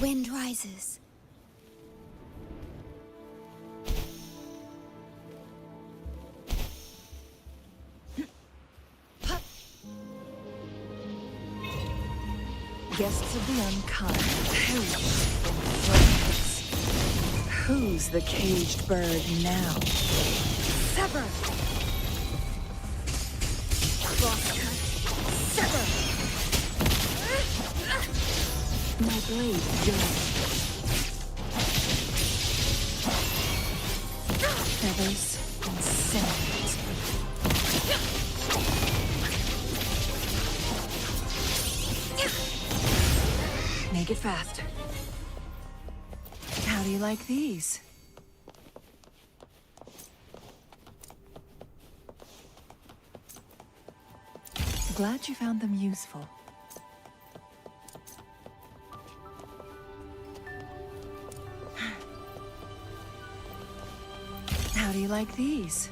wind rises. Guests of the unkind, perish in flames. Who's the caged bird now? Sever! Crosscut. Sever! My blade yours. Feathers and sand. Make it fast. How do you like these? Glad you found them useful. How do you like these?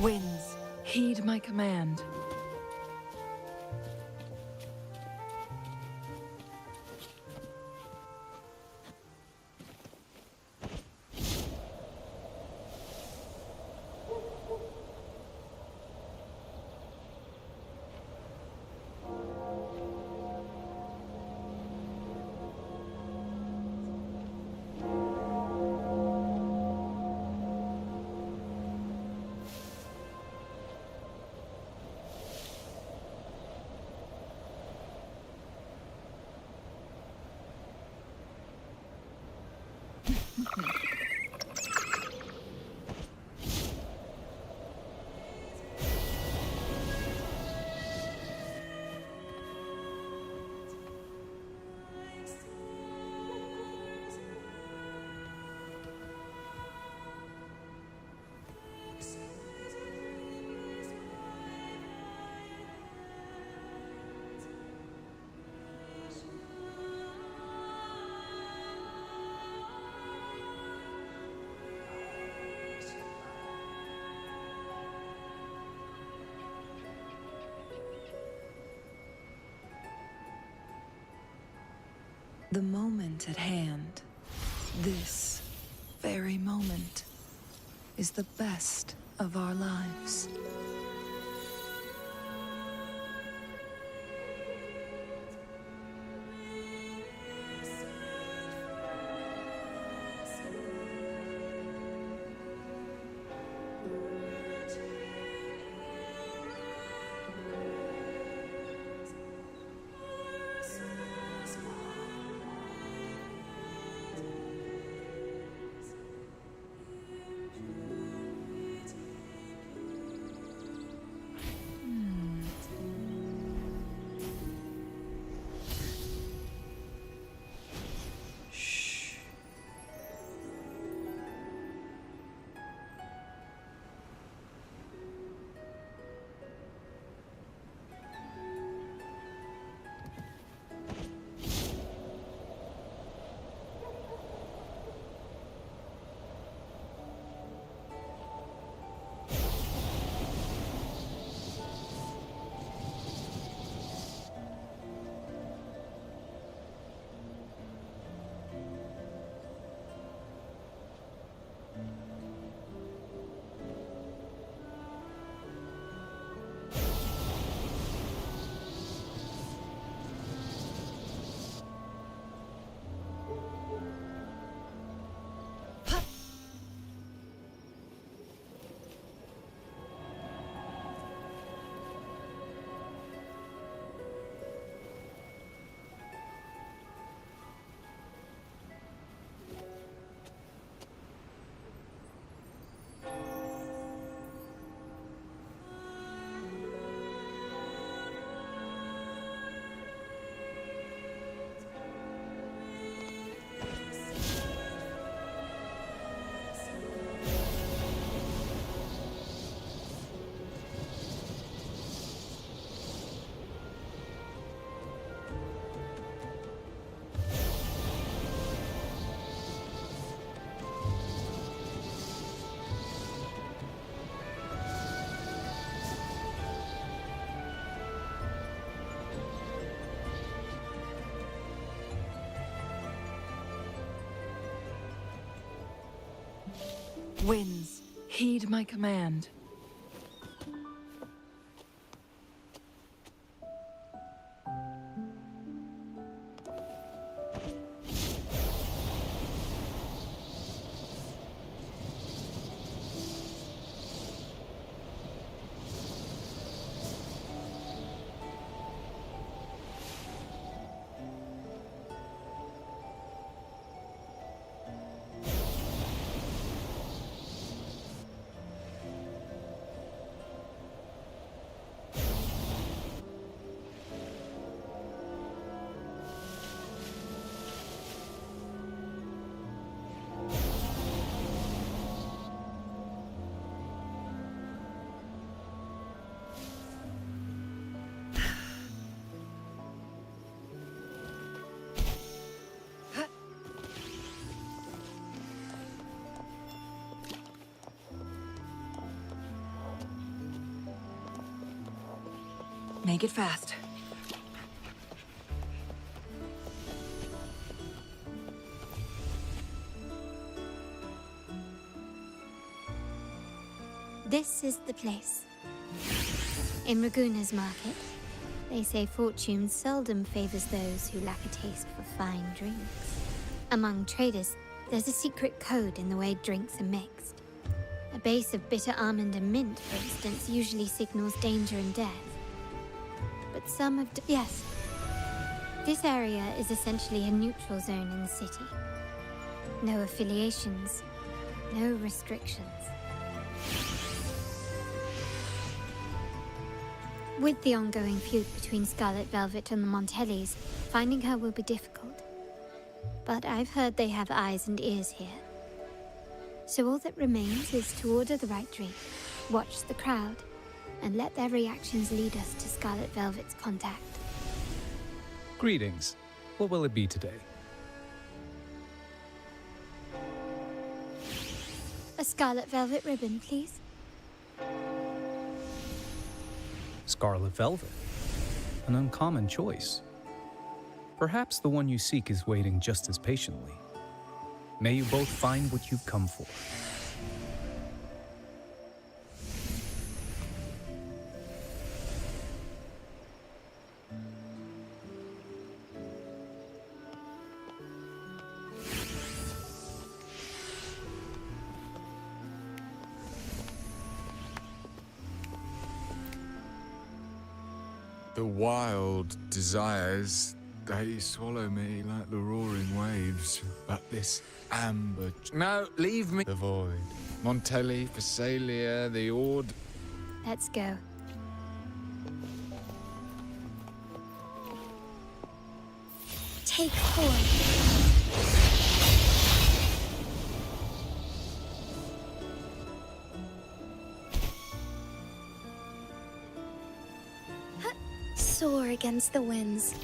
Winds, heed my command. The moment at hand, this very moment, is the best of our lives. Winds, heed my command. Make it fast. This is the place. In Raguna's market, they say fortune seldom favors those who lack a taste for fine drinks. Among traders, there's a secret code in the way drinks are mixed. A base of bitter almond and mint, for instance, usually signals danger and death. But some have... Yes. This area is essentially a neutral zone in the city. No affiliations, no restrictions. With the ongoing feud between Scarlet Velvet and the Montellis, finding her will be difficult. But I've heard they have eyes and ears here. So all that remains is to order the right drink, watch the crowd, and let their reactions lead us to Scarlet Velvet's contact. Greetings. What will it be today? A Scarlet Velvet ribbon, please. Scarlet Velvet. An uncommon choice. Perhaps the one you seek is waiting just as patiently. May you both find what you've come for. The wild desires, they swallow me like the roaring waves. But this amber... No, leave me. The void. Montelli, Phasalia, the Ord... Let's go. Take hold. Soar against the winds.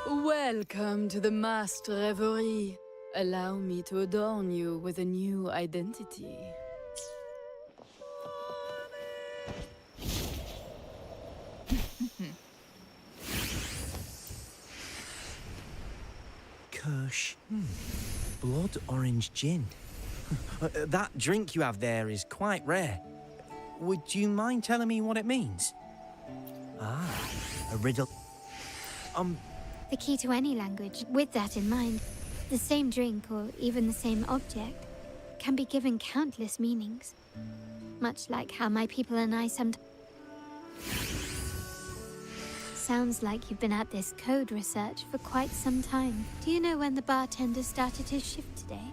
Welcome to the masked revelry. Allow me to adorn you with a new identity. Kirsch. Blood orange gin. That drink you have there is quite rare. Would you mind telling me what it means? Ah, a riddle. The key to any language. With that in mind, the same drink or even the same object can be given countless meanings. Much like how my people and I sometimes... Sounds like you've been at this code research for quite some time. Do you know when the bartender started his shift today?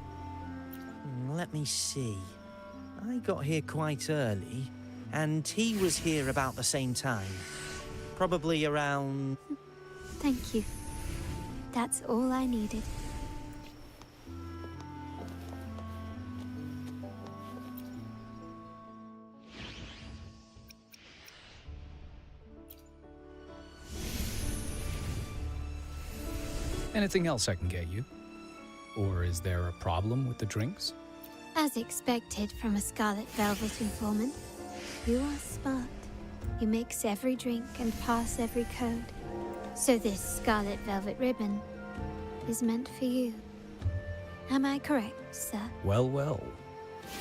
Let me see. I got here quite early, and he was here about the same time. Probably around... Thank you. That's all I needed. Anything else I can get you? Or is there a problem with the drinks? As expected from a Scarlet Velvet informant, you are smart. You mix every drink and pass every code. So this Scarlet Velvet ribbon is meant for you. Am I correct, sir? Well, well.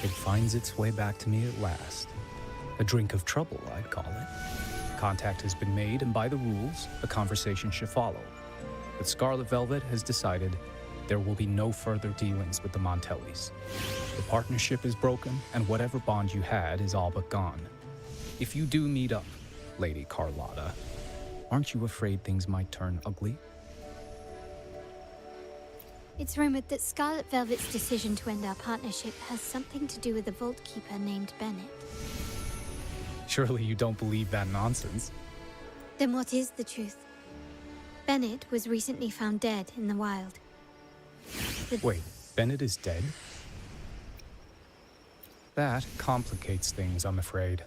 It finds its way back to me at last. A drink of trouble, I'd call it. Contact has been made, and by the rules, a conversation should follow. But Scarlet Velvet has decided there will be no further dealings with the Montellis. The partnership is broken, and whatever bond you had is all but gone. If you do meet up, Lady Carlotta, aren't you afraid things might turn ugly? It's rumored that Scarlet Velvet's decision to end our partnership has something to do with a vault keeper named Bennett. Surely you don't believe that nonsense. Then what is the truth? Bennett was recently found dead in the wild. Wait, Bennett is dead? That complicates things, I'm afraid.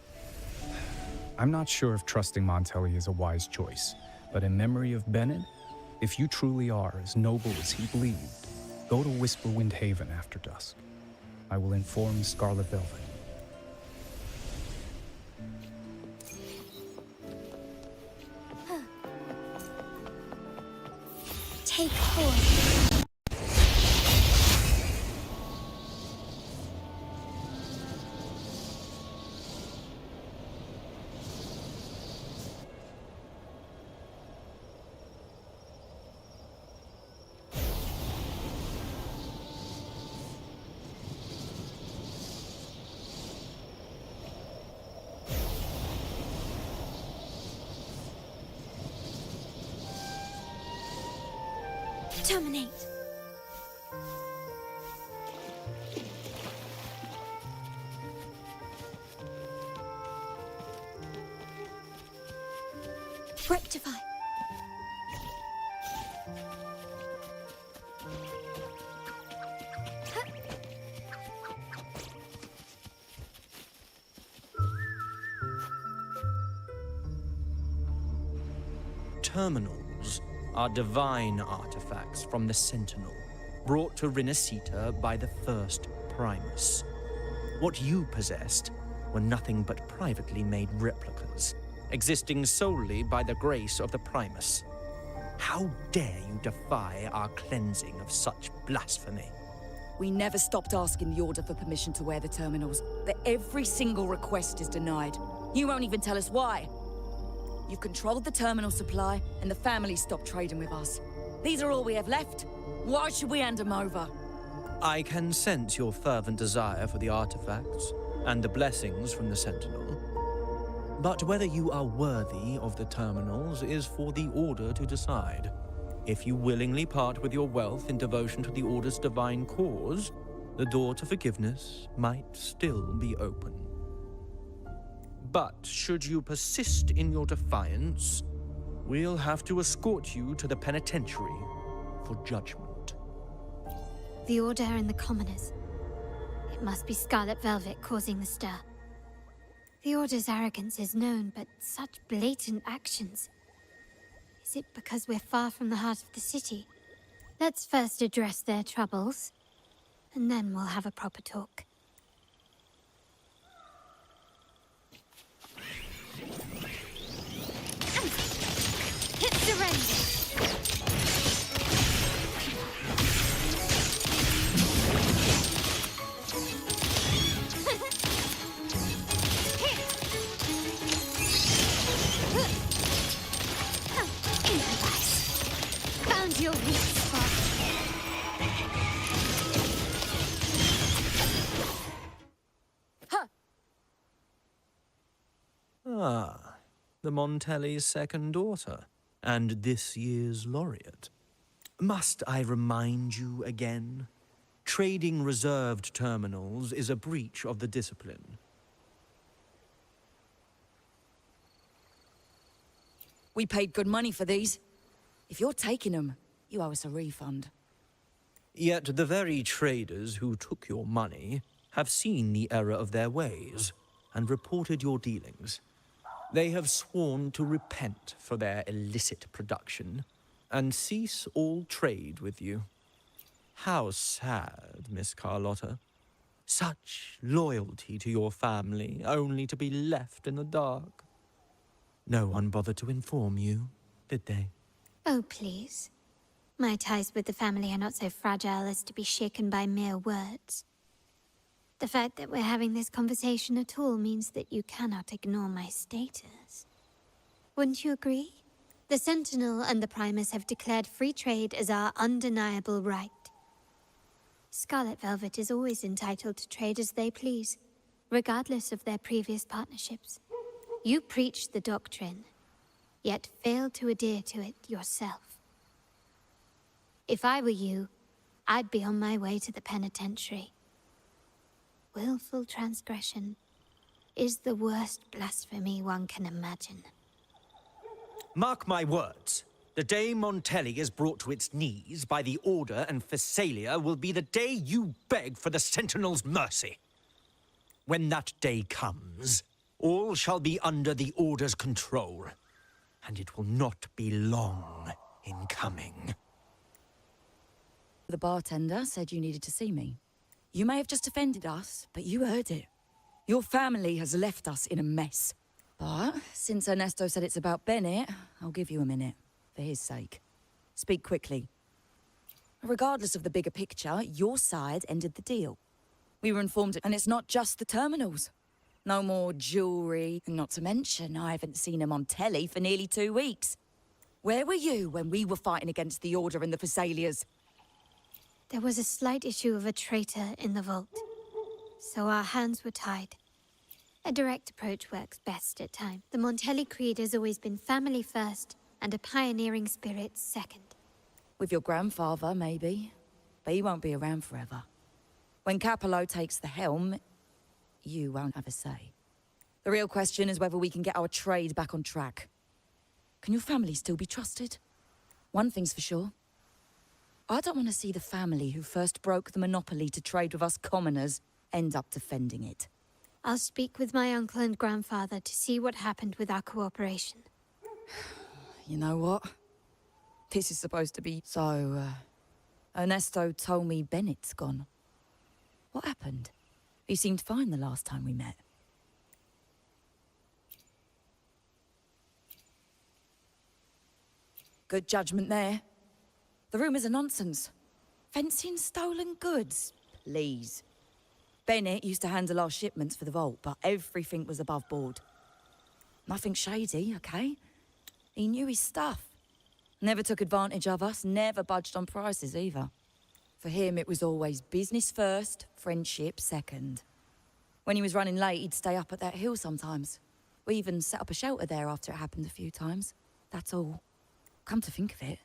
I'm not sure if trusting Montelli is a wise choice, but in memory of Bennett, if you truly are as noble as he believed, go to Whisperwind Haven after dusk. I will inform Scarlet Velvet. Take 4. Terminate. Rectify. Terminals are divine artifacts from the Sentinel, brought to Rinascita by the first Primus. What you possessed were nothing but privately made replicas, existing solely by the grace of the Primus. How dare you defy our cleansing of such blasphemy? We never stopped asking the Order for permission to wear the terminals, but every single request is denied. You won't even tell us why. You've controlled the terminal supply, and the family stopped trading with us. These are all we have left. Why should we hand them over? I can sense your fervent desire for the artifacts and the blessings from the Sentinel. But whether you are worthy of the terminals is for the Order to decide. If you willingly part with your wealth in devotion to the Order's divine cause, the door to forgiveness might still be open. But should you persist in your defiance, we'll have to escort you to the penitentiary for judgment. The Order and the Commoners. It must be Scarlet Velvet causing the stir. The Order's arrogance is known, but such blatant actions. Is it because we're far from the heart of the city? Let's first address their troubles, and then we'll have a proper talk. Hit surrender! Found your weak spot. Ah, the Montelli's second daughter, and this year's laureate. Must I remind you again? Trading reserved terminals is a breach of the discipline. We paid good money for these. If you're taking them, you owe us a refund. Yet the very traders who took your money have seen the error of their ways and reported your dealings. They have sworn to repent for their illicit production and cease all trade with you. How sad, Miss Carlotta. Such loyalty to your family, only to be left in the dark. No one bothered to inform you, did they? Oh, please. My ties with the family are not so fragile as to be shaken by mere words. The fact that we're having this conversation at all means that you cannot ignore my status. Wouldn't you agree? The Sentinel and the Primus have declared free trade as our undeniable right. Scarlet Velvet is always entitled to trade as they please, regardless of their previous partnerships. You preach the doctrine, yet fail to adhere to it yourself. If I were you, I'd be on my way to the penitentiary. Willful transgression is the worst blasphemy one can imagine. Mark my words. The day Montelli is brought to its knees by the Order and Phasalia will be the day you beg for the Sentinel's mercy. When that day comes, all shall be under the Order's control, and it will not be long in coming. The bartender said you needed to see me. You may have just offended us, but you heard it. Your family has left us in a mess. But since Ernesto said it's about Bennett, I'll give you a minute, for his sake. Speak quickly. Regardless of the bigger picture, your side ended the deal. We were informed, and it's not just the terminals. No more jewelry, and not to mention, I haven't seen him on telly for nearly 2 weeks. Where were you when we were fighting against the Order and the Phasalias? There was a slight issue of a traitor in the vault, so our hands were tied. A direct approach works best at times. The Montelli Creed has always been family first, and a pioneering spirit second. With your grandfather, maybe. But he won't be around forever. When Capello takes the helm, you won't have a say. The real question is whether we can get our trade back on track. Can your family still be trusted? One thing's for sure. I don't want to see the family who first broke the monopoly to trade with us commoners end up defending it. I'll speak with my uncle and grandfather to see what happened with our cooperation. You know what? This is supposed to be... So, Ernesto told me Bennett's gone. What happened? He seemed fine the last time we met. Good judgment there. The rumours are nonsense. Fencing stolen goods, please. Bennett used to handle our shipments for the vault, but everything was above board. Nothing shady, okay? He knew his stuff. Never took advantage of us, never budged on prices either. For him, it was always business first, friendship second. When he was running late, he'd stay up at that hill sometimes. We even set up a shelter there after it happened a few times. That's all. Come to think of it,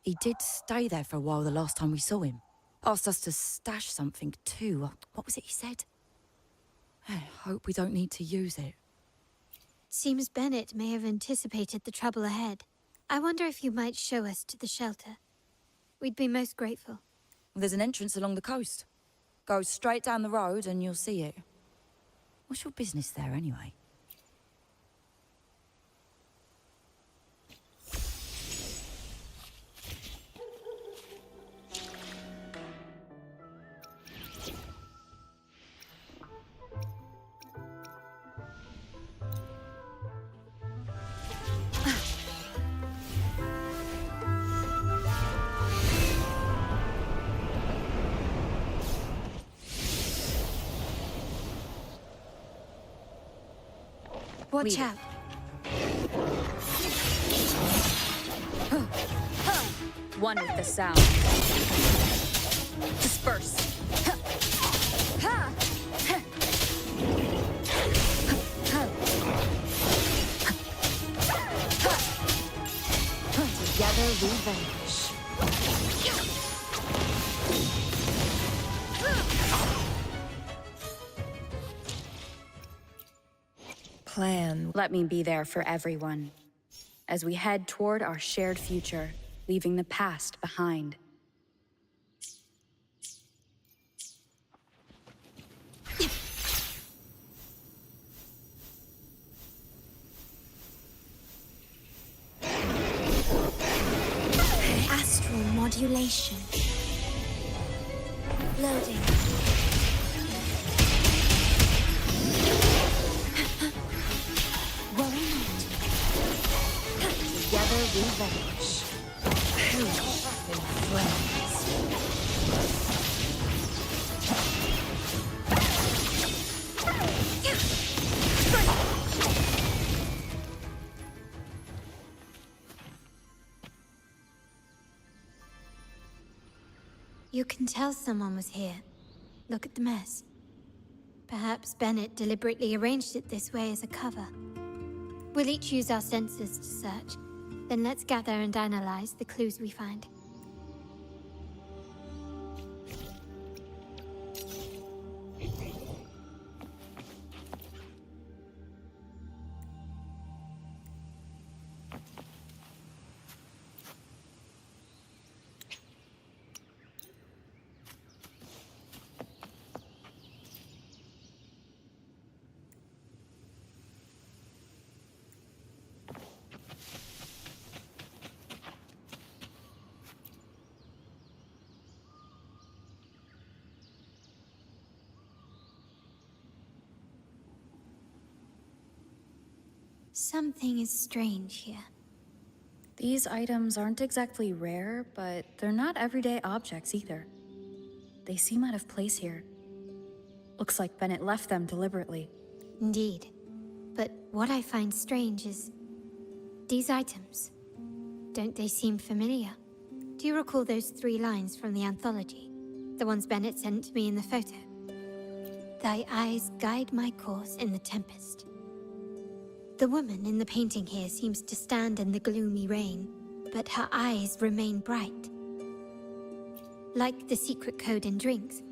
he did stay there for a while the last time we saw him. Asked us to stash something too. What was it he said? I hope we don't need to use it. Seems Bennett may have anticipated the trouble ahead. I wonder if you might show us to the shelter. We'd be most grateful. There's an entrance along the coast. Go straight down the road and you'll see it. What's your business there anyway? Watch out. One with the sound. Disperse. Together we vanish. Plan. Let me be there for everyone. as we head toward our shared future, leaving the past behind. Astral modulation. Loading. Worry not. Together we vanish. In flames. You can tell someone was here. Look at the mess. Perhaps Bennett deliberately arranged it this way as a cover. We'll each use our senses to search. Then let's gather and analyze the clues we find. Something is strange here. These items aren't exactly rare, but they're not everyday objects either. They seem out of place here. Looks like Bennett left them deliberately. Indeed. But what I find strange is these items. Don't they seem familiar? Do you recall those 3 lines from the anthology? The ones Bennett sent me in the photo? Thy eyes guide my course in the tempest. The woman in the painting here seems to stand in the gloomy rain, but her eyes remain bright. Like the secret code in drinks,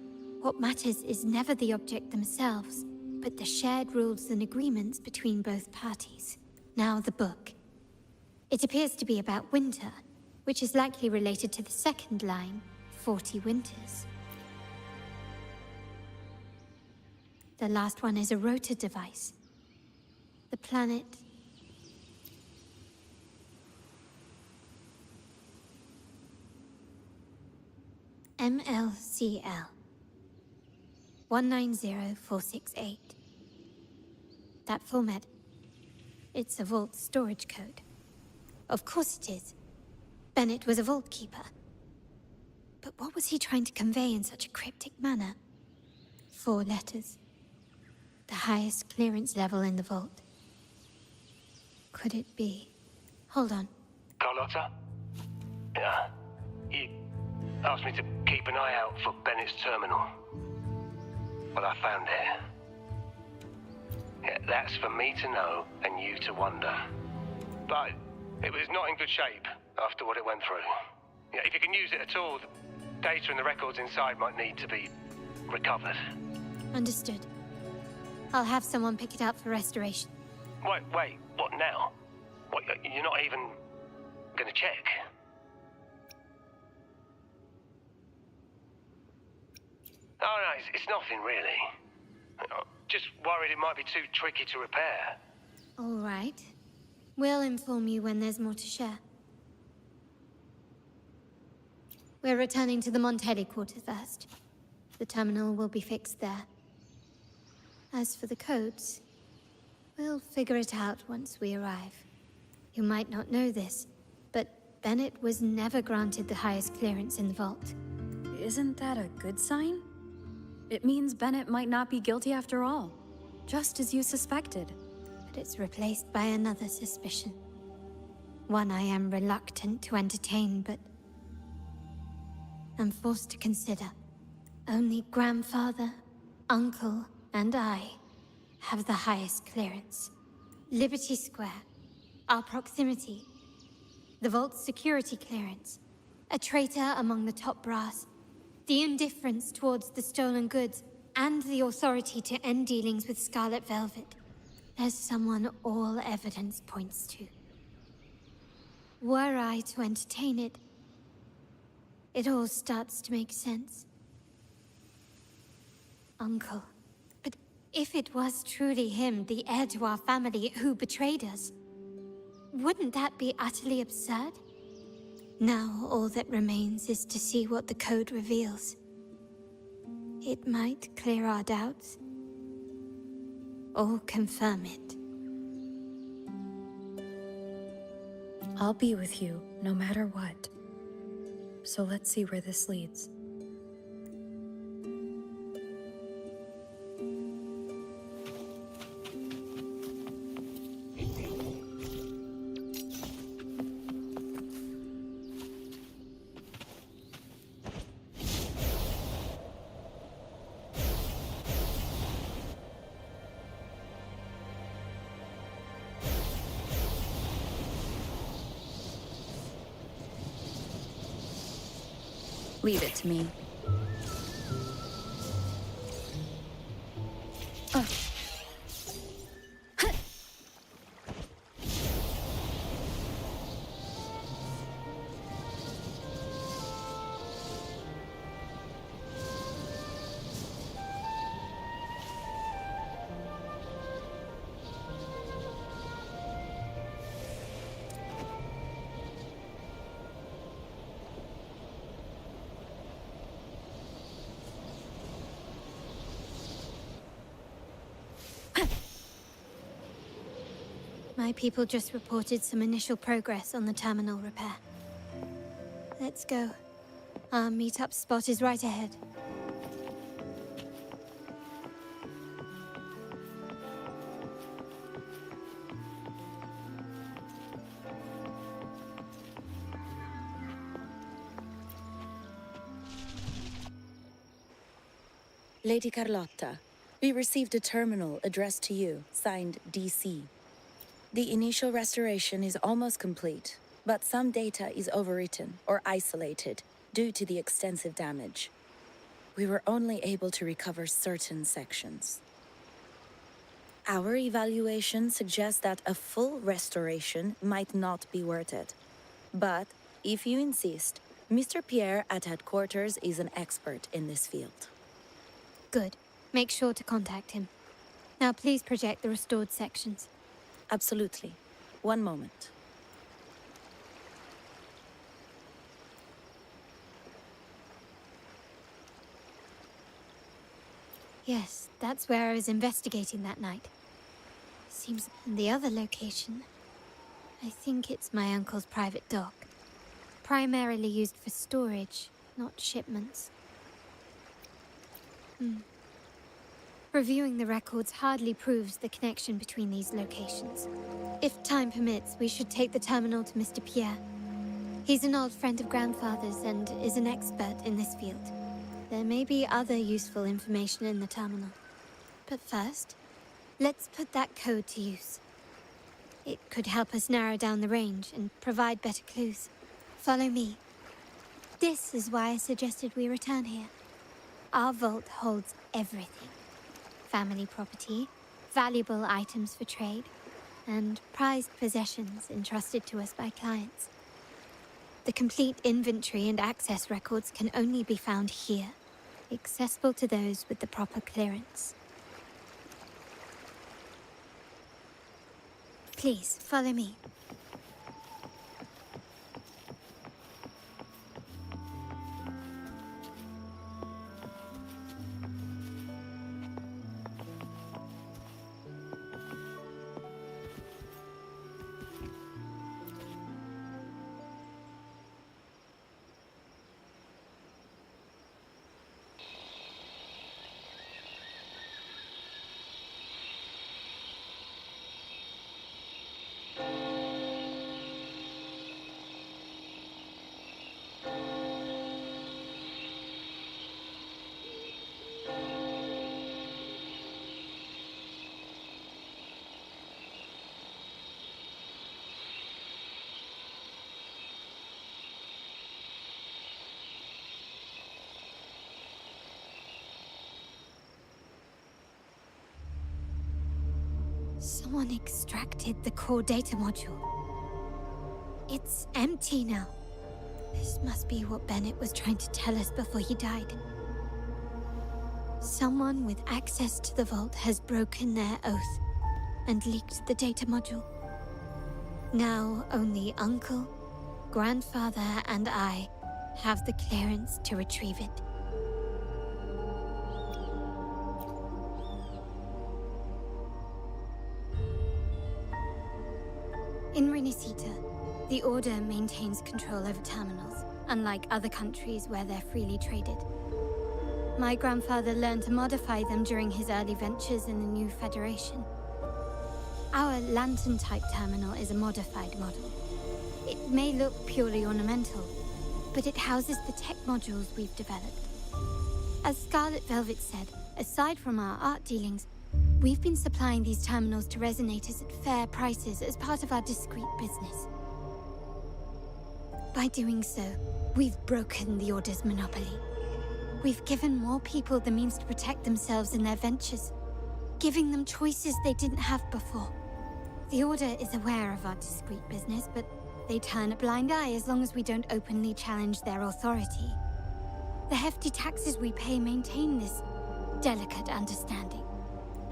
what matters is never the object themselves, but the shared rules and agreements between both parties. Now the book. It appears to be about winter, which is likely related to the second line, 40 winters. The last one is a rotor device. The planet... MLCL 190468. That format. It's a vault storage code. Of course it is. Bennett was a vault keeper. But what was he trying to convey in such a cryptic manner? 4 letters. The highest clearance level in the vault. Could it be? Hold on. Carlotta? Yeah. You asked me to keep an eye out for Bennett's terminal. Well, I found it. Yeah, that's for me to know and you to wonder. But it was not in good shape after what it went through. Yeah, if you can use it at all, the data and the records inside might need to be recovered. Understood. I'll have someone pick it up for restoration. Wait, what now? What, you're not even gonna check? Oh, no, it's nothing really. Just worried it might be too tricky to repair. All right. We'll inform you when there's more to share. We're returning to the Montelli quarter first. The terminal will be fixed there. As for the codes, we'll figure it out once we arrive. You might not know this, but Bennett was never granted the highest clearance in the vault. Isn't that a good sign? It means Bennett might not be guilty after all, just as you suspected. But it's replaced by another suspicion. One I am reluctant to entertain, but I'm forced to consider. Only grandfather, uncle, and I have the highest clearance. Liberty Square, our proximity, the vault's security clearance, a traitor among the top brass, the indifference towards the stolen goods, and the authority to end dealings with Scarlet Velvet. There's someone all evidence points to. Were I to entertain it, it all starts to make sense. Uncle. But if it was truly him, the heir to our family, who betrayed us, wouldn't that be utterly absurd? Now all that remains is to see what the code reveals. It might clear our doubts, or confirm it. I'll be with you, no matter what. So let's see where this leads. Leave it to me. My people just reported some initial progress on the terminal repair. Let's go. Our meetup spot is right ahead. Lady Carlotta, we received a terminal addressed to you, signed DC. The initial restoration is almost complete, but some data is overwritten or isolated due to the extensive damage. We were only able to recover certain sections. Our evaluation suggests that a full restoration might not be worth it. But, if you insist, Mr. Pierre at headquarters is an expert in this field. Good. Make sure to contact him. Now please project the restored sections. Absolutely. One moment. Yes, that's where I was investigating that night. Seems the other location. I think it's my uncle's private dock. Primarily used for storage, not shipments. Reviewing the records hardly proves the connection between these locations. If time permits, we should take the terminal to Mr. Pierre. He's an old friend of Grandfather's and is an expert in this field. There may be other useful information in the terminal. But first, let's put that code to use. It could help us narrow down the range and provide better clues. Follow me. This is why I suggested we return here. Our vault holds everything. Family property, valuable items for trade, and prized possessions entrusted to us by clients. The complete inventory and access records can only be found here, accessible to those with the proper clearance. Please, follow me. Someone extracted the core data module. It's empty now. This must be what Bennett was trying to tell us before he died. Someone with access to the vault has broken their oath and leaked the data module. Now only Uncle, Grandfather, and I have the clearance to retrieve it. In Renisita, the Order maintains control over terminals, unlike other countries where they're freely traded. My grandfather learned to modify them during his early ventures in the new Federation. Our lantern-type terminal is a modified model. It may look purely ornamental, but it houses the tech modules we've developed. As Scarlet Velvet said, aside from our art dealings, we've been supplying these terminals to resonators at fair prices as part of our discreet business. By doing so, we've broken the Order's monopoly. We've given more people the means to protect themselves in their ventures, giving them choices they didn't have before. The Order is aware of our discreet business, but they turn a blind eye as long as we don't openly challenge their authority. The hefty taxes we pay maintain this delicate understanding.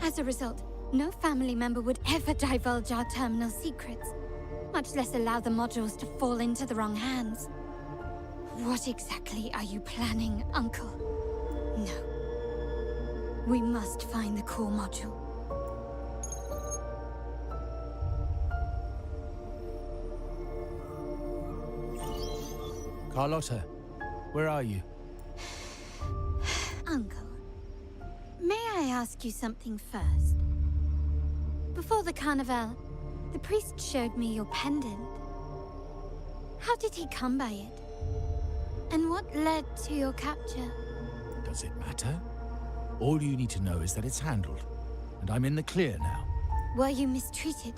As a result, no family member would ever divulge our terminal secrets, much less allow the modules to fall into the wrong hands. What exactly are you planning, Uncle? No. We must find the core module. Carlotta, where are you? Uncle, may I ask you something first? Before the carnival, the priest showed me your pendant. How did he come by it? And what led to your capture? Does it matter? All you need to know is that it's handled, and I'm in the clear now. Were you mistreated?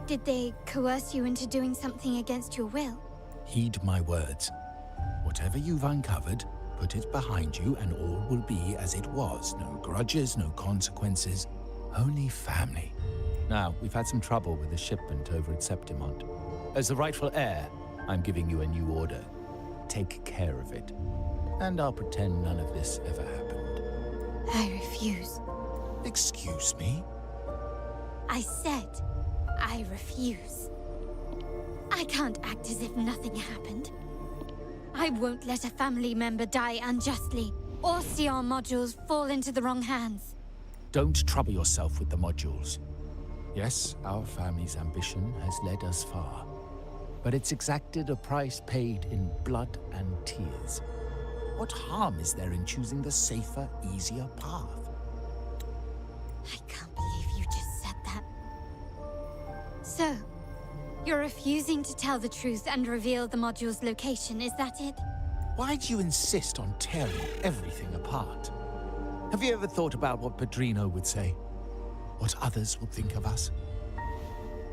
Did they coerce you into doing something against your will? Heed my words. Whatever you've uncovered, put it behind you and all will be as it was. No grudges, no consequences, only family. Now, we've had some trouble with the shipment over at Septimont. As the rightful heir, I'm giving you a new order. Take care of it. And I'll pretend none of this ever happened. I refuse. Excuse me? I said I refuse. I can't act as if nothing happened. I won't let a family member die unjustly, or see our modules fall into the wrong hands. Don't trouble yourself with the modules. Yes, our family's ambition has led us far, but it's exacted a price paid in blood and tears. What harm is there in choosing the safer, easier path? I can't believe you just said that. So, you're refusing to tell the truth and reveal the module's location, is that it? Why do you insist on tearing everything apart? Have you ever thought about what Padrino would say? What others will think of us?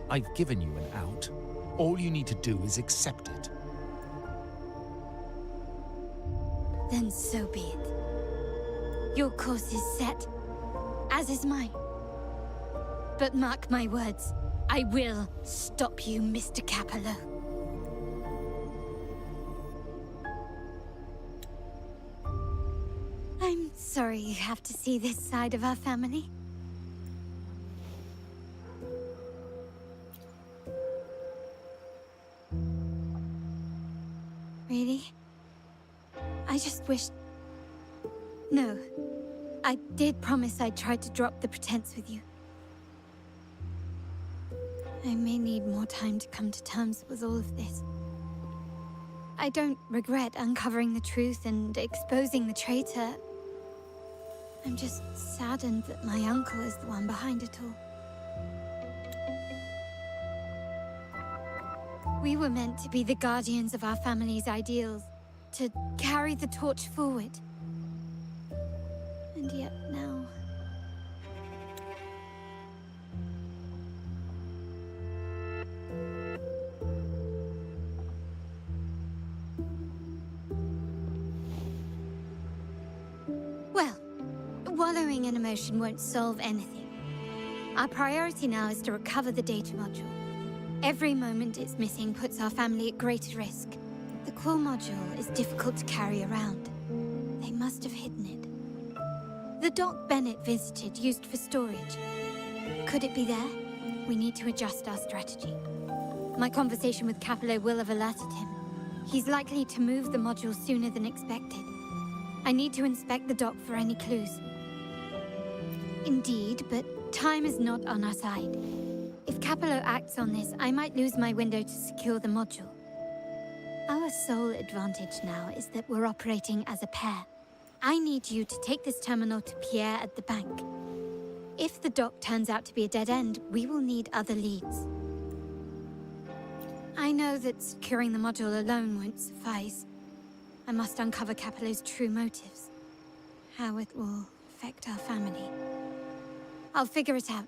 I've given you an out. All you need to do is accept it. Then so be it. Your course is set, as is mine. But mark my words, I will stop you, Mr. Capello. I'm sorry you have to see this side of our family. Really? I just wish... No. I did promise I'd try to drop the pretense with you. I may need more time to come to terms with all of this. I don't regret uncovering the truth and exposing the traitor. I'm just saddened that my uncle is the one behind it all. We were meant to be the guardians of our family's ideals, to carry the torch forward. And yet now... Well, wallowing in emotion won't solve anything. Our priority now is to recover the data module. Every moment it's missing puts our family at greater risk. The core module is difficult to carry around. They must have hidden it. The dock Bennett visited used for storage. Could it be there? We need to adjust our strategy. My conversation with Capello will have alerted him. He's likely to move the module sooner than expected. I need to inspect the dock for any clues. Indeed, but time is not on our side. If Capello acts on this, I might lose my window to secure the module. Our sole advantage now is that we're operating as a pair. I need you to take this terminal to Pierre at the bank. If the dock turns out to be a dead end, we will need other leads. I know that securing the module alone won't suffice. I must uncover Capello's true motives. How it will affect our family. I'll figure it out.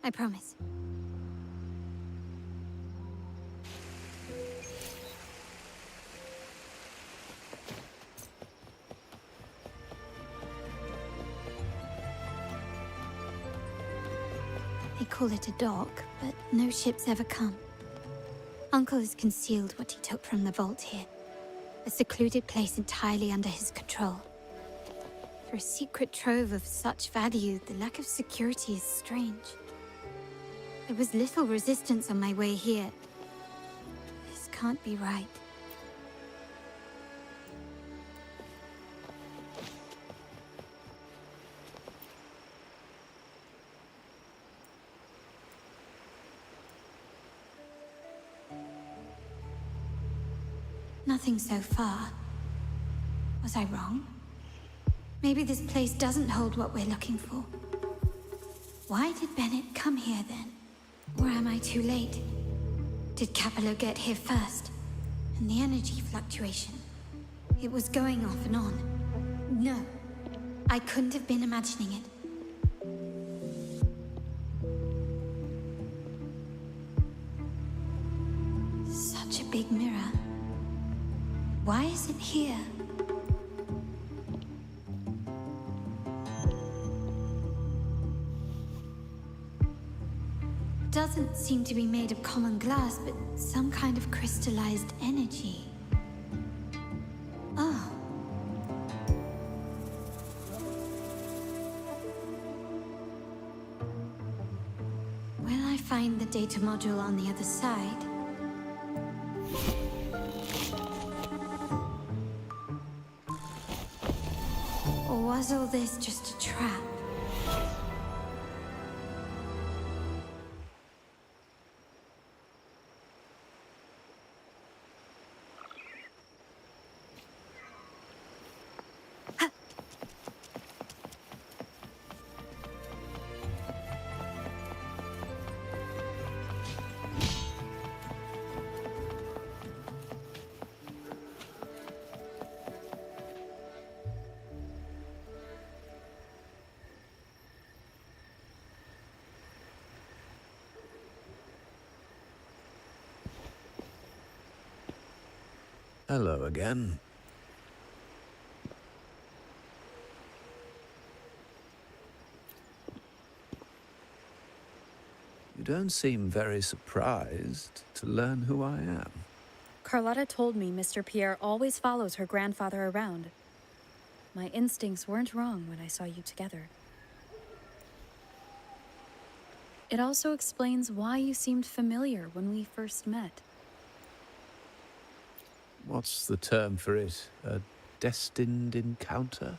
I promise. They call it a dock, but no ships ever come. Uncle has concealed what he took from the vault here. A secluded place entirely under his control. For a secret trove of such value, the lack of security is strange. There was little resistance on my way here. This can't be right. Nothing so far. Was I wrong? Maybe this place doesn't hold what we're looking for. Why did Bennett come here then? Or am I too late? Did Capello get here first? And the energy fluctuation. It was going off and on. No, I couldn't have been imagining it. Such a big mirror. Why is it here? Doesn't seem to be made of common glass, but some kind of crystallized energy. Oh. Will I find the data module on the other side? Or was all this just a trap? Hello again. You don't seem very surprised to learn who I am. Carlotta told me Mr. Pierre always follows her grandfather around. My instincts weren't wrong when I saw you together. It also explains why you seemed familiar when we first met. What's the term for it? A destined encounter?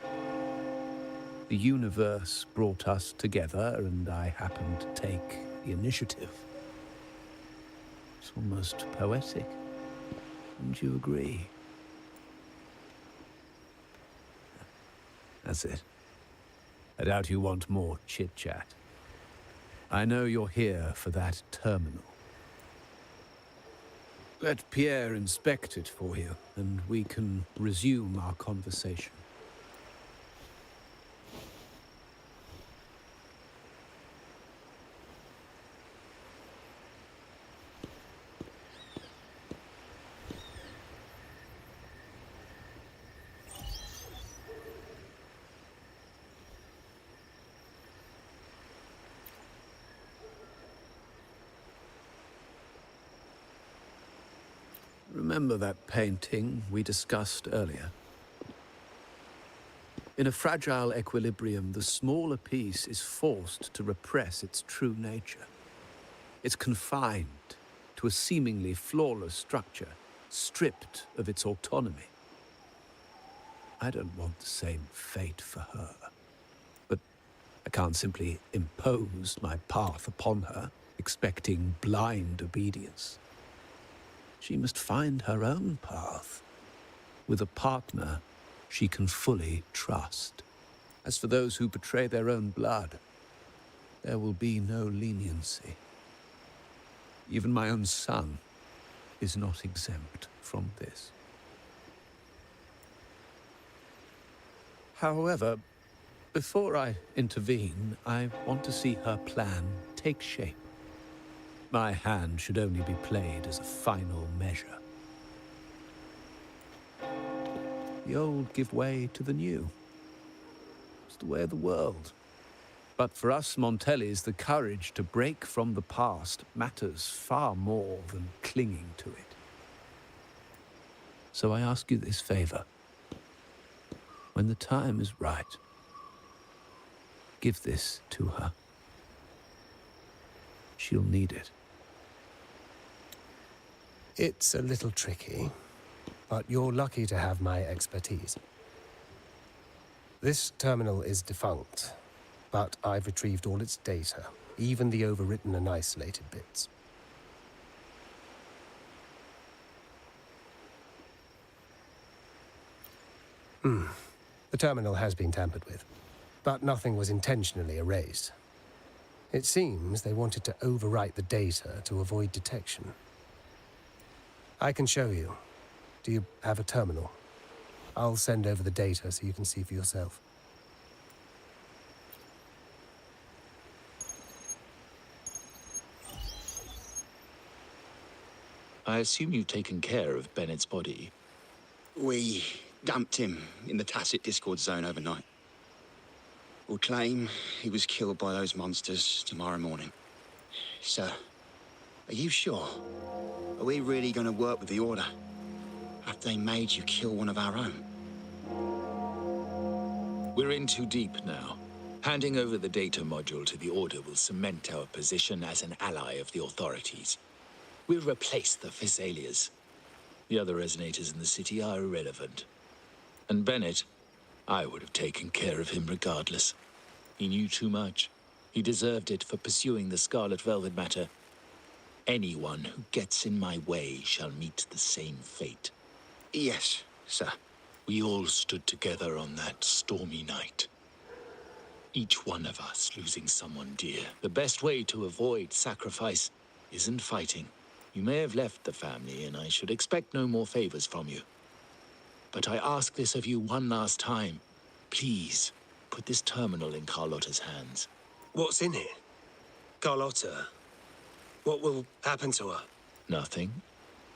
The universe brought us together, and I happened to take the initiative. It's almost poetic. Wouldn't you agree? That's it. I doubt you want more chit-chat. I know you're here for that terminal. Let Pierre inspect it for you, and we can resume our conversation. Remember that painting we discussed earlier? In a fragile equilibrium, the smaller piece is forced to repress its true nature. It's confined to a seemingly flawless structure, stripped of its autonomy. I don't want the same fate for her. But I can't simply impose my path upon her, expecting blind obedience. She must find her own path, with a partner she can fully trust. As for those who betray their own blood, there will be no leniency. Even my own son is not exempt from this. However, before I intervene, I want to see her plan take shape. My hand should only be played as a final measure. The old give way to the new. It's the way of the world. But for us Montellis, the courage to break from the past matters far more than clinging to it. So I ask you this favor. When the time is right, give this to her. She'll need it. It's a little tricky, but you're lucky to have my expertise. This terminal is defunct, but I've retrieved all its data, even the overwritten and isolated bits. The terminal has been tampered with, but nothing was intentionally erased. It seems they wanted to overwrite the data to avoid detection. I can show you. Do you have a terminal? I'll send over the data so you can see for yourself. I assume you've taken care of Bennett's body. We dumped him in the tacit Discord zone overnight. We'll claim he was killed by those monsters tomorrow morning. Sir, are you sure? Are we really going to work with the Order? Have they made you kill one of our own? We're in too deep now. Handing over the data module to the Order will cement our position as an ally of the authorities. We'll replace the Physalias. The other resonators in the city are irrelevant. And Bennett, I would have taken care of him regardless. He knew too much. He deserved it for pursuing the Scarlet Velvet matter. Anyone who gets in my way shall meet the same fate. Yes, sir. We all stood together on that stormy night. Each one of us losing someone dear. The best way to avoid sacrifice isn't fighting. You may have left the family, and I should expect no more favors from you. But I ask this of you one last time. Please, put this terminal in Carlotta's hands. What's in it? Carlotta? What will happen to her? Nothing.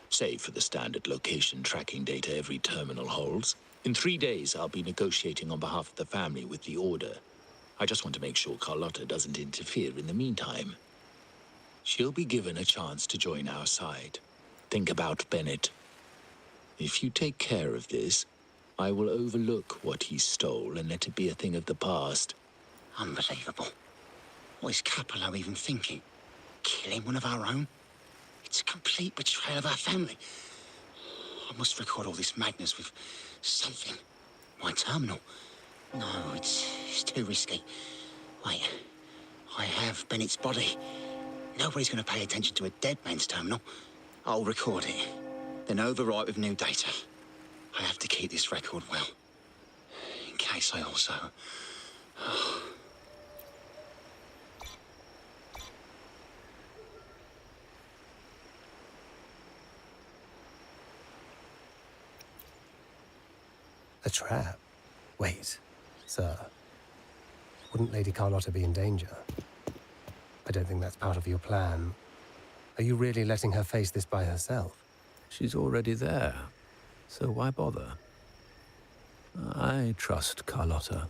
Save for the standard location tracking data every terminal holds. In 3 days, I'll be negotiating on behalf of the family with the Order. I just want to make sure Carlotta doesn't interfere in the meantime. She'll be given a chance to join our side. Think about Bennett. If you take care of this, I will overlook what he stole and let it be a thing of the past. Unbelievable. What is Capello even thinking? Killing one of our own? It's a complete betrayal of our family. I must record all this madness with something. My terminal. No, it's too risky. Wait, I have Bennett's body. Nobody's going to pay attention to a dead man's terminal. I'll record it, then overwrite with new data. I have to keep this record well, in case I also... A trap? Wait, sir. Wouldn't Lady Carlotta be in danger? I don't think that's part of your plan. Are you really letting her face this by herself? She's already there, so why bother? I trust Carlotta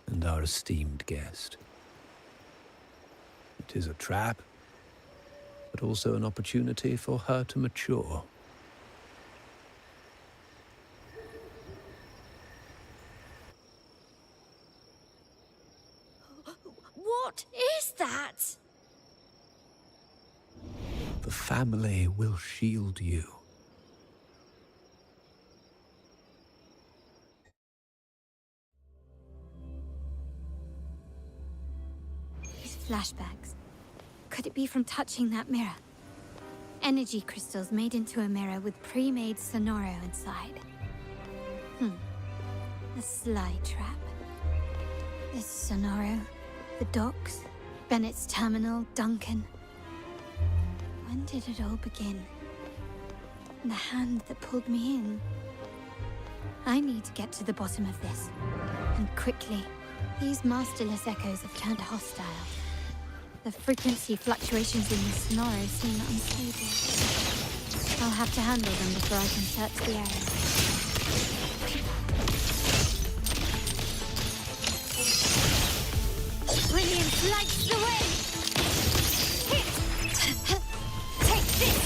and our esteemed guest. It is a trap, but also an opportunity for her to mature. What is that? The family will shield you. These flashbacks. Could it be from touching that mirror? Energy crystals made into a mirror with pre-made Sonoro inside. A sly trap. This Sonoro, the docks, Bennett's terminal, Duncan. When did it all begin? The hand that pulled me in. I need to get to the bottom of this. And quickly. These masterless echoes have turned hostile. The frequency fluctuations in the Sonoro seem unstable. I'll have to handle them before I can search the area. Brilliance lights the way! Hit! Take this!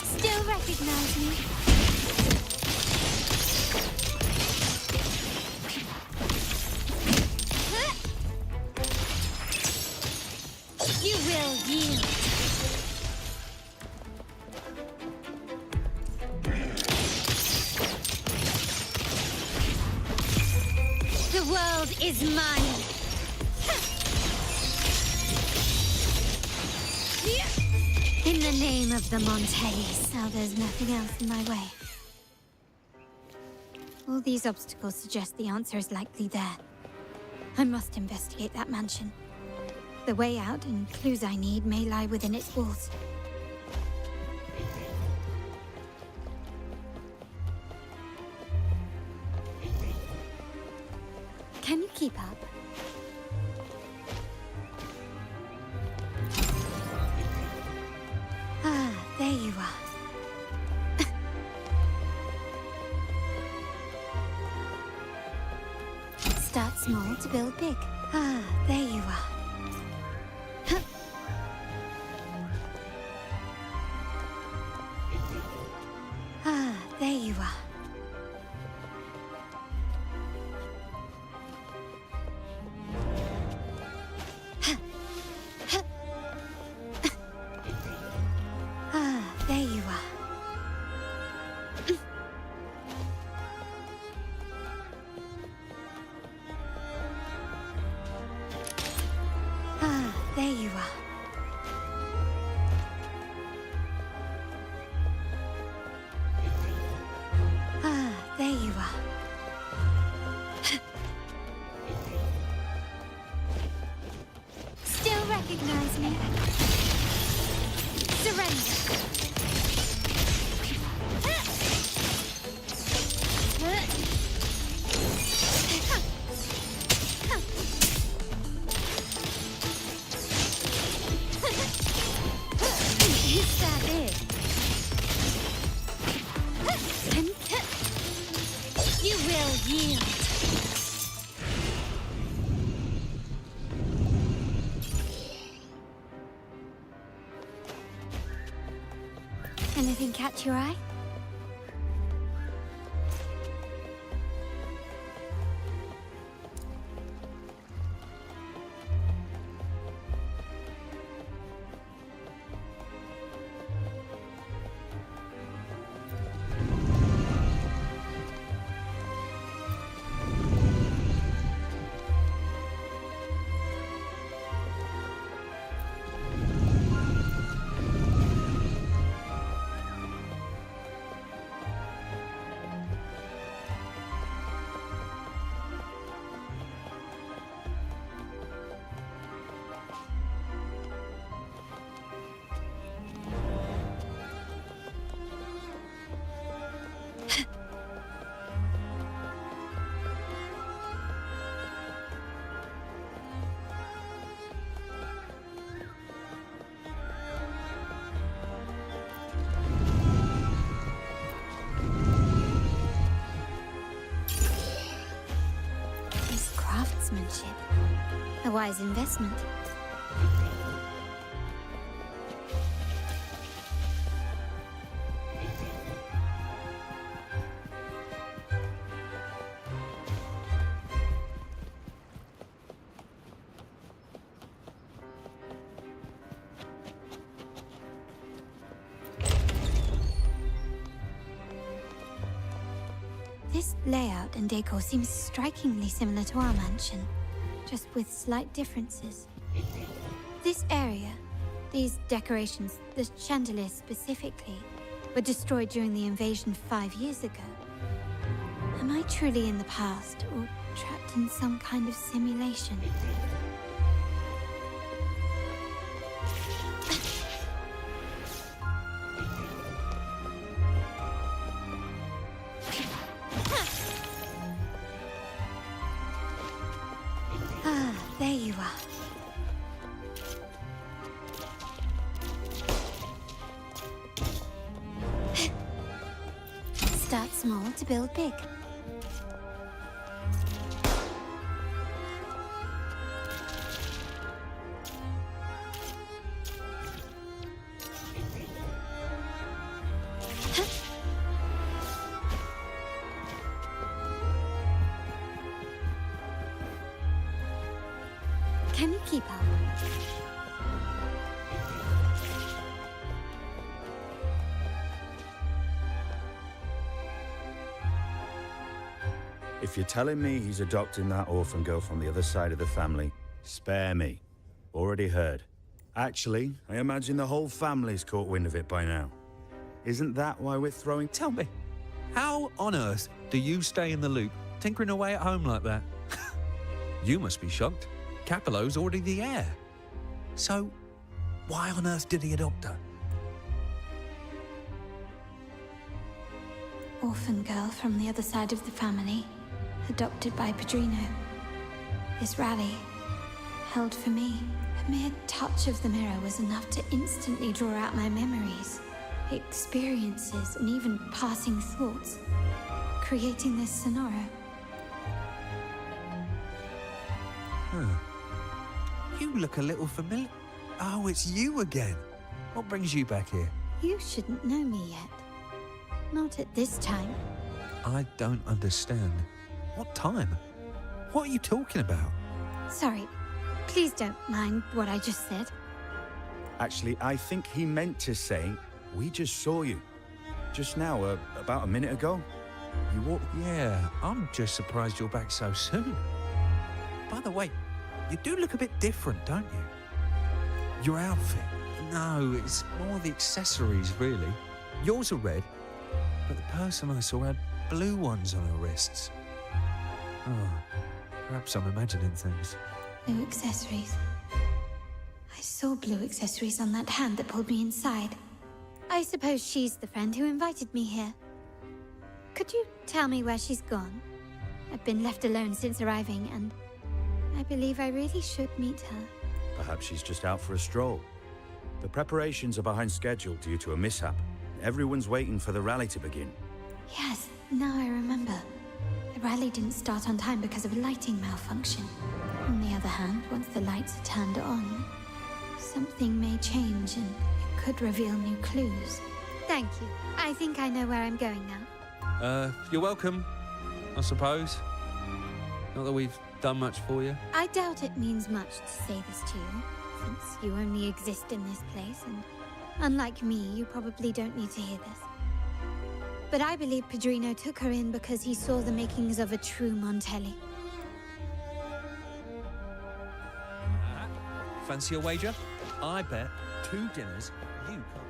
Still recognize me? You will yield. The world is mine. In the name of the Montes, now there's nothing else in my way. All these obstacles suggest the answer is likely there. I must investigate that mansion. The way out and clues I need may lie within its walls. Can you keep up? Ah, there you are. Start small to build big. Ah, there you are. Ah, there you are. Ah, there you are. Ah, there you are. Ah, there you are. Still recognize me? Surrender. Is that it? You will yield. Anything catch your eye? Craftsmanship. A wise investment. This layout and decor seems strikingly similar to our mansion, just with slight differences. This area, these decorations, the chandelier specifically, were destroyed during the invasion 5 years ago. Am I truly in the past, or trapped in some kind of simulation? Ah, there you are. Start small to build big. Can you keep up? If you're telling me he's adopting that orphan girl from the other side of the family, spare me. Already heard. Actually, I imagine the whole family's caught wind of it by now. Isn't that why we're throwing... Tell me, how on earth do you stay in the loop, tinkering away at home like that? You must be shocked. Capello's already the heir. So, why on earth did he adopt her? Orphan girl from the other side of the family, adopted by Padrino. This rally, held for me. A mere touch of the mirror was enough to instantly draw out my memories, experiences, and even passing thoughts, creating this scenario. Huh. You look a little familiar. Oh, it's you again. What brings you back here? You shouldn't know me yet. Not at this time. I don't understand. What time? What are you talking about? Sorry. Please don't mind what I just said. Actually, I think he meant to say, we just saw you. Just now, about a minute ago. You walked... Yeah, I'm just surprised you're back so soon. By the way, you do look a bit different, don't you? Your outfit. No, it's more the accessories, really. Yours are red, but the person I saw had blue ones on her wrists. Oh, perhaps I'm imagining things. Blue accessories. I saw blue accessories on that hand that pulled me inside. I suppose she's the friend who invited me here. Could you tell me where she's gone? I've been left alone since arriving, and I believe I really should meet her. Perhaps she's just out for a stroll. The preparations are behind schedule due to a mishap. Everyone's waiting for the rally to begin. Yes, now I remember. The rally didn't start on time because of a lighting malfunction. On the other hand, once the lights are turned on, something may change and it could reveal new clues. Thank you. I think I know where I'm going now. You're welcome, I suppose. Not that we've done much for you. I doubt it means much to say this to you, since you only exist in this place, and unlike me, you probably don't need to hear this. But I believe Padrino took her in because he saw the makings of a true Montelli. Fancy a wager? I bet 2 dinners you can't.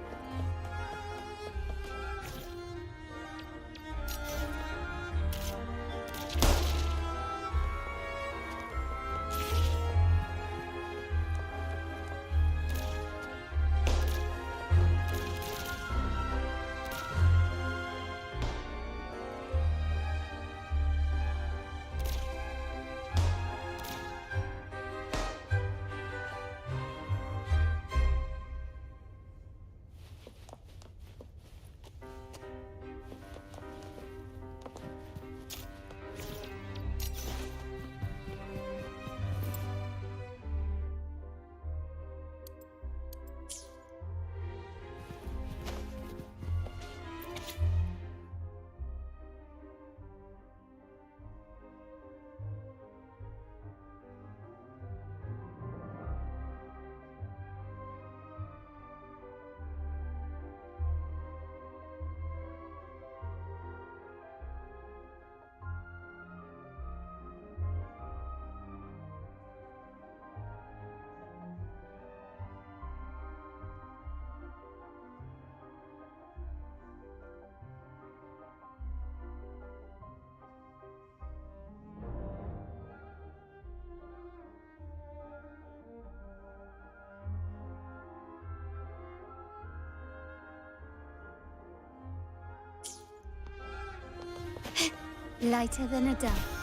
lighter than a dove.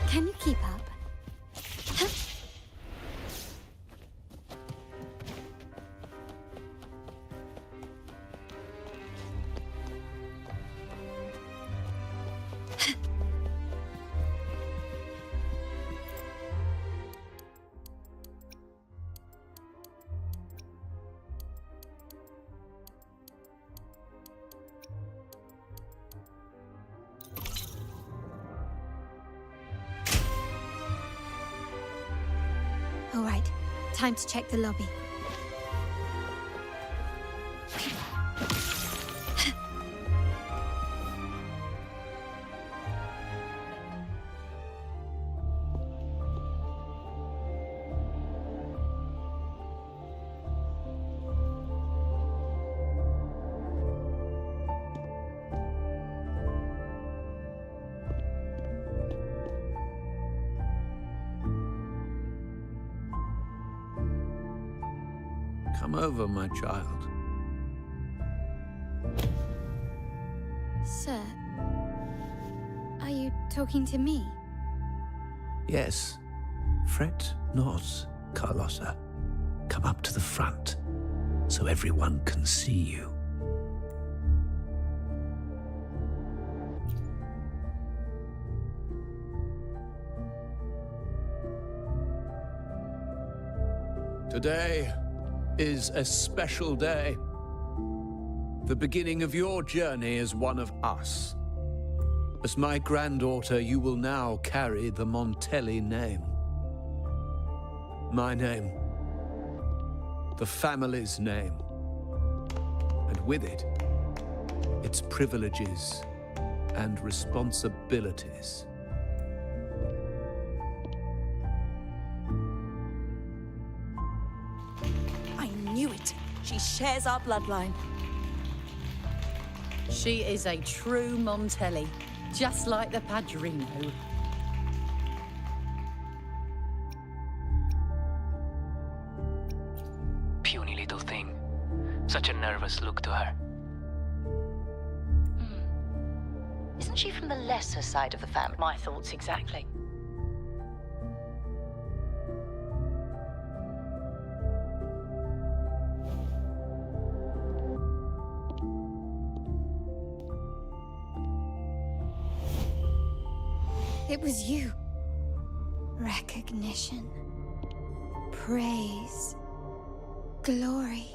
Can you keep up? Huh? All right, time to check the lobby. Come over, my child. Sir, are you talking to me? Yes. Fret not, Carlotta. Come up to the front, so everyone can see you. Today is a special day. The beginning of your journey as one of us. As my granddaughter, you will now carry the Montelli name. My name. The family's name. And with it, its privileges and responsibilities. I knew it. She shares our bloodline. She is a true Montelli, just like the Padrino. Puny little thing. Such a nervous look to her. Isn't she from the lesser side of the family? My thoughts exactly. It was you. Recognition. Praise. Glory.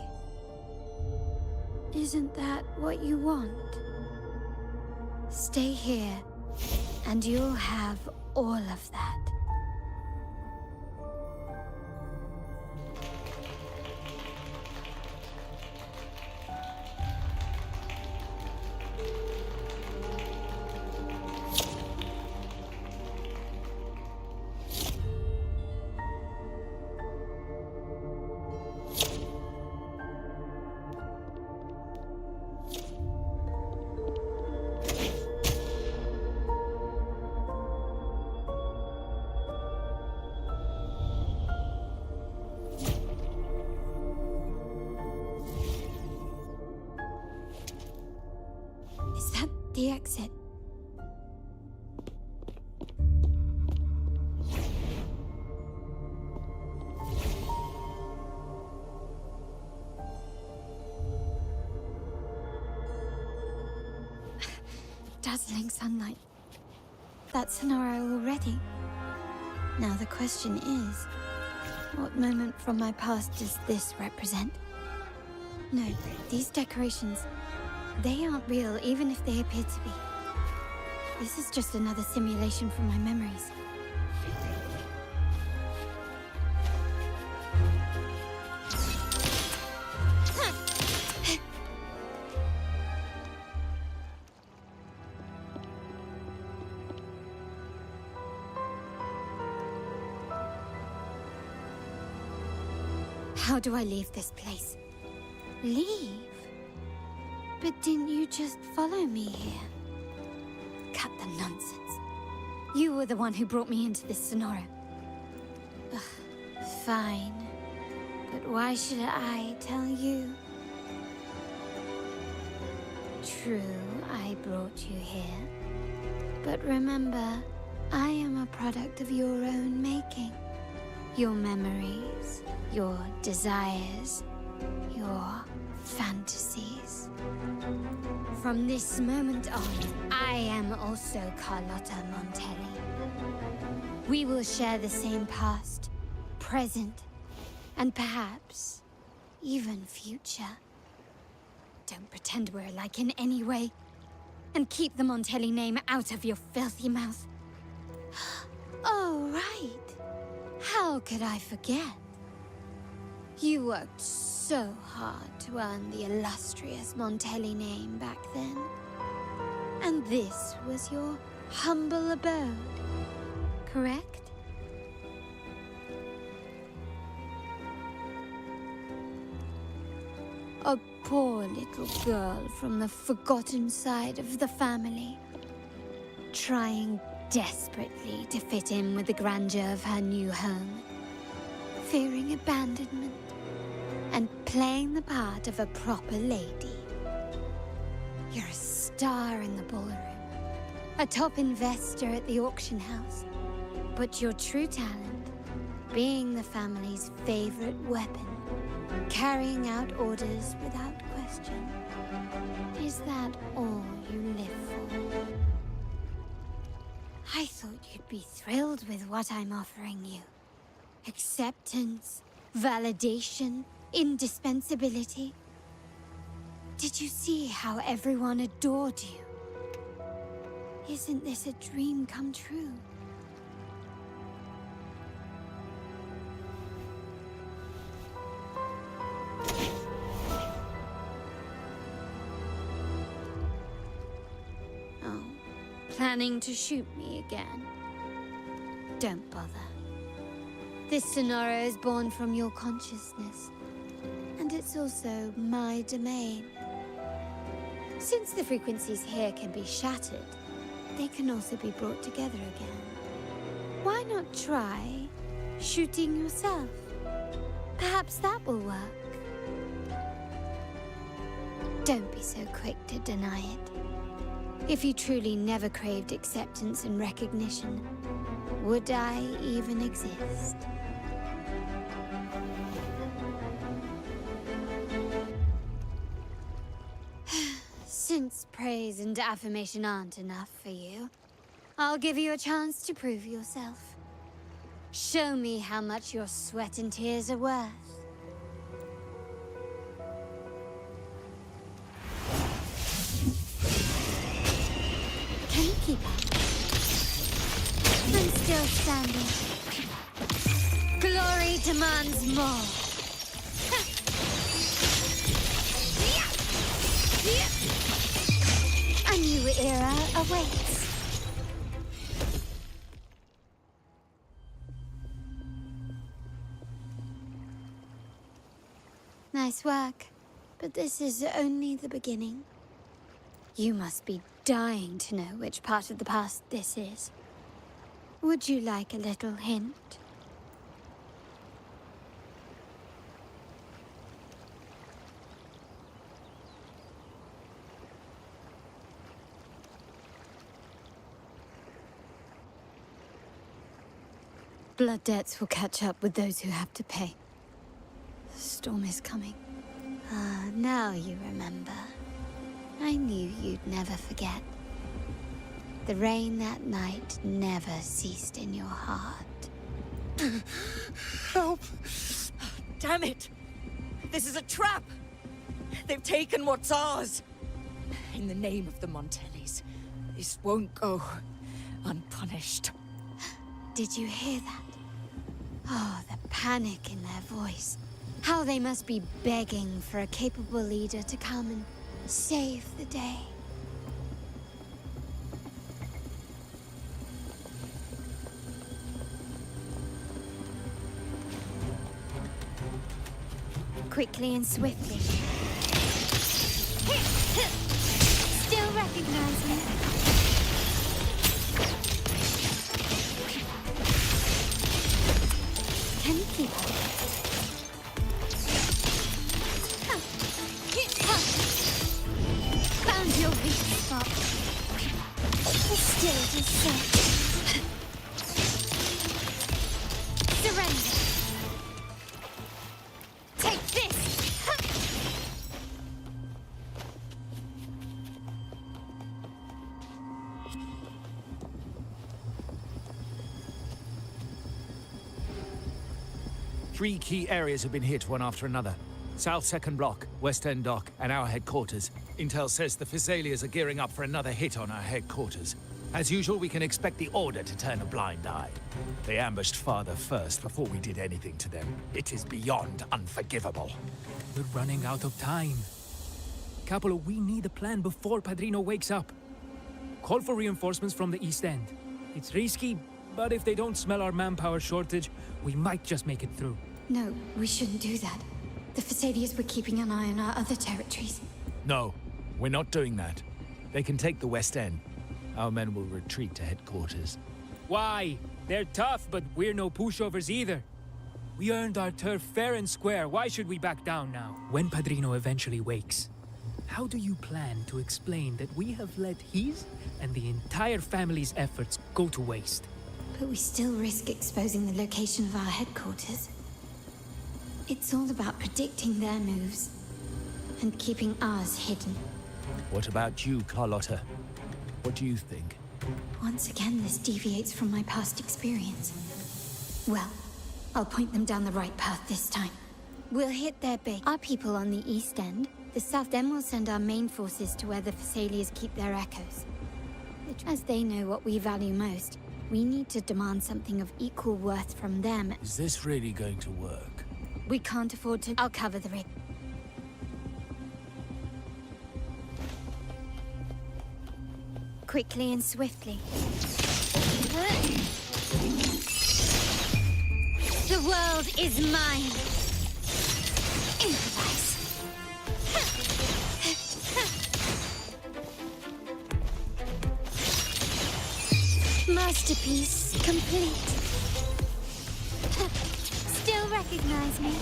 Isn't that what you want? Stay here, and you'll have all of that. Is that the exit? Dazzling sunlight. That's Sonora already. Now the question is, what moment from my past does this represent? No, these decorations, they aren't real, even if they appear to be. This is just another simulation from my memories. How do I leave this place? Leave? But didn't you just follow me here? Cut the nonsense. You were the one who brought me into this Sonora. Ugh, fine. But why should I tell you? True, I brought you here. But remember, I am a product of your own making. Your memories, your desires, your fantasies. From this moment on, I am also Carlotta Montelli. We will share the same past, present, and perhaps even future. Don't pretend we're alike in any way, and keep the Montelli name out of your filthy mouth. Oh, right. How could I forget? You worked so hard to earn the illustrious Montelli name back then. And this was your humble abode, correct? A poor little girl from the forgotten side of the family, trying desperately to fit in with the grandeur of her new home, fearing abandonment, and playing the part of a proper lady. You're a star in the ballroom, a top investor at the auction house, but your true talent, being the family's favorite weapon, carrying out orders without question. Is that all you live for? I thought you'd be thrilled with what I'm offering you. Acceptance, validation, indispensability. Did you see how everyone adored you? Isn't this a dream come true? Oh, planning to shoot me again? Don't bother. This Sonora is born from your consciousness, and it's also my domain. Since the frequencies here can be shattered, they can also be brought together again. Why not try shooting yourself? Perhaps that will work. Don't be so quick to deny it. If you truly never craved acceptance and recognition, would I even exist? Since praise and affirmation aren't enough for you, I'll give you a chance to prove yourself. Show me how much your sweat and tears are worth. Can you keep up? I'm still standing. Glory demands more. A new era awaits. Nice work, but this is only the beginning. You must be dying to know which part of the past this is. Would you like a little hint? Blood debts will catch up with those who have to pay. The storm is coming. Ah, now you remember. I knew you'd never forget. The rain that night never ceased in your heart. Help! Damn it! This is a trap! They've taken what's ours! In the name of the Montellis, this won't go unpunished. Did you hear that? Oh, the panic in their voice. How they must be begging for a capable leader to come and save the day. Quickly and swiftly, Still recognize me? Can you keep up? Found your weak spot. The stage is set. Surrender. Take this! 3 key areas have been hit one after another. South Second Block, West End Dock, and our headquarters. Intel says the Physalias are gearing up for another hit on our headquarters. As usual, we can expect the Order to turn a blind eye. They ambushed Father first before we did anything to them. It is beyond unforgivable. We're running out of time. Capolo, we need a plan before Padrino wakes up. Call for reinforcements from the East End. It's risky, but if they don't smell our manpower shortage, we might just make it through. No, we shouldn't do that. The Physalias were keeping an eye on our other territories. No, we're not doing that. They can take the West End. Our men will retreat to headquarters. Why? They're tough, but we're no pushovers either. We earned our turf fair and square. Why should we back down now? When Padrino eventually wakes, how do you plan to explain that we have let his and the entire family's efforts go to waste? But we still risk exposing the location of our headquarters. It's all about predicting their moves and keeping ours hidden. What about you, Carlotta? What do you think? Once again, this deviates from my past experience. Well, I'll point them down the right path this time. We'll hit their base. Our people on the East End. The South End will send our main forces to where the Physalias keep their echoes. As they know what we value most, we need to demand something of equal worth from them. Is this really going to work? We can't afford to. I'll cover the rig. Quickly and swiftly. The world is mine. Improvise. Masterpiece complete. Still recognize me?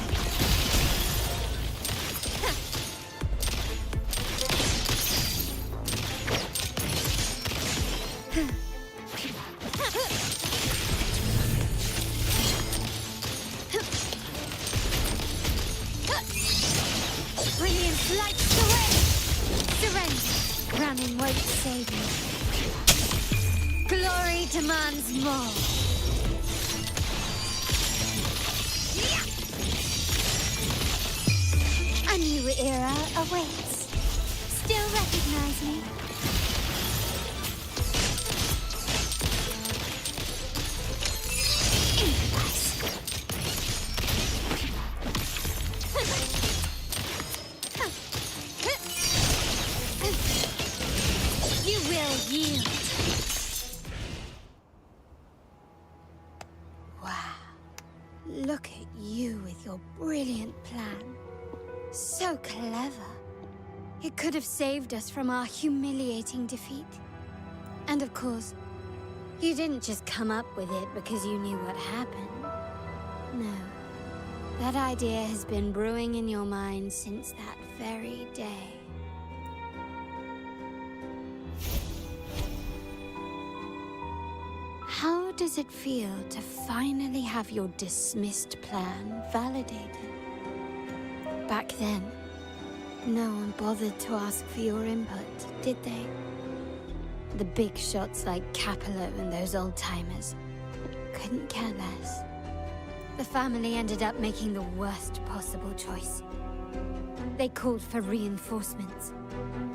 Brilliant lights away! Surrender. Running won't save me. Glory demands more. A new era awaits. Still recognize me? You will yield. Wow. Look at you with your brilliant plan. So clever. It could have saved us from our humiliating defeat. And of course, you didn't just come up with it because you knew what happened. No. That idea has been brewing in your mind since that very day. How does it feel to finally have your dismissed plan validated? Back then, no one bothered to ask for your input, did they? The big shots like Capello and those old-timers couldn't care less. The family ended up making the worst possible choice. They called for reinforcements,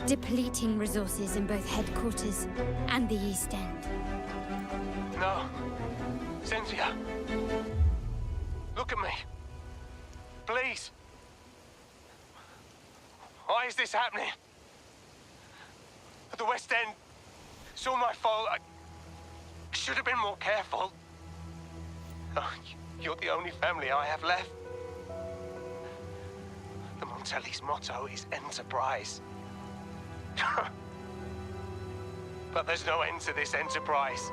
depleting resources in both headquarters and the East End. No. Cynthia. Look at me. Please. Why is this happening? At the West End. It's all my fault. I should have been more careful. Oh, you're the only family I have left. The Montelli's motto is enterprise. But there's no end to this enterprise.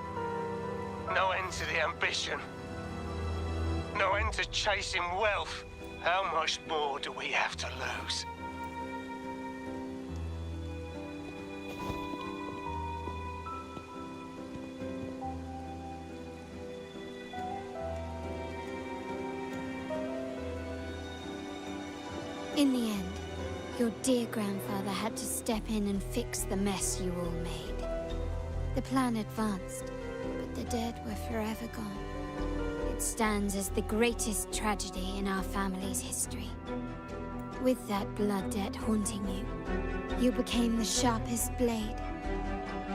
No end to the ambition. No end to chasing wealth. How much more do we have to lose? In the end, your dear grandfather had to step in and fix the mess you all made. The plan advanced, but the dead were forever gone. It stands as the greatest tragedy in our family's history. With that blood debt haunting you, you became the sharpest blade,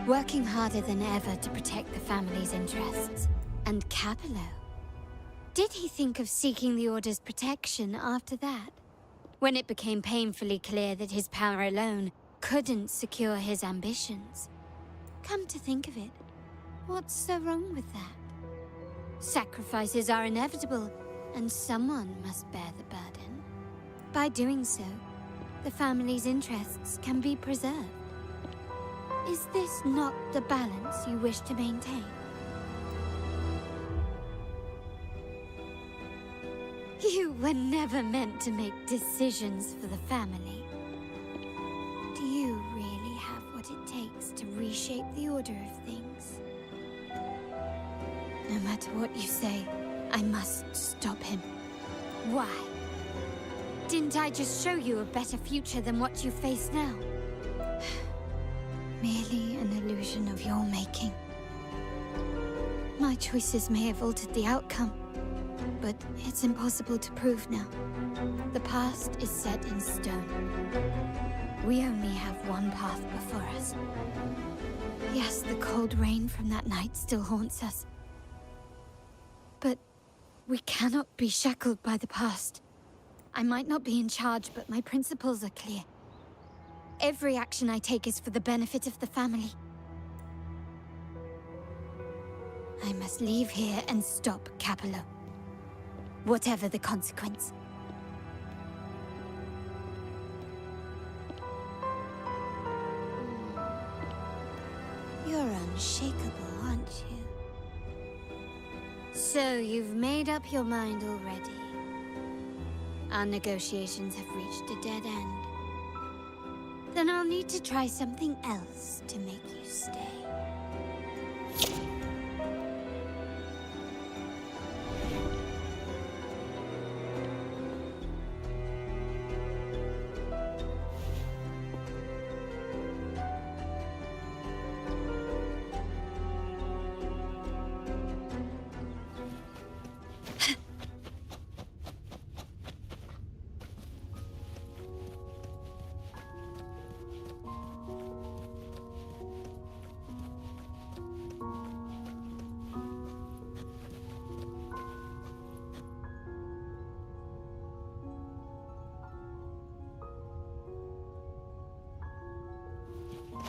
working harder than ever to protect the family's interests. And Capello? Did he think of seeking the Order's protection after that? When it became painfully clear that his power alone couldn't secure his ambitions. Come to think of it, what's so wrong with that? Sacrifices are inevitable, and someone must bear the burden. By doing so, the family's interests can be preserved. Is this not the balance you wish to maintain? You were never meant to make decisions for the family. Do you really have what it takes to reshape the order of things? No matter what you say, I must stop him. Why? Didn't I just show you a better future than what you face now? Merely an illusion of your making. My choices may have altered the outcome, but it's impossible to prove now. The past is set in stone. We only have one path before us. Yes, the cold rain from that night still haunts us. But we cannot be shackled by the past. I might not be in charge, but my principles are clear. Every action I take is for the benefit of the family. I must leave here and stop Capello. Whatever the consequence. You're unshakable, aren't you? So you've made up your mind already. Our negotiations have reached a dead end. Then I'll need to try something else to make you stay.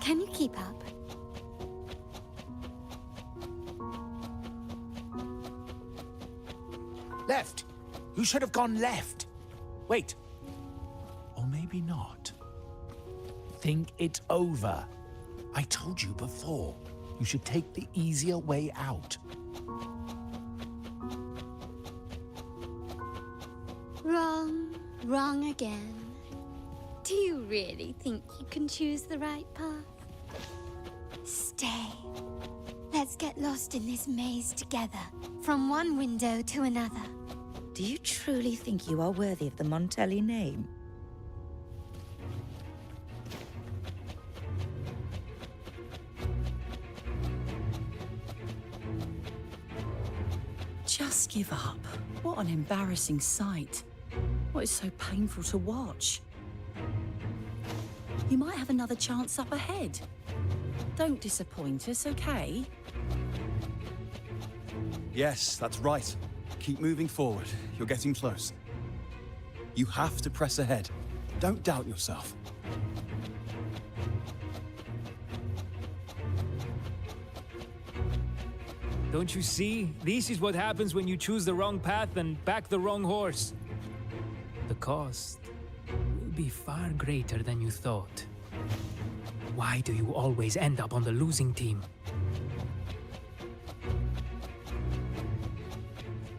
Can you keep up? Left! You should have gone left. Wait. Or maybe not. Think it over. I told you before, you should take the easier way out. Wrong. Wrong again. Do you really think you can choose the right path? Stay. Let's get lost in this maze together, from one window to another. Do you truly think you are worthy of the Montelli name? Just give up. What an embarrassing sight. What is so painful to watch? You might have another chance up ahead. Don't disappoint us, okay? Yes, that's right. Keep moving forward. You're getting close. You have to press ahead. Don't doubt yourself. Don't you see? This is what happens when you choose the wrong path and back the wrong horse. The cost will be far greater than you thought. Why do you always end up on the losing team?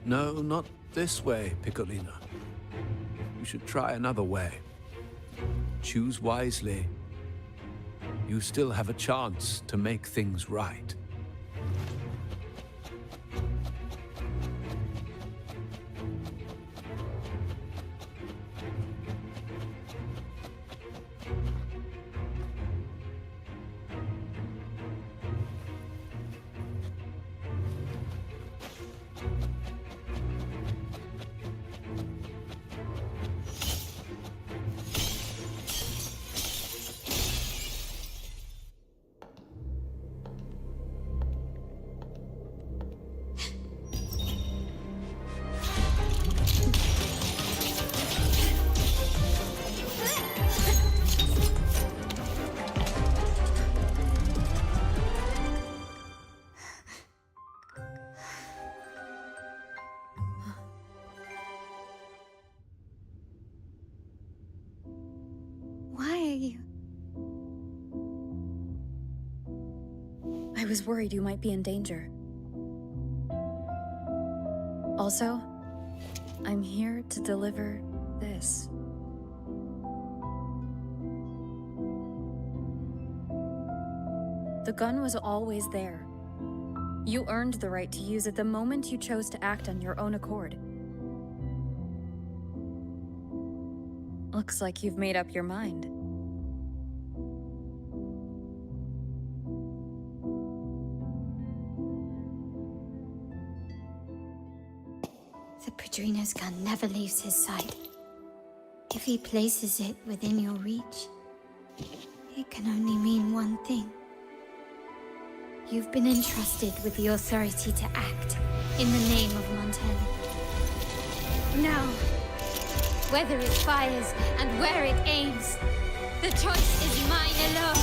No, not this way, Piccolina. You should try another way. Choose wisely. You still have a chance to make things right. Why are you... I was worried you might be in danger. Also, I'm here to deliver this. The gun was always there. You earned the right to use it the moment you chose to act on your own accord. Looks like you've made up your mind. The Padrino's gun never leaves his side. If he places it within your reach, it can only mean one thing. You've been entrusted with the authority to act in the name of Montelli. Now, whether it fires and where it aims, the choice is mine alone.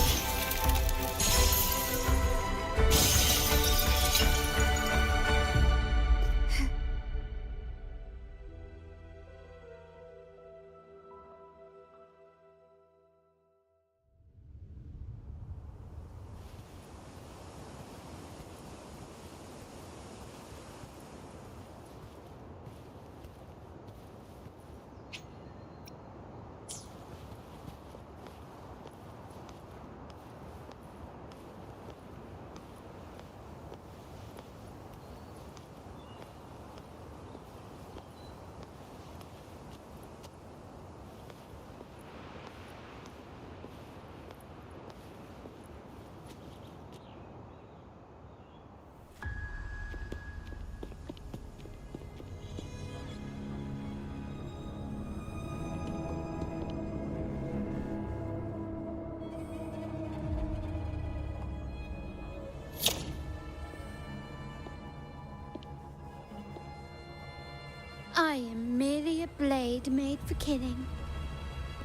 I am merely a blade made for killing.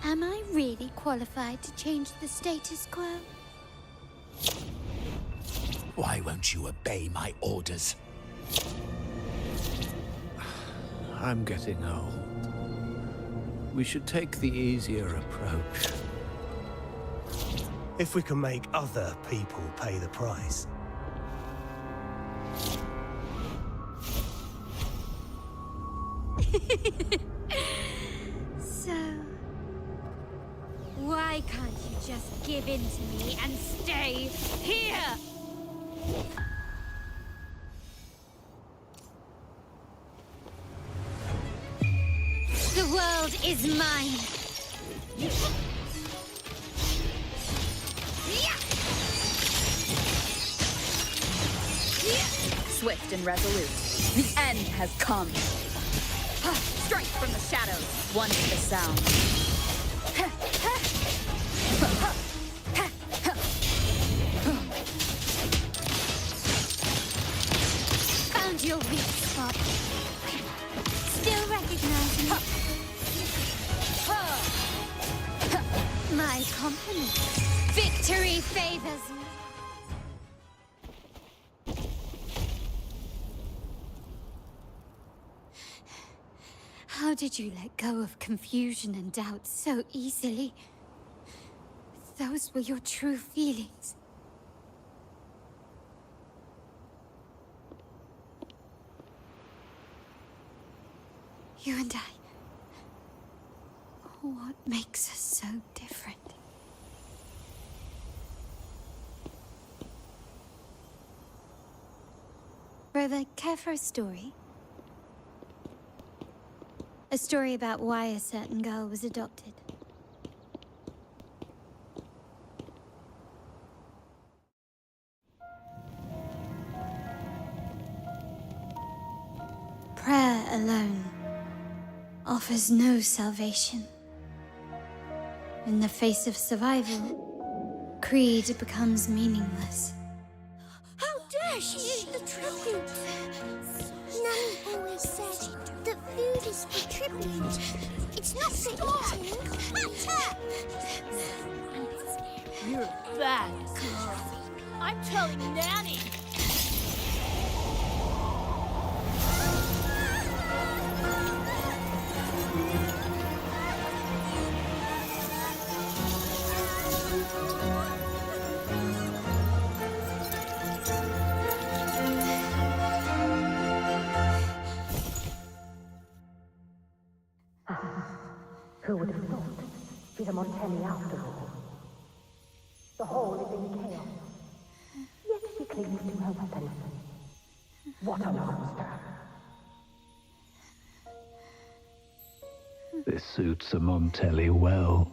Am I really qualified to change the status quo? Why won't you obey my orders? I'm getting old. We should take the easier approach. If we can make other people pay the price. So, why can't you just give in to me and stay here? The world is mine. Swift and resolute. The end has come. Strike from the shadows. One is the sound. Found your weak spot. Still recognize me. My compliments. Victory favors me. How did you let go of confusion and doubt so easily? those were your true feelings. You and I. What makes us so different? Brother, care for a story? A story about why a certain girl was adopted. Prayer alone offers no salvation. In the face of survival, creed becomes meaningless. How dare she eat the tribute? Nanny always said that food is for tribute. It's not for eating. Cut her! You're a bad girl. I'm telling Nanny. Who would have thought? She's a Montelli after all. The hall is in chaos. Yet she clings to her weapon. What a monster! This suits a Montelli well.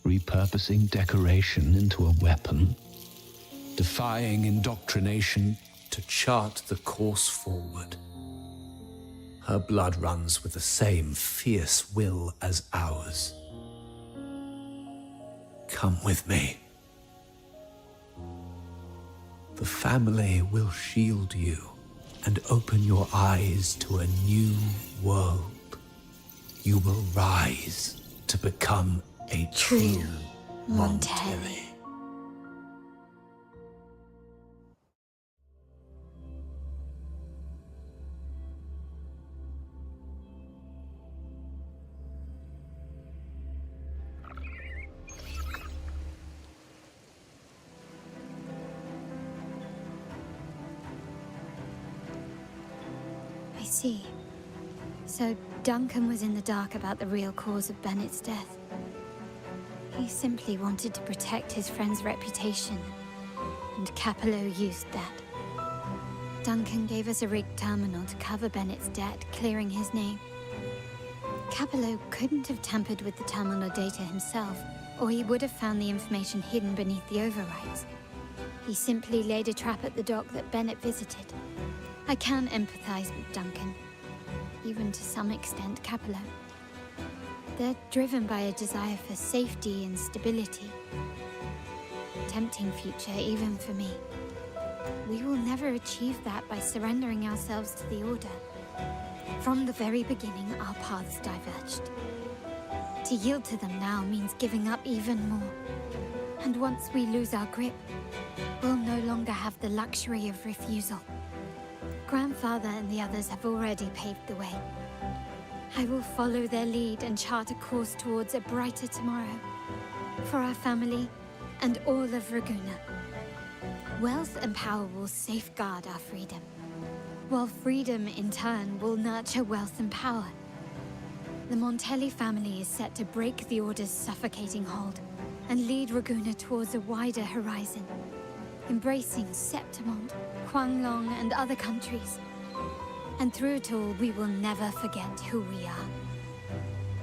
Repurposing decoration into a weapon, defying indoctrination to chart the course forward. Her blood runs with the same fierce will as ours. Come with me. The family will shield you and open your eyes to a new world. You will rise to become a true Montelli. I see. So Duncan was in the dark about the real cause of Bennett's death. He simply wanted to protect his friend's reputation, and Capello used that. Duncan gave us a rigged terminal to cover Bennett's debt, clearing his name. Capello couldn't have tampered with the terminal data himself, or he would have found the information hidden beneath the overrides. He simply laid a trap at the dock that Bennett visited. I can empathize with Duncan, even to some extent Capello. They're driven by a desire for safety and stability. Tempting future, even for me. We will never achieve that by surrendering ourselves to the Order. From the very beginning, our paths diverged. To yield to them now means giving up even more. And once we lose our grip, we'll no longer have the luxury of refusal. Grandfather and the others have already paved the way. I will follow their lead and chart a course towards a brighter tomorrow. For our family and all of Raguna. Wealth and power will safeguard our freedom, while freedom in turn will nurture wealth and power. The Montelli family is set to break the Order's suffocating hold and lead Raguna towards a wider horizon, embracing Septimont, Huanglong, and other countries. And through it all, we will never forget who we are.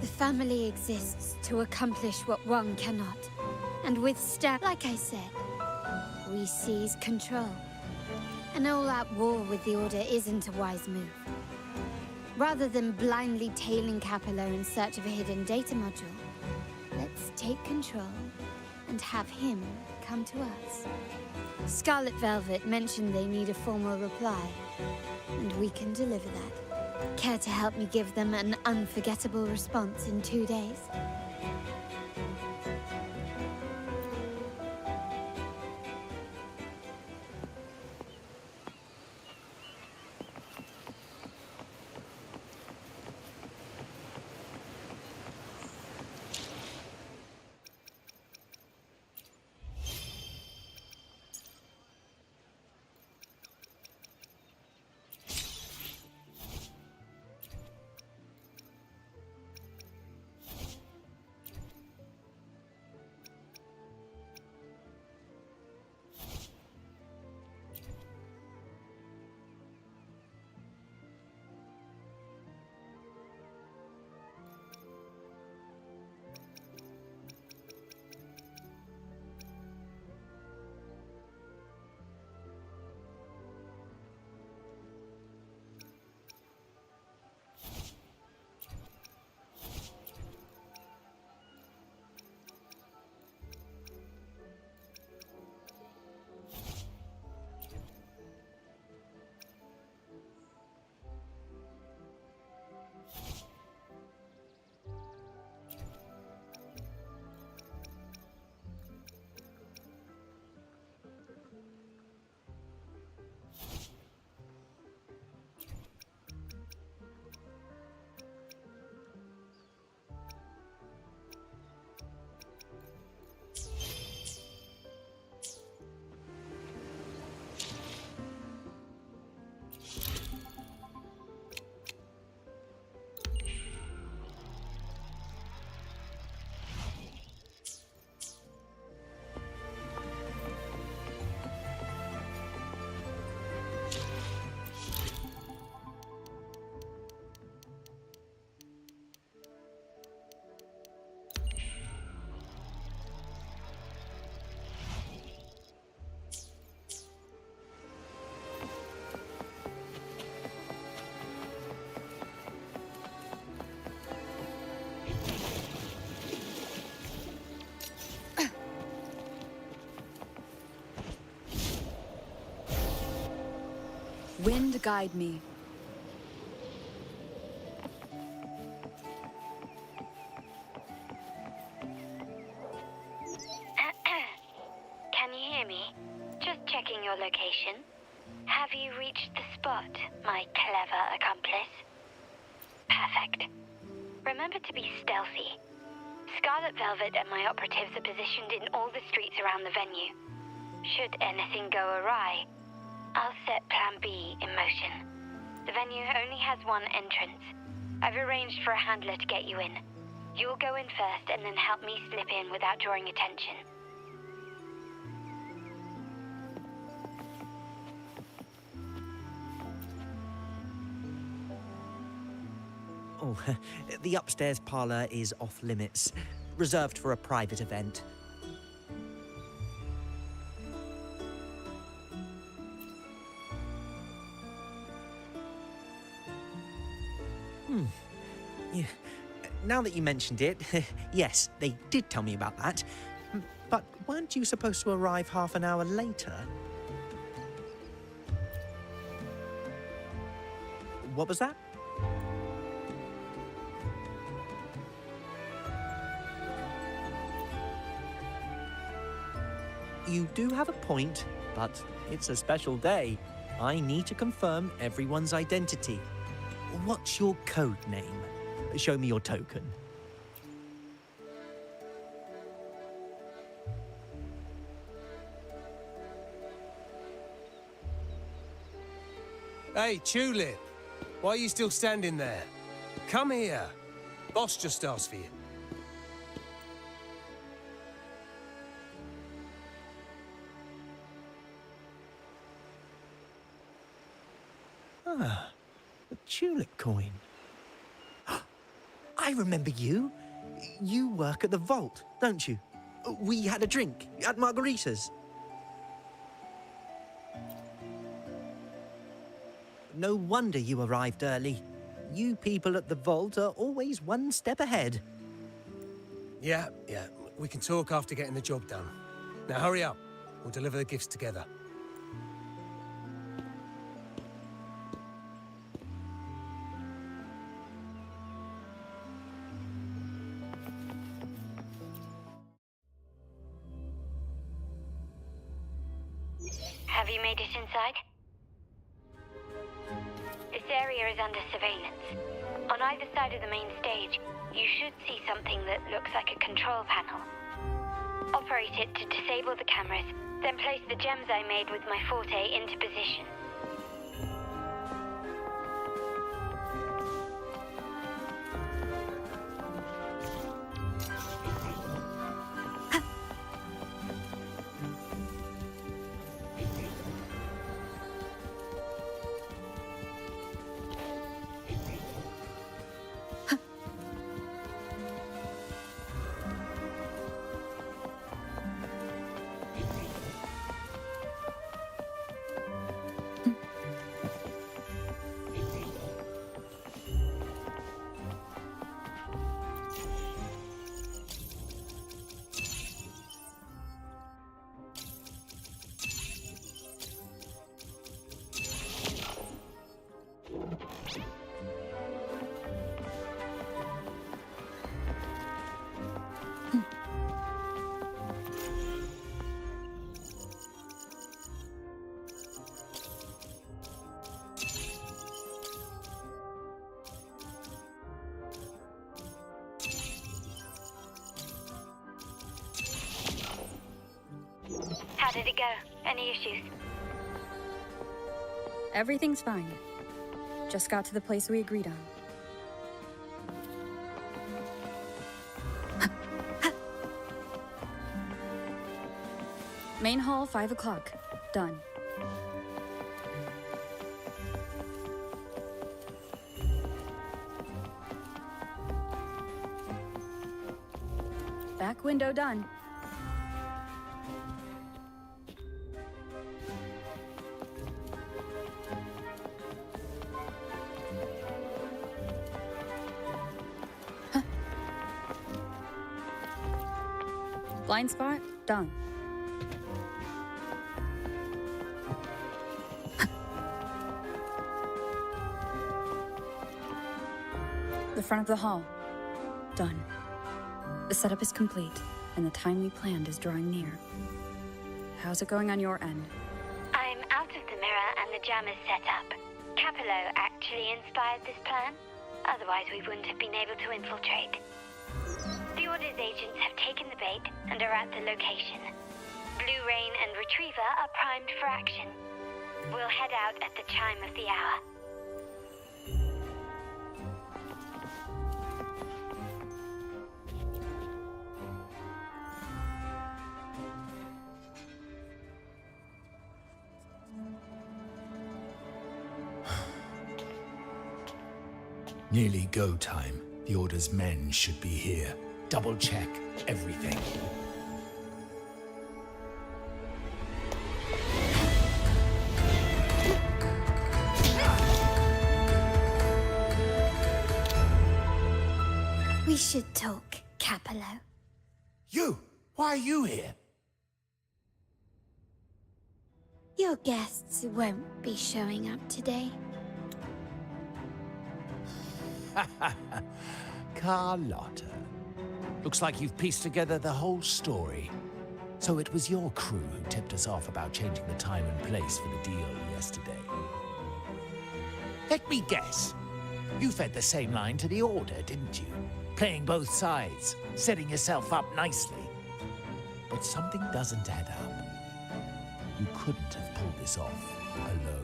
The family exists to accomplish what one cannot. And with like I said, we seize control. An all-out war with the Order isn't a wise move. Rather than blindly tailing Capello in search of a hidden data module, let's take control and have him come to us. Scarlet Velvet mentioned they need a formal reply, and we can deliver that. Care to help me give them an unforgettable response in 2 days? Wind guide me. Can you hear me? Just checking your location. Have you reached the spot, my clever accomplice? Perfect. Remember to be stealthy. Scarlet Velvet and my operatives are positioned in all the streets around the venue. Should anything go awry, I'll set Plan B in motion. The venue only has one entrance. I've arranged for a handler to get you in. You'll go in first and then help me slip in without drawing attention. Oh, the upstairs parlour is off limits, reserved for a private event. Yeah. Now that you mentioned it, yes, they did tell me about that. But weren't you supposed to arrive half an hour later? What was that? You do have a point, but it's a special day. I need to confirm everyone's identity. What's your code name? Show me your token. Hey, Tulip! Why are you still standing there? Come here. Boss just asked for you. Ah, the tulip coin. I remember you. You work at the vault, don't you? We had a drink at Margarita's. No wonder you arrived early. You people at the vault are always one step ahead. Yeah. We can talk after getting the job done. Now hurry up. We'll deliver the gifts together. Have you made it inside? This area is under surveillance. On either side of the main stage, you should see something that looks like a control panel. Operate it to disable the cameras, then place the gems I made with my forte into position. How did it go? Any issues? Everything's fine. Just got to the place we agreed on. Main hall, 5 o'clock. Done. Back window done. Blind spot, done. the front of the hall. Done. The setup is complete, and the time we planned is drawing near. How's it going on your end? I'm out of the mirror and the jam is set up. Capello actually inspired this plan. Otherwise, we wouldn't have been able to infiltrate. The Order's agents have taken the bait and are at the location. Blue Rain and Retriever are primed for action. We'll head out at the chime of the hour. Nearly go time. The Order's men should be here. Double check everything. We should talk, Capello. You! Why are you here? Your guests won't be showing up today. Carlotta. Looks like you've pieced together the whole story. So it was your crew who tipped us off about changing the time and place for the deal yesterday. Let me guess. You fed the same line to the Order, didn't you? Playing both sides, setting yourself up nicely. But something doesn't add up. You couldn't have pulled this off alone.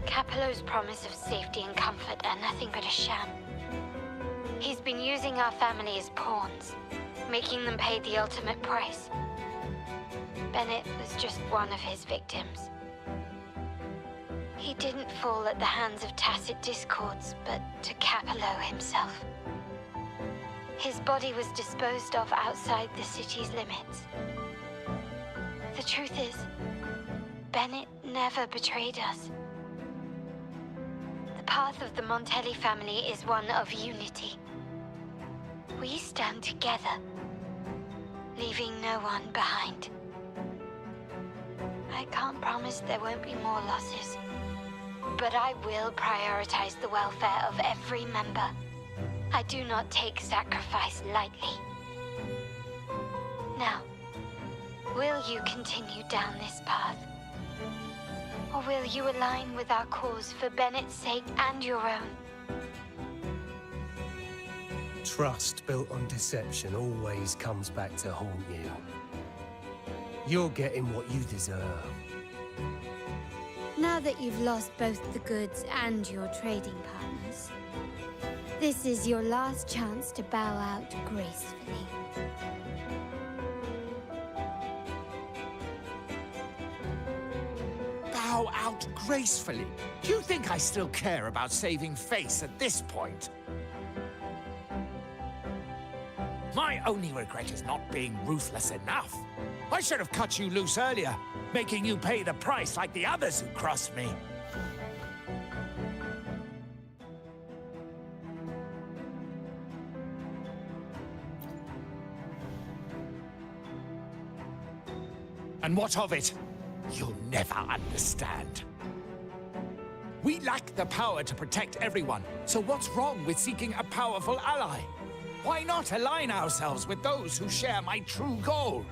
Capello's promise of safety and comfort are nothing but a sham. He's been using our family as pawns, making them pay the ultimate price. Bennett was just one of his victims. He didn't fall at the hands of tacit discords, but to Capello himself. His body was disposed of outside the city's limits. The truth is, Bennett never betrayed us. The path of the Montelli family is one of unity. We stand together, leaving no one behind. I can't promise there won't be more losses, but I will prioritize the welfare of every member. I do not take sacrifice lightly. Now, will you continue down this path? Or will you align with our cause for Bennett's sake and your own? Trust built on deception always comes back to haunt you. You're getting what you deserve. Now that you've lost both the goods and your trading partners, this is your last chance to bow out gracefully. Bow out gracefully? Do you think I still care about saving face at this point? My only regret is not being ruthless enough. I should have cut you loose earlier, making you pay the price like the others who crossed me. And what of it? You'll never understand. We lack the power to protect everyone, so what's wrong with seeking a powerful ally? Why not align ourselves with those who share my true goal?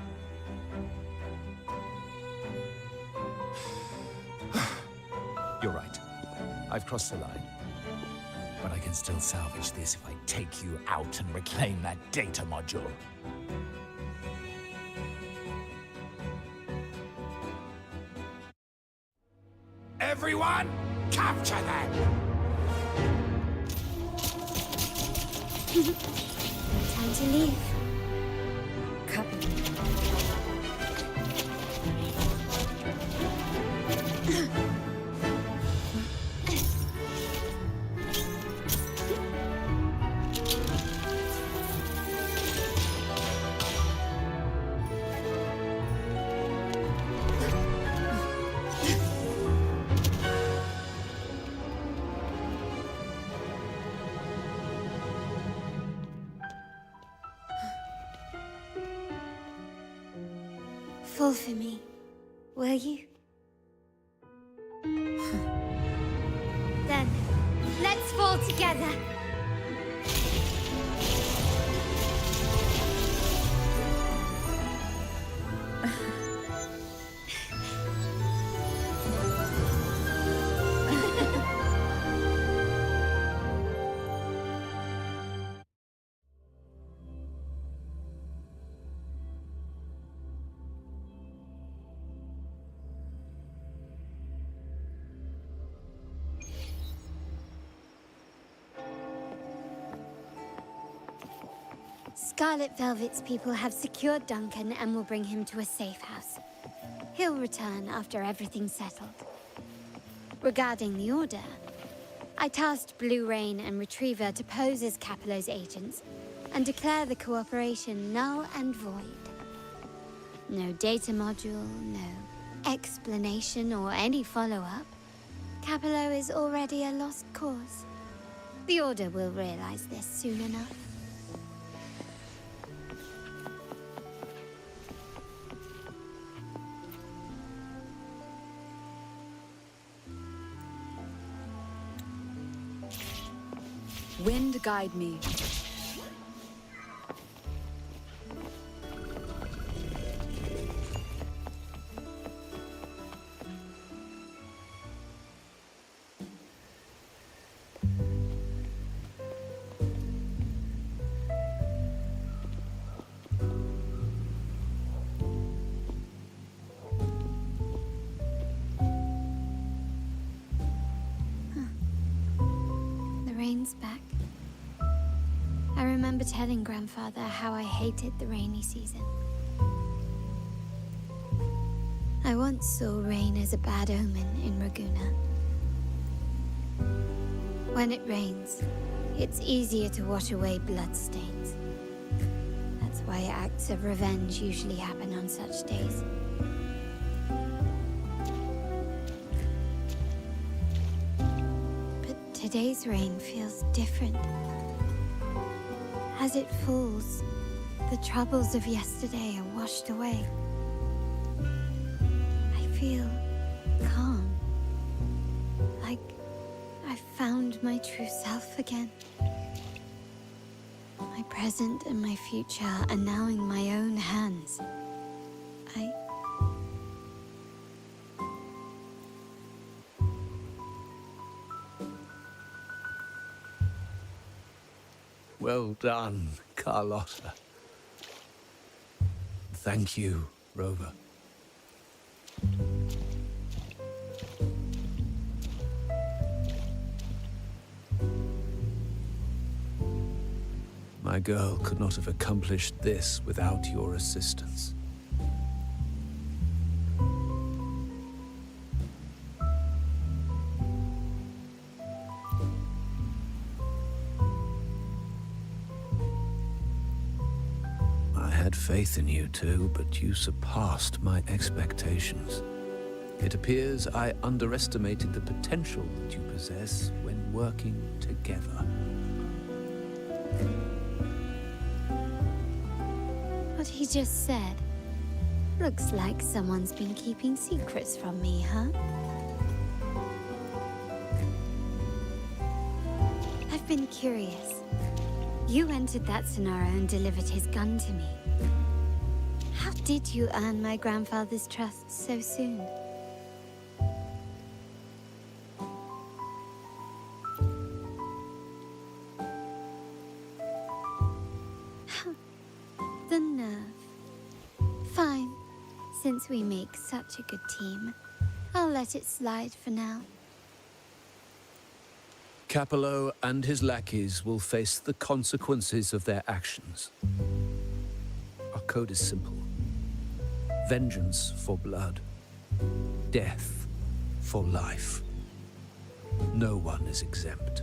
You're right. I've crossed the line. But I can still salvage this if I take you out and reclaim that data module. Everyone, capture them! Time to leave. Copy. fall for me, will you? Then, let's fall together. Scarlet Velvet's people have secured Duncan and will bring him to a safe house. He'll return after everything's settled. Regarding the Order, I tasked Blue Rain and Retriever to pose as Capello's agents and declare the cooperation null and void. No data module, no explanation or any follow-up. Capello is already a lost cause. The Order will realize this soon enough. Wind guide me. The rain's back. I remember telling Grandfather how I hated the rainy season. I once saw rain as a bad omen in Raguna. When it rains, it's easier to wash away bloodstains. That's why acts of revenge usually happen on such days. But today's rain feels different. As it falls, the troubles of yesterday are washed away. I feel calm, like I've found my true self again. My present and my future are now in my own hands. Well done, Carlotta. Thank you, Rover. My girl could not have accomplished this without your assistance. I had faith in you too, but you surpassed my expectations. It appears I underestimated the potential that you possess when working together. What he just said. Looks like someone's been keeping secrets from me, huh? I've been curious. You entered that Sonaro and delivered his gun to me. How did you earn my grandfather's trust so soon? The nerve. Fine. Since we make such a good team, I'll let it slide for now. Capello and his lackeys will face the consequences of their actions. Our code is simple. Vengeance for blood. Death for life. No one is exempt.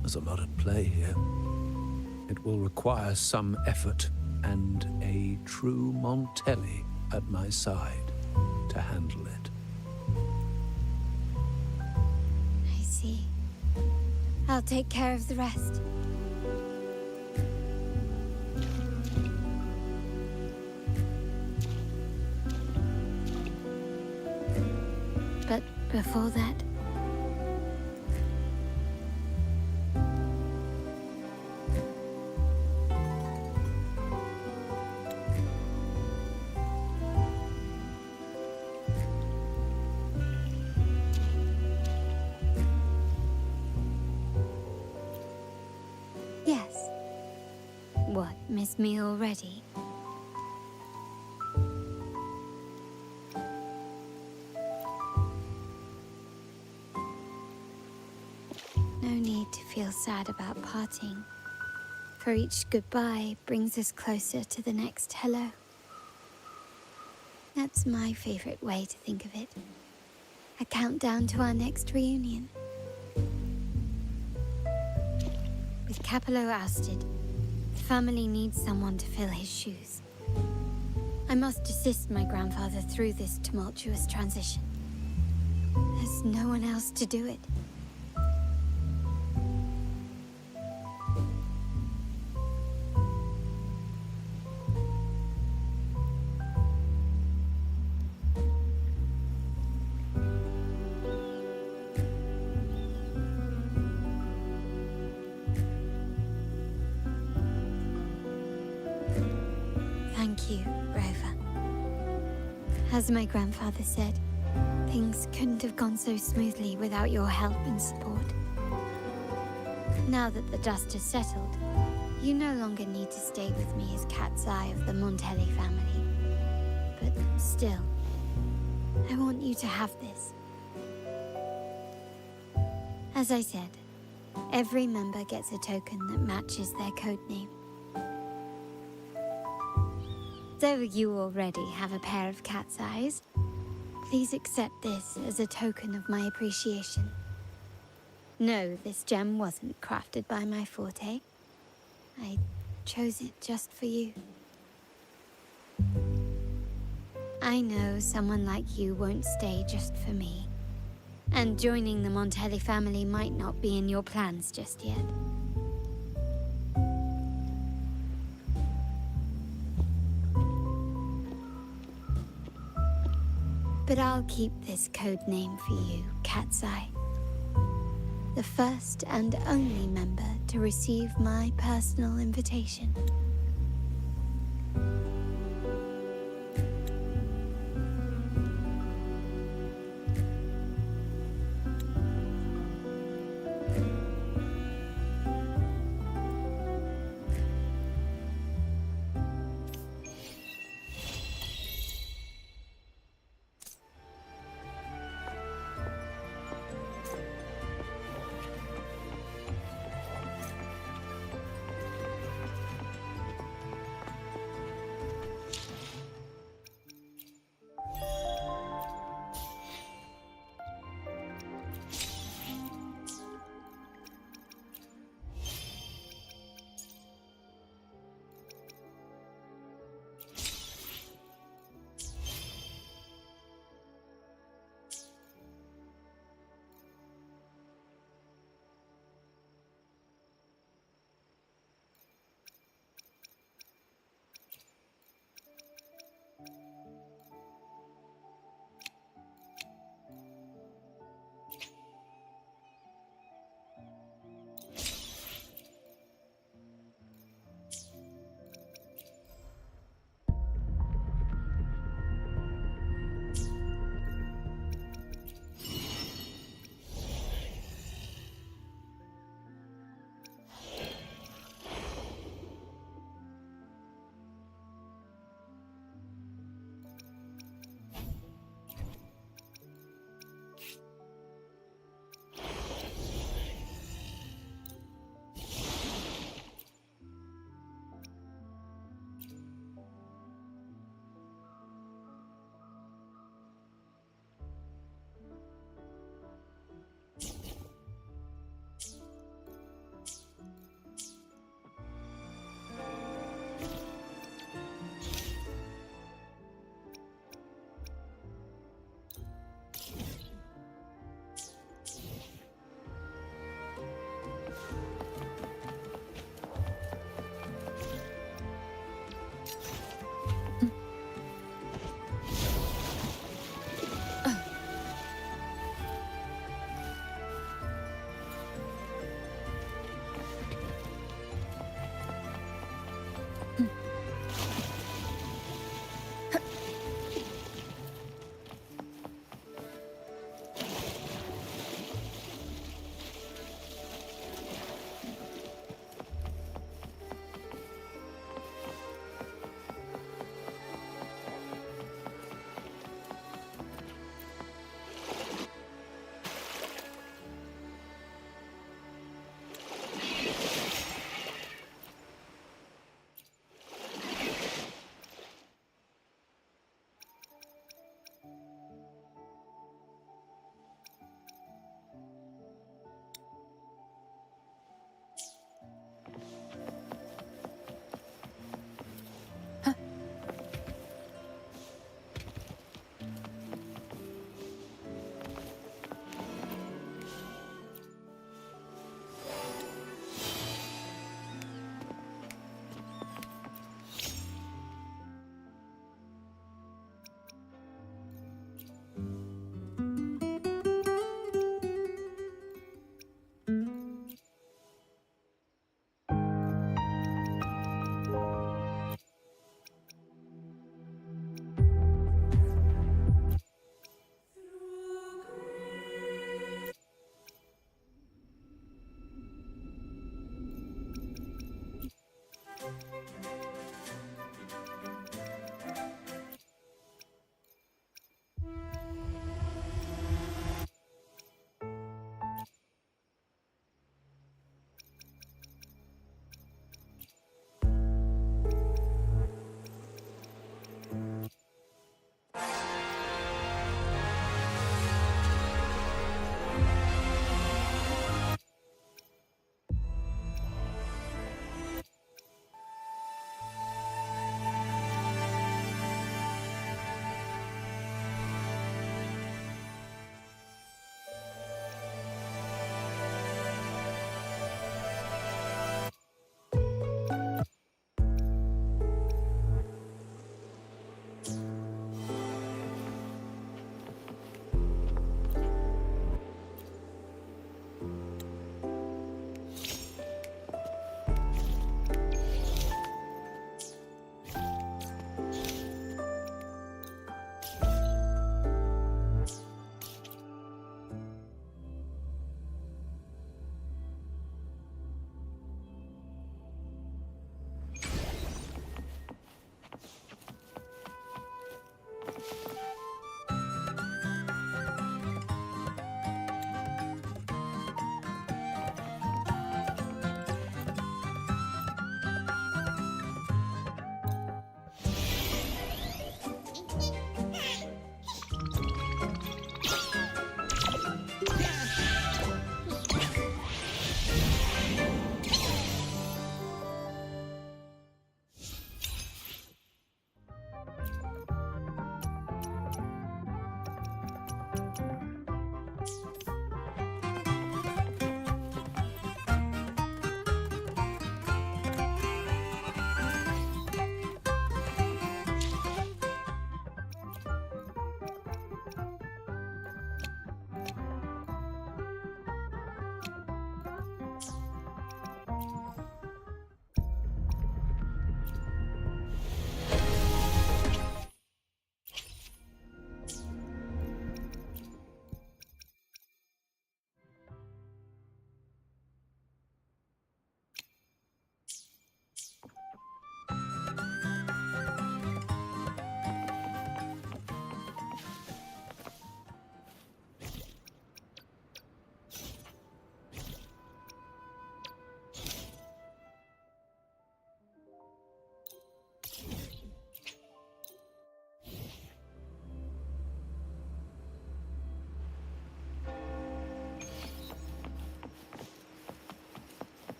There's a lot at play here. It will require some effort and a true Montelli at my side to handle it. I see. I'll take care of the rest. before that. Yes. What, miss me already? No need to feel sad about parting, for each goodbye brings us closer to the next hello. That's my favorite way to think of it. A countdown to our next reunion. With Capello ousted, the family needs someone to fill his shoes. I must assist my grandfather through this tumultuous transition. There's no one else to do it. Thank you, Rover. As my grandfather said, things couldn't have gone so smoothly without your help and support. Now that the dust has settled, you no longer need to stay with me as Cat's Eye of the Montelli family. But still, I want you to have this. As I said, every member gets a token that matches their codename. Though you already have a pair of cat's eyes, please accept this as a token of my appreciation. No, this gem wasn't crafted by my forte. I chose it just for you. I know someone like you won't stay just for me, and joining the Montelli family might not be in your plans just yet. But I'll keep this code name for you, Cat's Eye. The first and only member to receive my personal invitation.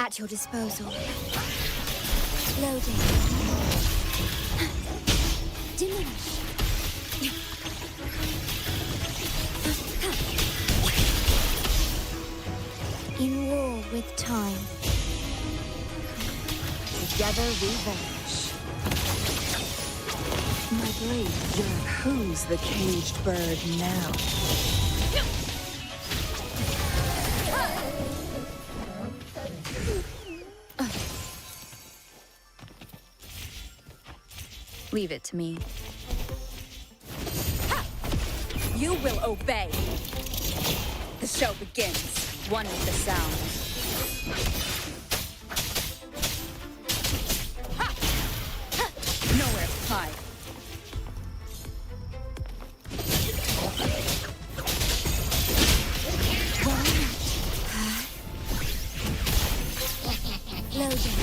At your disposal. Loading. Diminish. In war with time. Together we vanish. My blade yearns. Who's the caged bird now? Leave it to me. You will obey. The show begins. One with the sound. Nowhere to hide. Loading.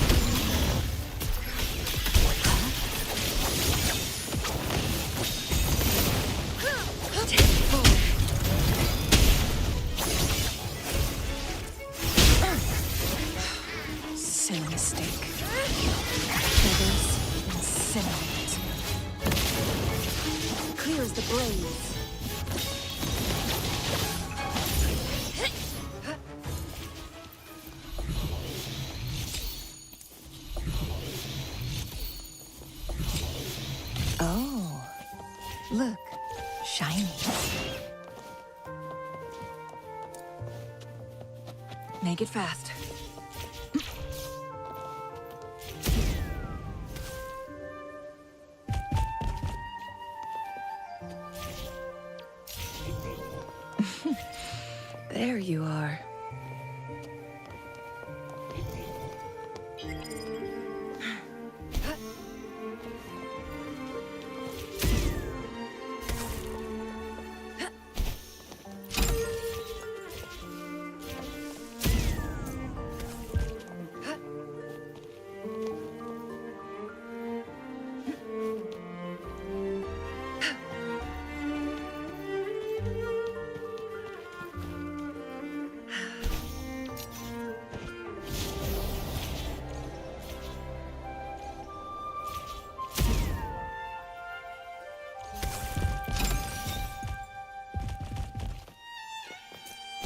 Silly mistake. Feathers incinerate. Clear as the blaze. Oh, look, shiny. Make it fast. There you are.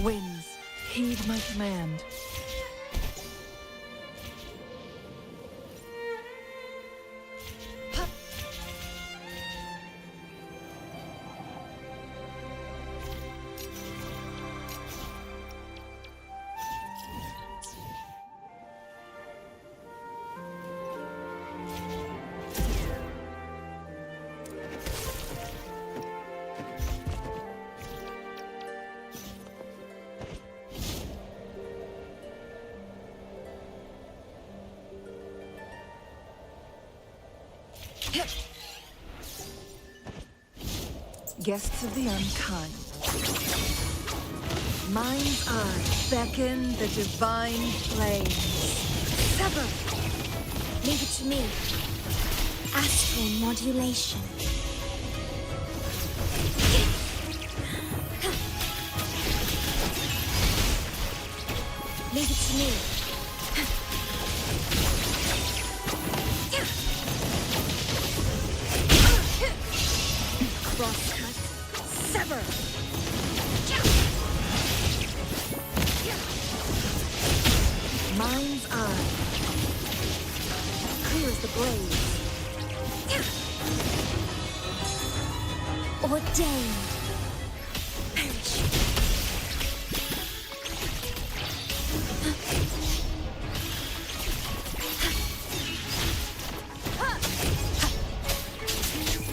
Winds, heed my command. Guests of the unkind. Mind's eye beckon the divine flames. Sever! Leave it to me. Astral modulation. Leave it to me. Crosscut. Sever! Mind's eye. Clear as the blaze. Ordained.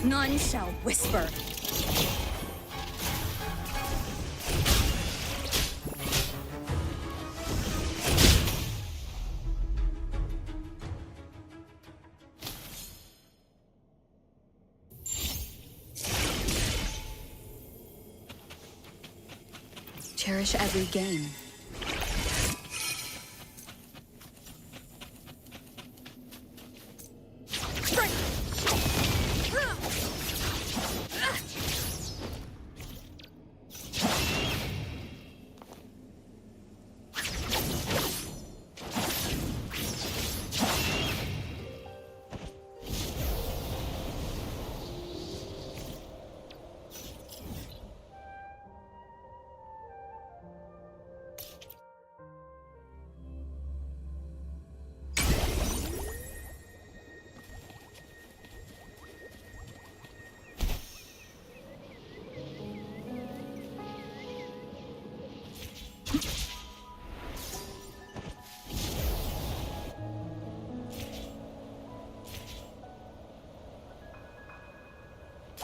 None shall whisper. Cherish every gain.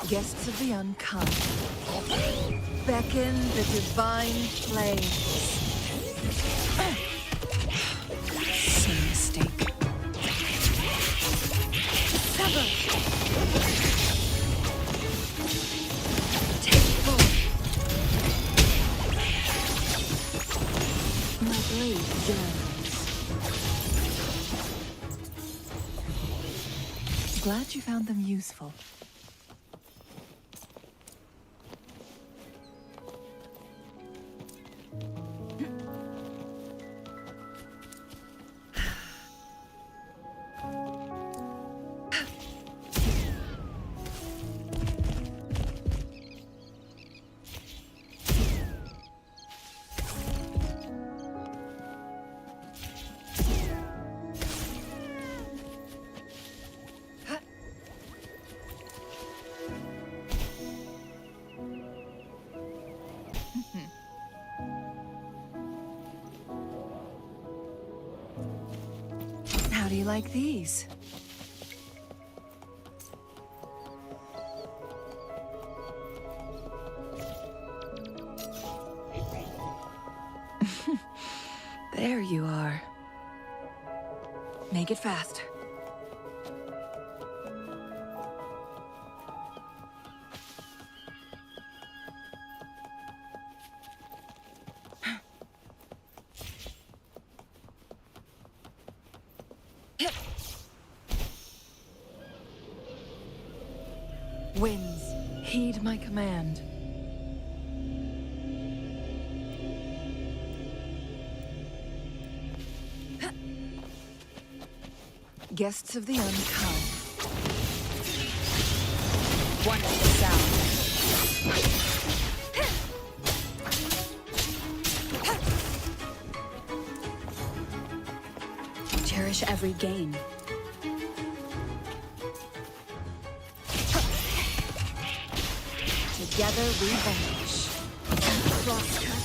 Guests of the unkind, beckon the divine flames. Same mistake. Sever! Take full. My blade yearns. Glad you found them useful. How do you like these? There you are. Make it fast. Winds, heed my command. Guests of the unkind. Wonderful sound. Cherish every gain. Together we vanish. Crosscut.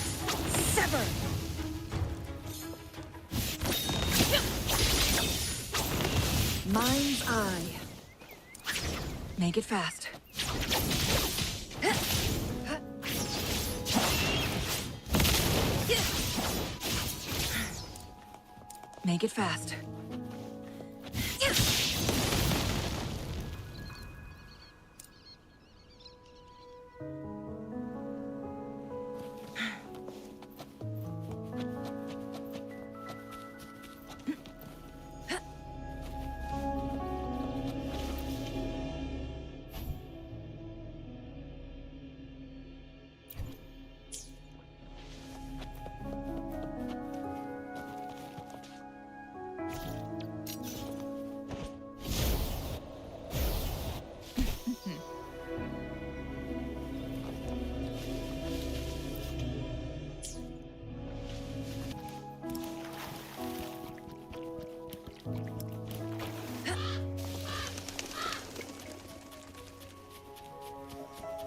Sever! Mind's eye. Make it fast. Make it fast.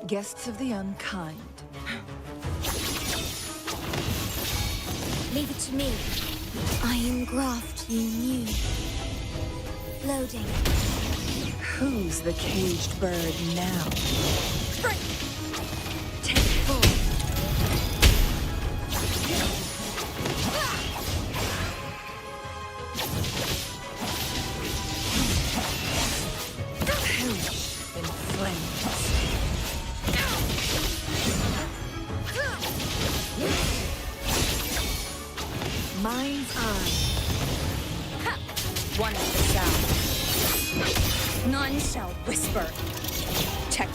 Guests of the unkind. Leave it to me. I am graft you knew. Loading. Who's the caged bird now? Break! Take full. Perish in flames. Mind's eye. One of the sound. None shall whisper. Check.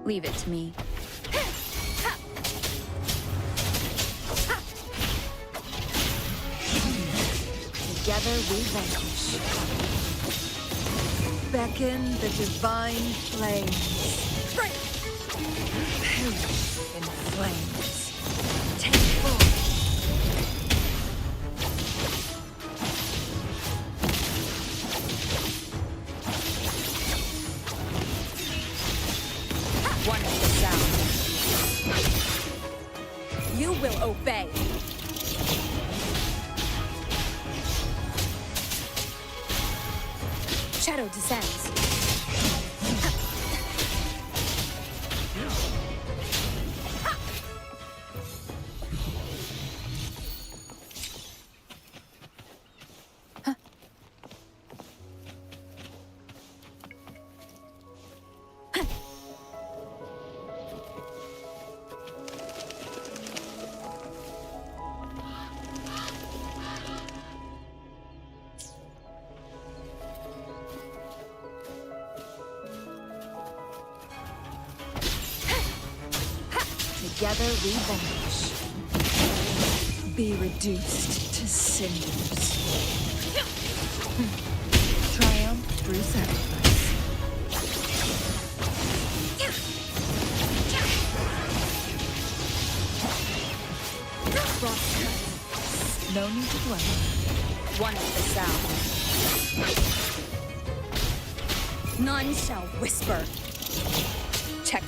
Leave it to me. Together we vanquish. Beckon the divine flames. Perish in flames. Take form. One is the sound. You will obey. Shadow descends. Together we vanquish. Be reduced to cinders. Triumph through sacrifice. Frostcut. No need to dwell. One is the sound. None shall whisper. Check.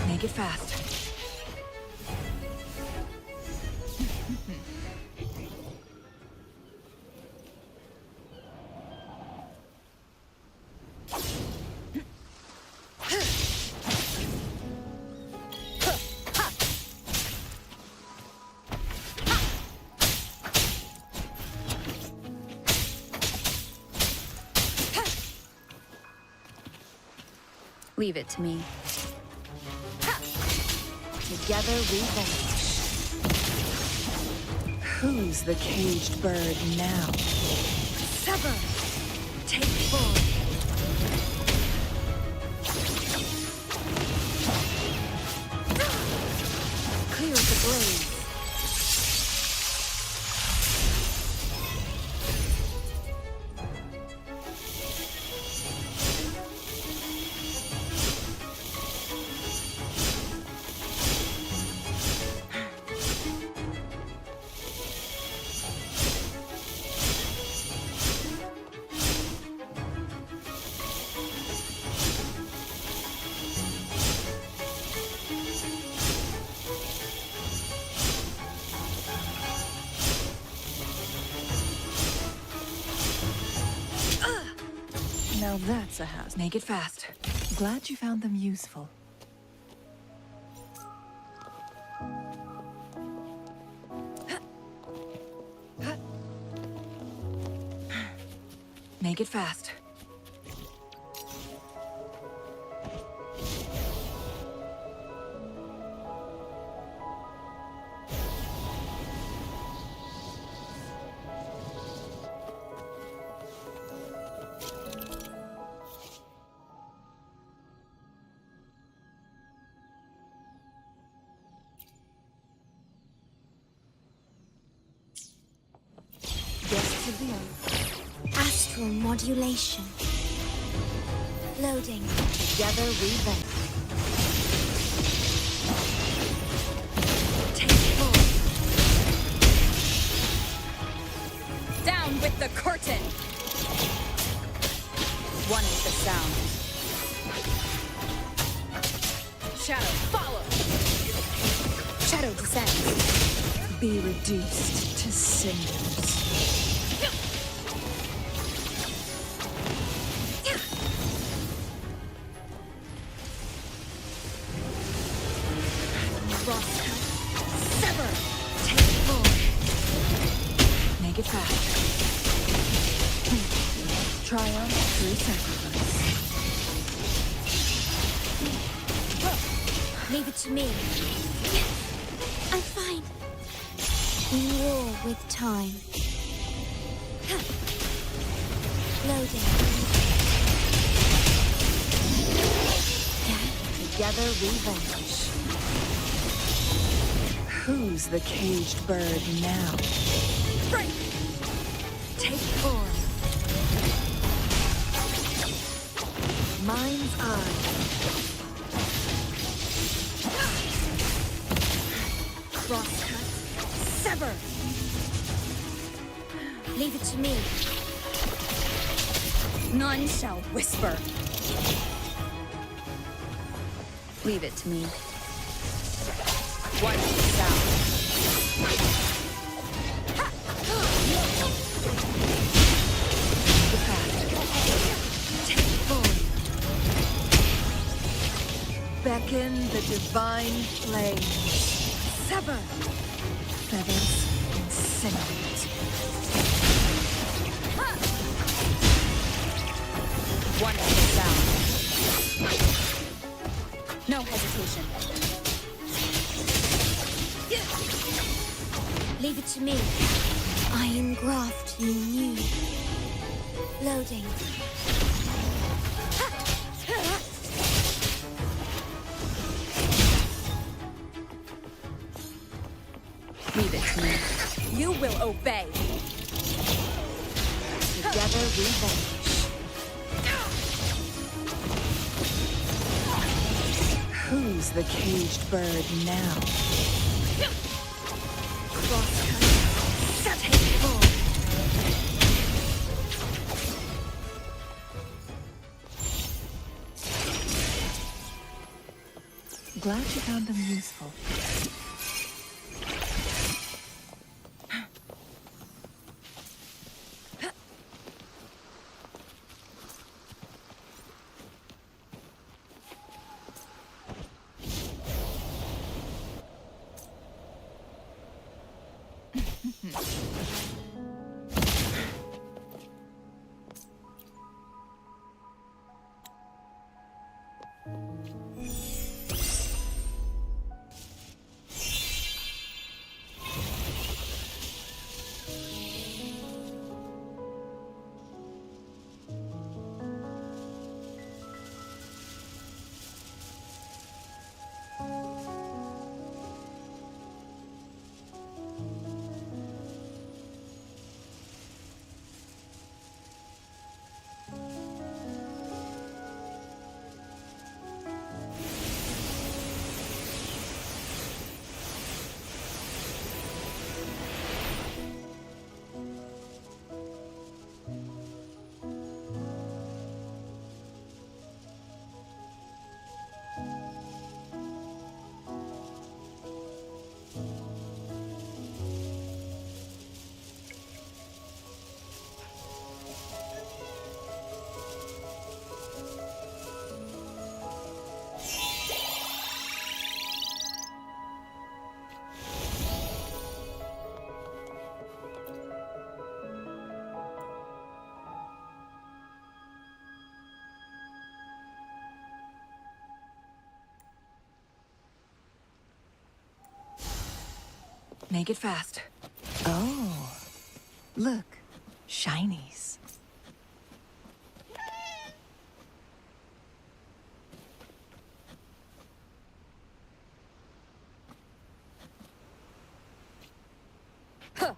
Make it fast. Leave it to me. Together we vanquish. Who's the caged bird now? Sever! Take form. Clear the blaze. Now that's a house. Make it fast. Glad you found them useful. Make it fast. Astral modulation. Loading. Together we vanquish. Take form. Down with the curtain! One is the sound. Shadow, follow! Shadow descends. Be reduced to cinders. Crosscut. Sever! Take full. Make it fast. Triumph through sacrifice. Leave it to me. I'm fine. In war with time. Loading. Together we vanish. Who's the caged bird now? Break! Take form. Mind's eye. Crosscut. Sever! Leave it to me. None shall whisper. Leave it to me. One sound. The path. Take form. Beckon the divine flames. Sever. Feathers incinerate. One sound. No hesitation. Leave it to me. I engraft you new. Loading. Leave it to me. You will obey. Together we vanish. Who's the caged bird now? Crosscut. Take full. Glad you found them useful. Make it fast. Oh, look, shinies. Huh.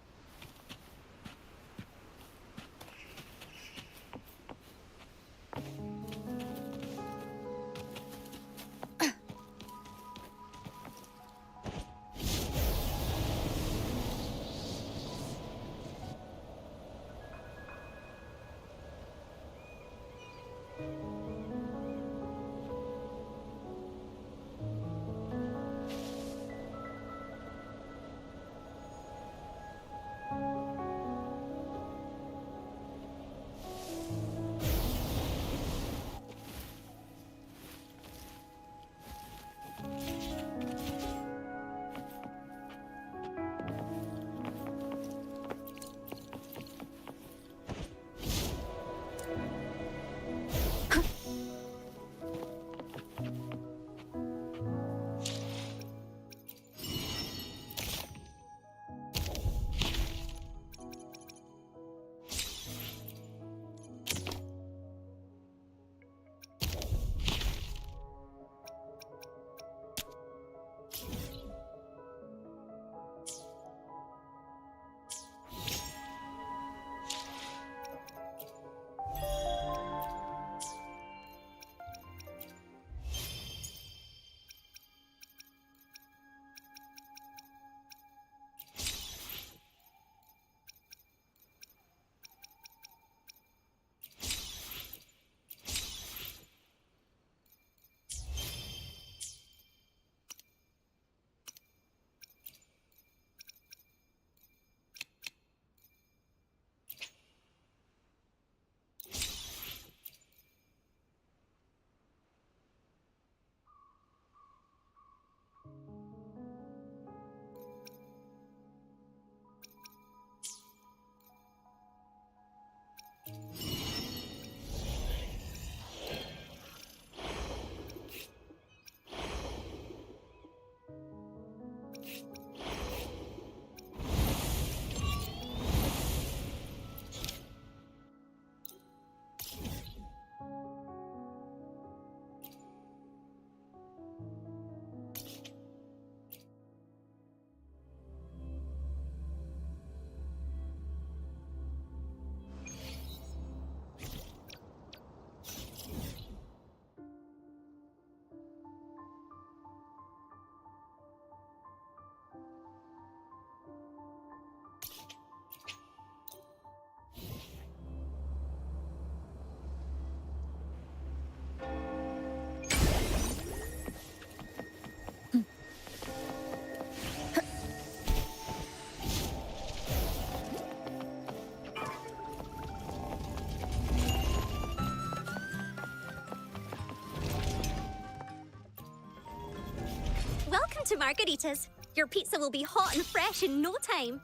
Welcome to Margaritas. Your pizza will be hot and fresh in no time.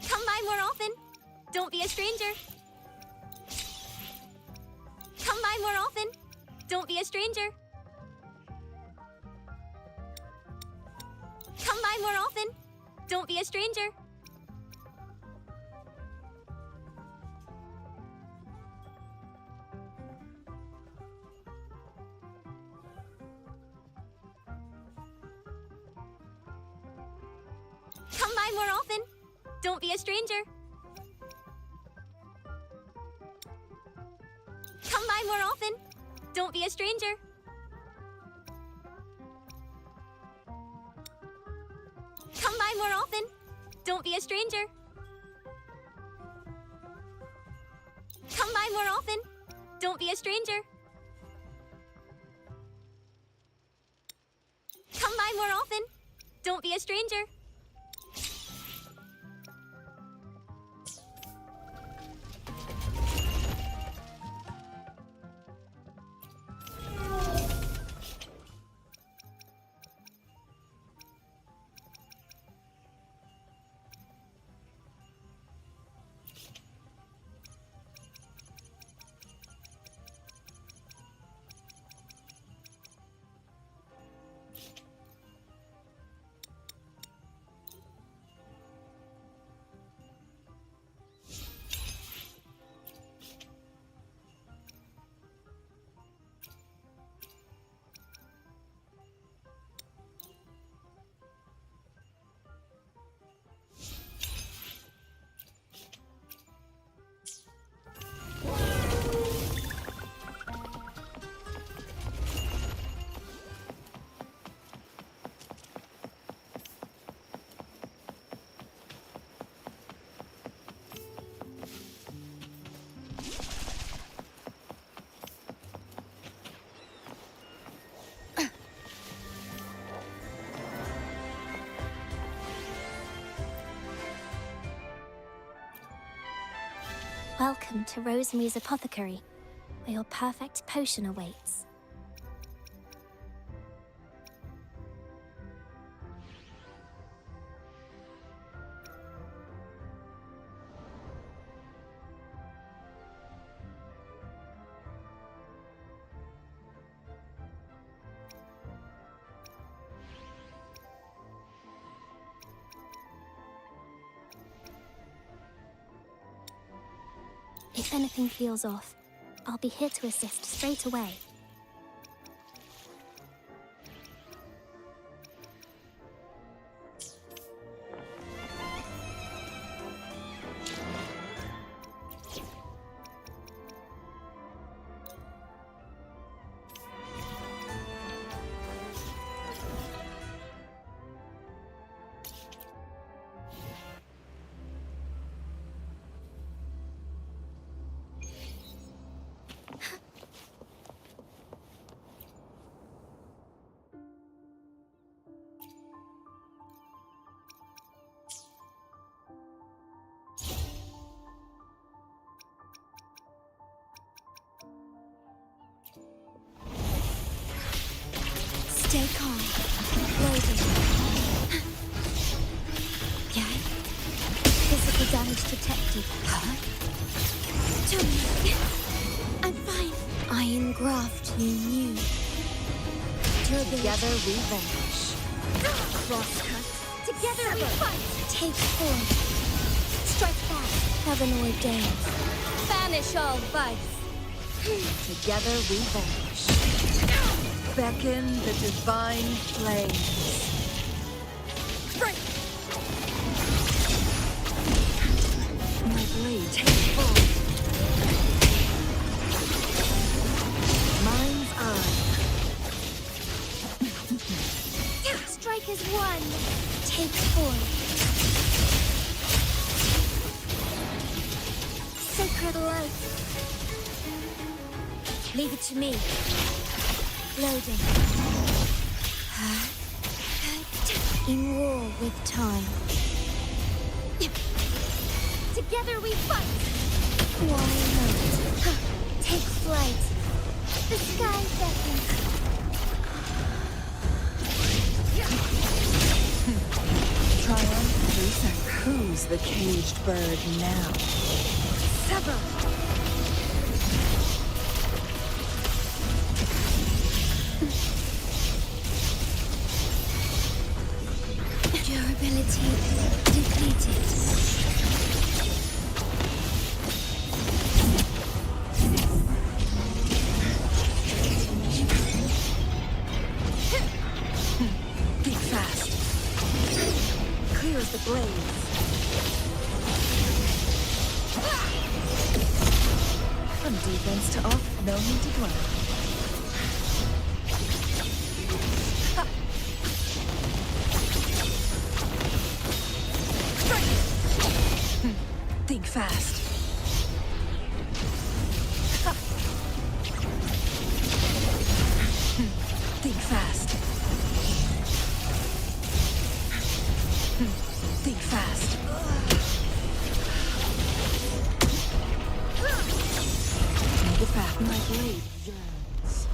Come by more often. Don't be a stranger. Come by more often. Don't be a stranger. Come by more often. Don't be a stranger. Come by more often. Don't be a stranger. Come by more often. Don't be a stranger. Come by more often. Don't be a stranger. Come by more often. Don't be a stranger. Come by more often. Don't be a stranger. Welcome to Rosemary's Apothecary, where your perfect potion awaits. If anything feels off, I'll be here to assist straight away. Stay calm. Loading. Yeah. Physical damage detected. Huh? I'm fine. Iron graft you knew. Together we vanquish. Crosscut. Together we fight. Take form. Strike back. Heaven ordains. Banish all vice. Together we vanquish. Beckon the divine flames. Break! My blade takes form. Mind's eye. Strike as one. Take form. Sacred life. Leave it to me. Loading. In war with time. Together we fight. Why not? Take flight. The sky beckons. Triumph. Who's the caged bird now? Sever! Durability depleted. Think fast. Clears the blades. From defense to off, no need to dwell. Think fast. Think fast. Think fast. Make it fast. My blade yearns.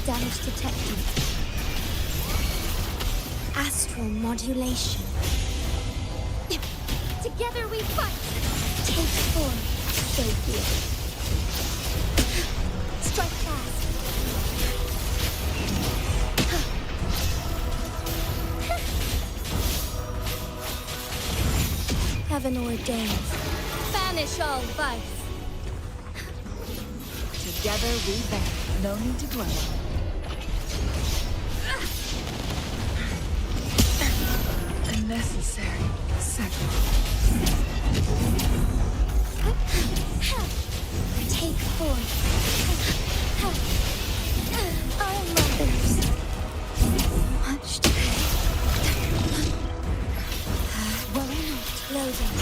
damage detected. Astral modulation. Together we fight! Take form, Sophia. Strike fast! Heaven ordains. Banish all vice! Together we bend. No need to grumble. A necessary sacrifice. Take form. Our mothers. Much to pay. Worry not. Loading.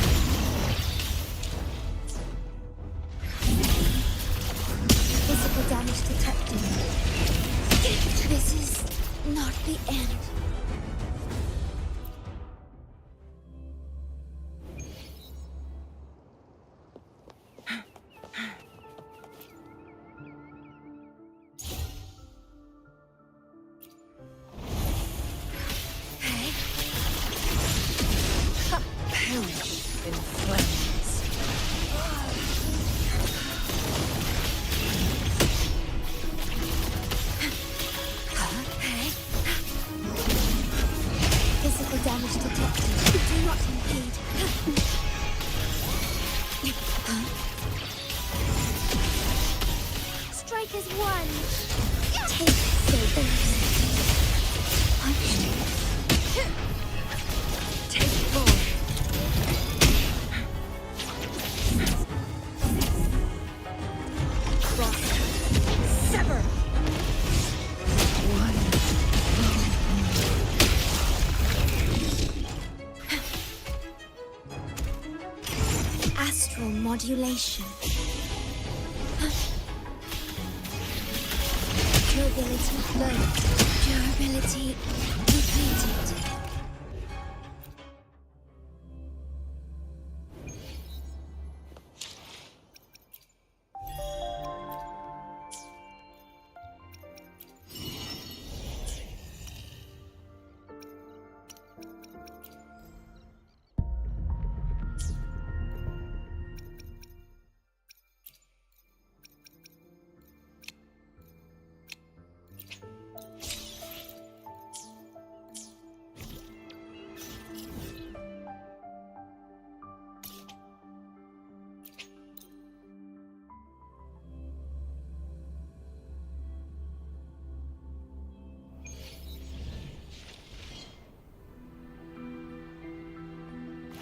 Physical damage detected. This is not the end. Perish in flames. Physical damage detected. Do not impede. Strike as one! Take sabers. Punched. Take form. Cross. Sever. Astral modulation. Durability low. Durability depleted.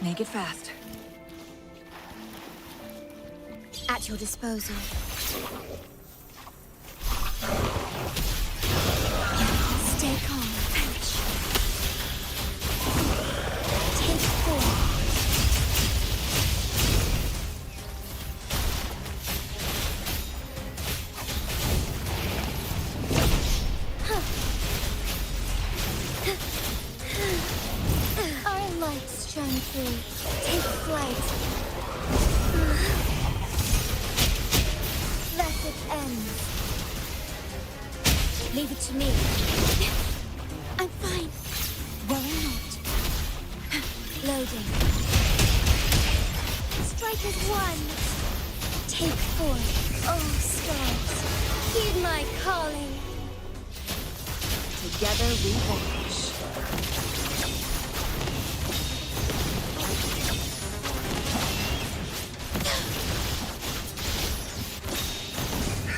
Make it fast. At your disposal. Stay calm. Take form. Our lights shine through. Take flight. Thus it ends. Leave it to me. I'm fine. Worry not. Loading. Strike as one! Take form. Oh, stars, heed my calling! Together we vanish.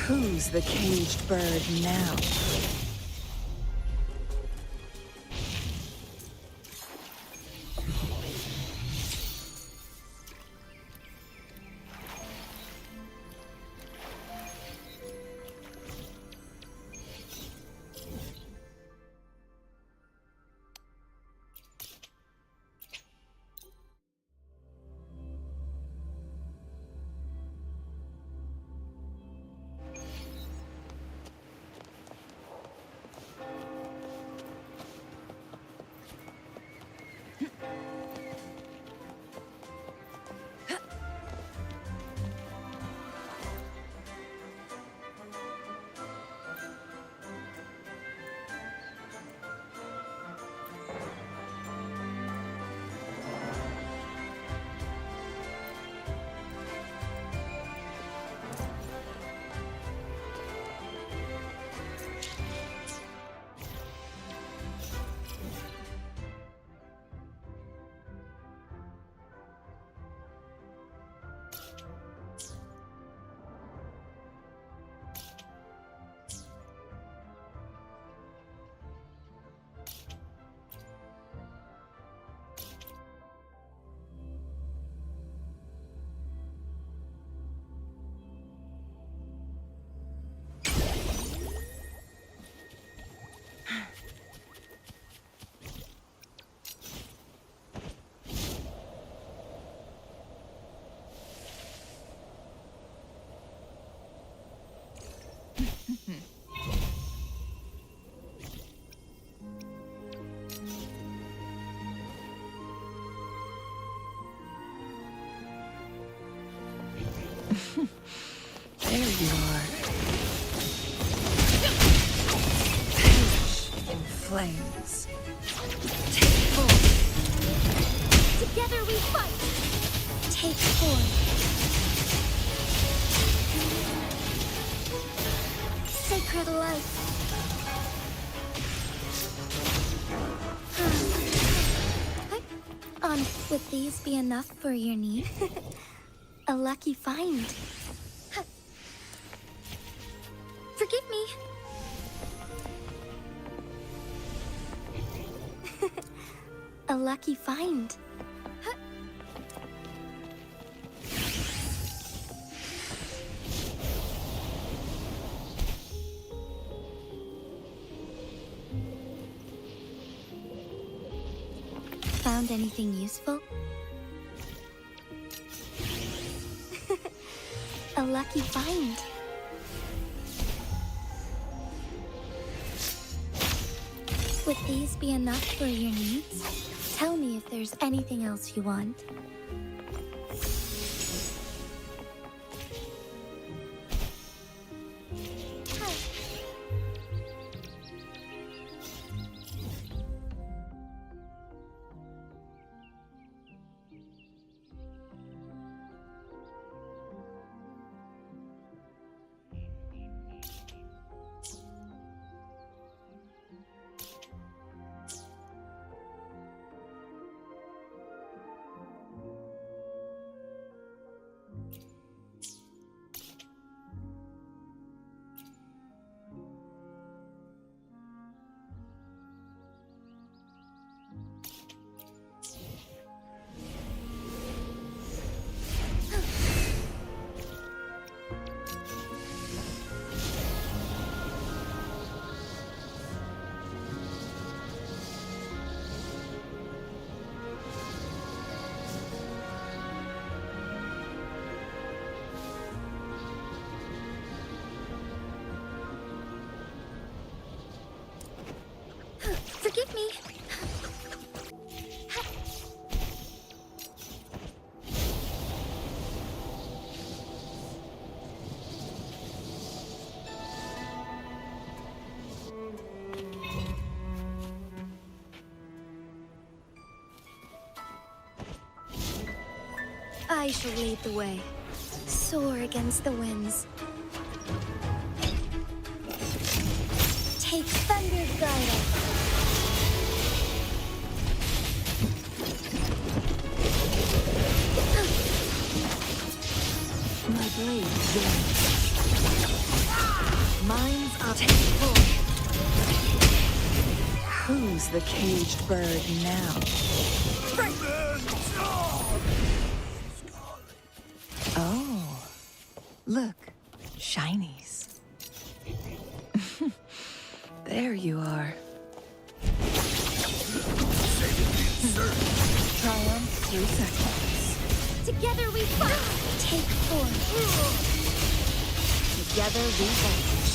Who's the caged bird now? you are. Perish in flames. Take form. Together we fight! Take form. Sacred life. Would these be enough for your need? A lucky find. Forgive me. A lucky find. Found anything useful? A lucky find. Would these be enough for your needs? Tell me if there's anything else you want. Forgive me. I shall lead the way. Soar against the winds. Take thunder's guidance. My blade bends. Mine's up. Take full. Who's the caged bird now? Oh, look, shinies. There you are. Triumph 3 seconds. Together we fight! Take form. Together we vanish.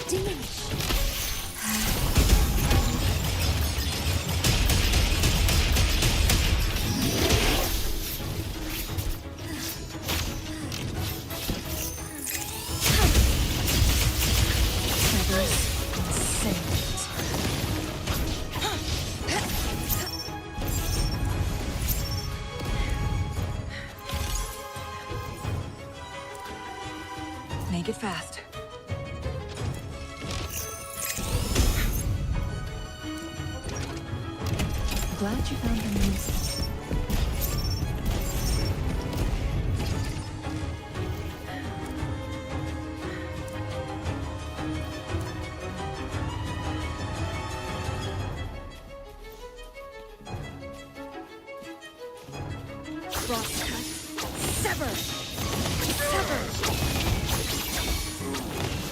Diminish. Make it fast. Glad you found them useful. Crosscut. Sever. Sever.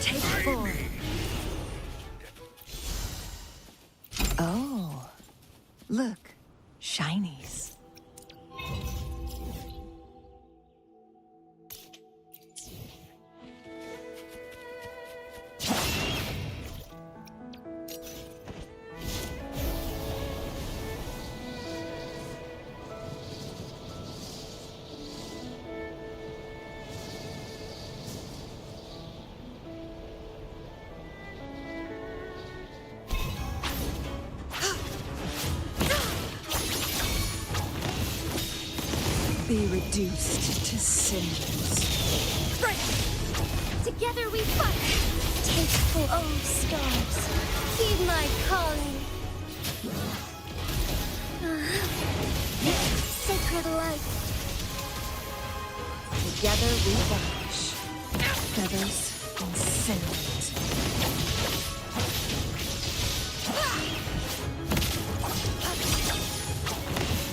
Take form. Oh, look, shinies. Be reduced to cinders. Together we fight. Take full, oh stars, heed my calling. Sacred light. Together we vanish. Feathers incinerate.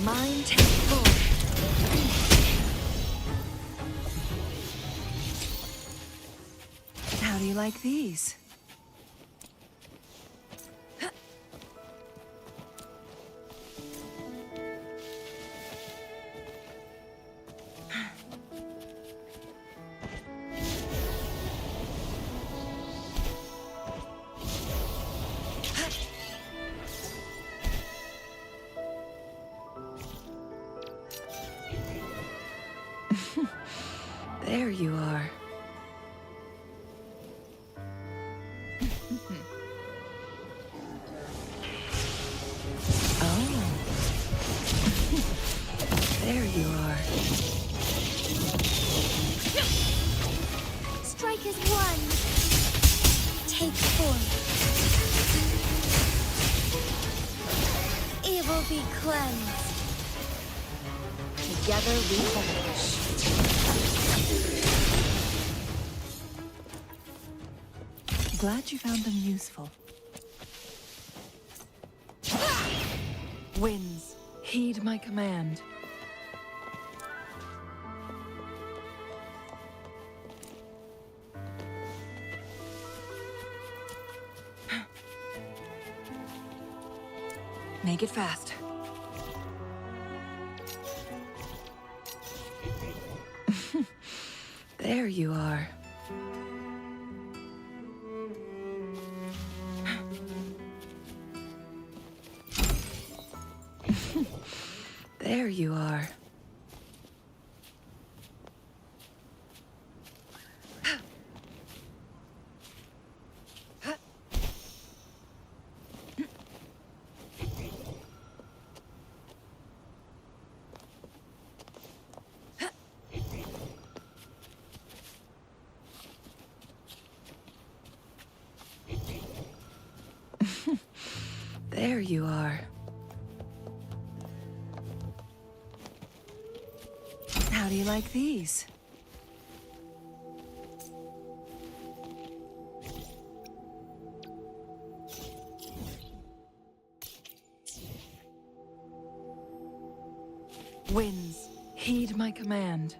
Mine take full. How do you like these? There you are. Oh. There you are. Strike as one. Take form. Evil be cleansed. Together we vanish. Glad you found them useful. Winds, heed my command. Make it fast. There you are. There you are. There you are. How do you like these? Winds, heed my command.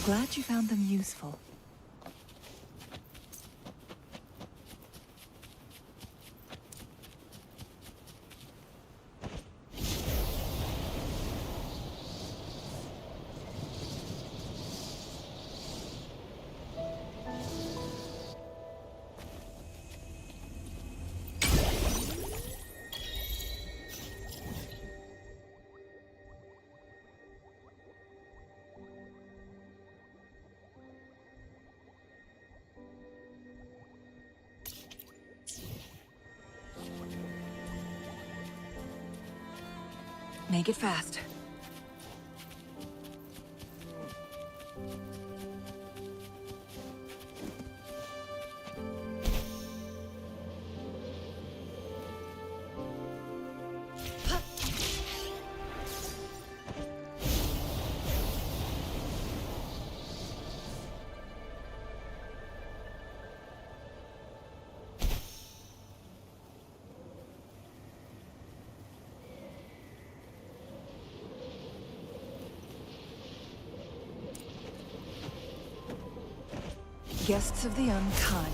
Glad you found them useful. Make it fast. Guests of the unkind.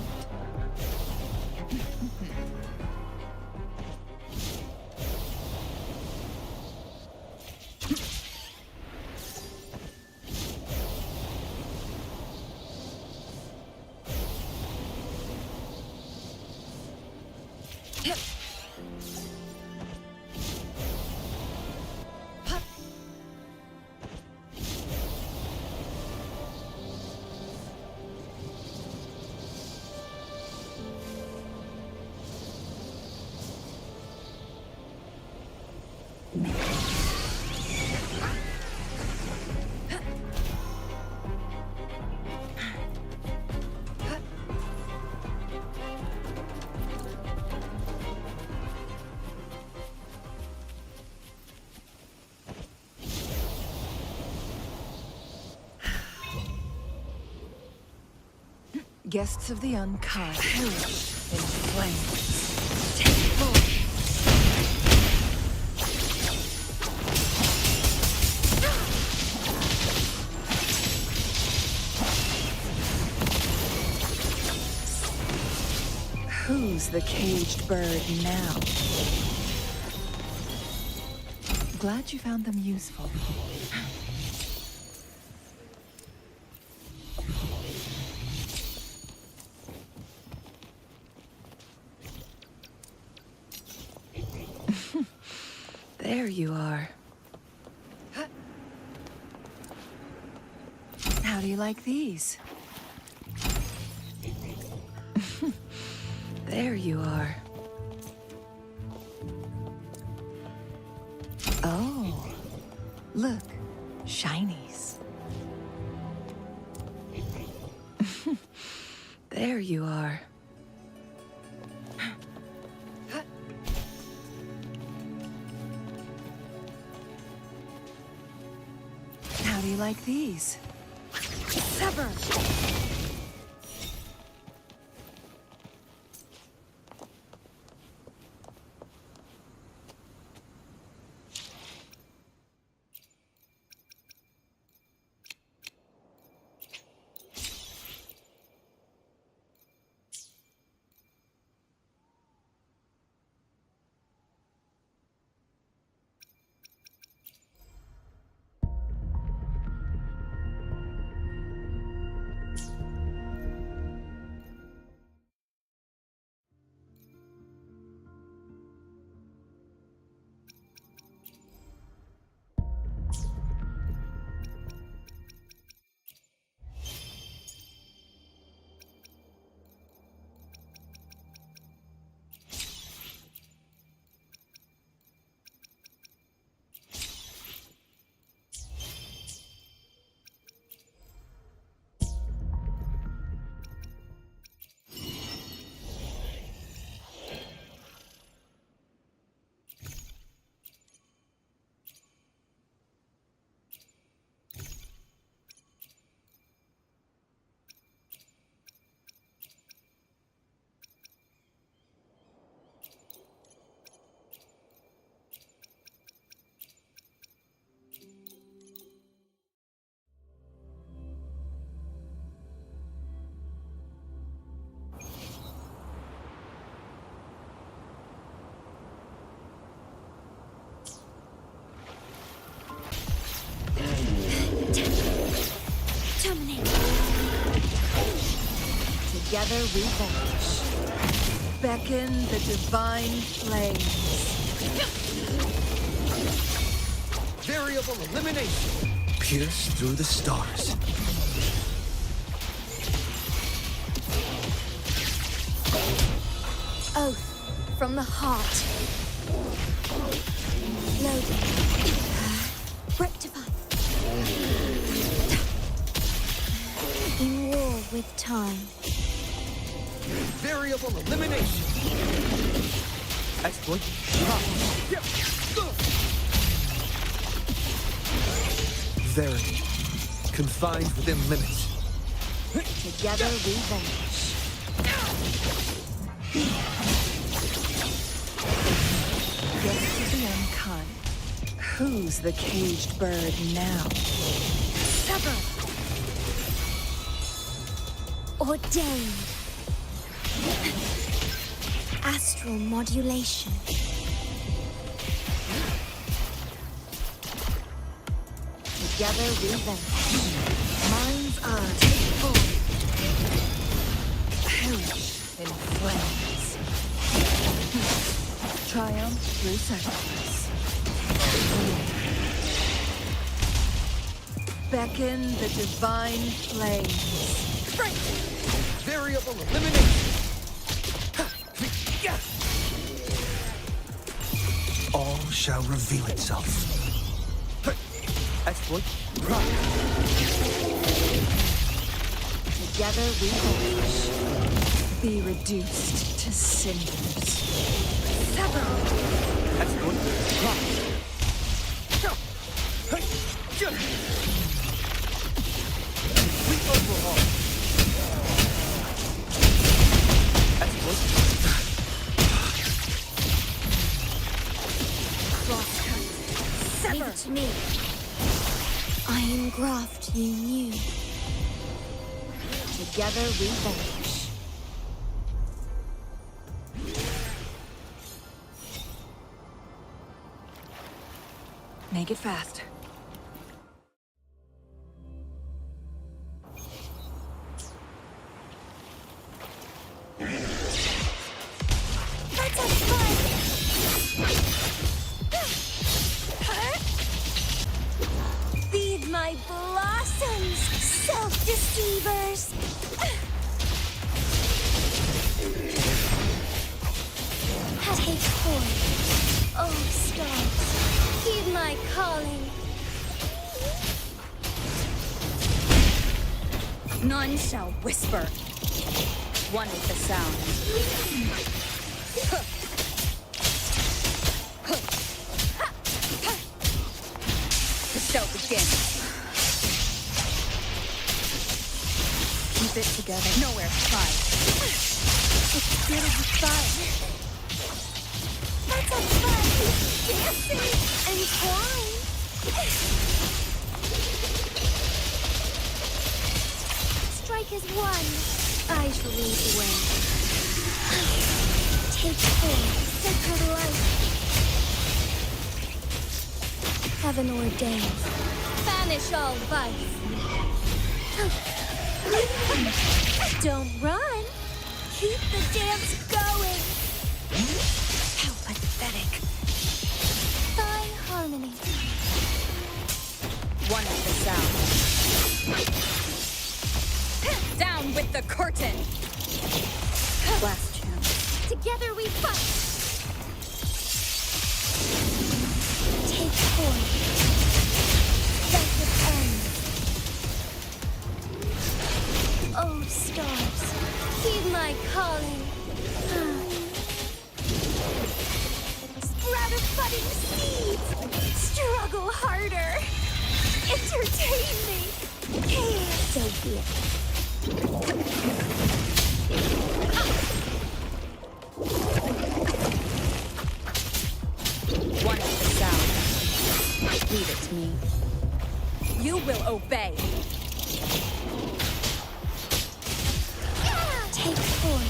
Guests of the unkind. Perish in flames. Take form. Who's the caged bird now? Glad you found them useful. There you are. How do you like these? There you are. Oh, look, shinies. There you are. How do you like these? Sever! Terminate. Together we vanish. Beckon the divine flames. Variable elimination. Pierce through the stars. Oath from the heart. Loading. Rectify. In war with time. Variable elimination. Exploit. Verity. Confined within limits. Together we vanish. Guests of the unkind. Who's the caged bird now? Sever! Ordained. Astral modulation. Together we vanish. Mind's eye take form. Perish in flames. Triumph through sacrifice. Beckon the divine flames. Variable elimination! All shall reveal itself. Exploit. Together we vanish. Be reduced to cinders. Sever! Exploit. We overhaul. Exploit. Leave it to me. Iron graft you knew. Together we vanish. Make it fast. Let's have fun! Feed my blossoms, self-deceivers! Take form. Oh, stars, heed my calling. None shall whisper. One with the sound. The show begins. Keep it together. Nowhere to hide. It's good as fun. Let's have fun. Dancing and twine. Strike as one. I shall lead the way. Take form, sacred light. Heaven ordained. Banish all vice. Don't run. Keep the dance going. How pathetic. Fine harmony. One with the sound. Down with the curtain. Last chance. Together we fight. Take form. Sacred end. Oh, stars, heed my calling. Sprout of budding seeds. Struggle harder. Entertain me. So be it. One with the sound. Leave it to me. You will obey. Take form.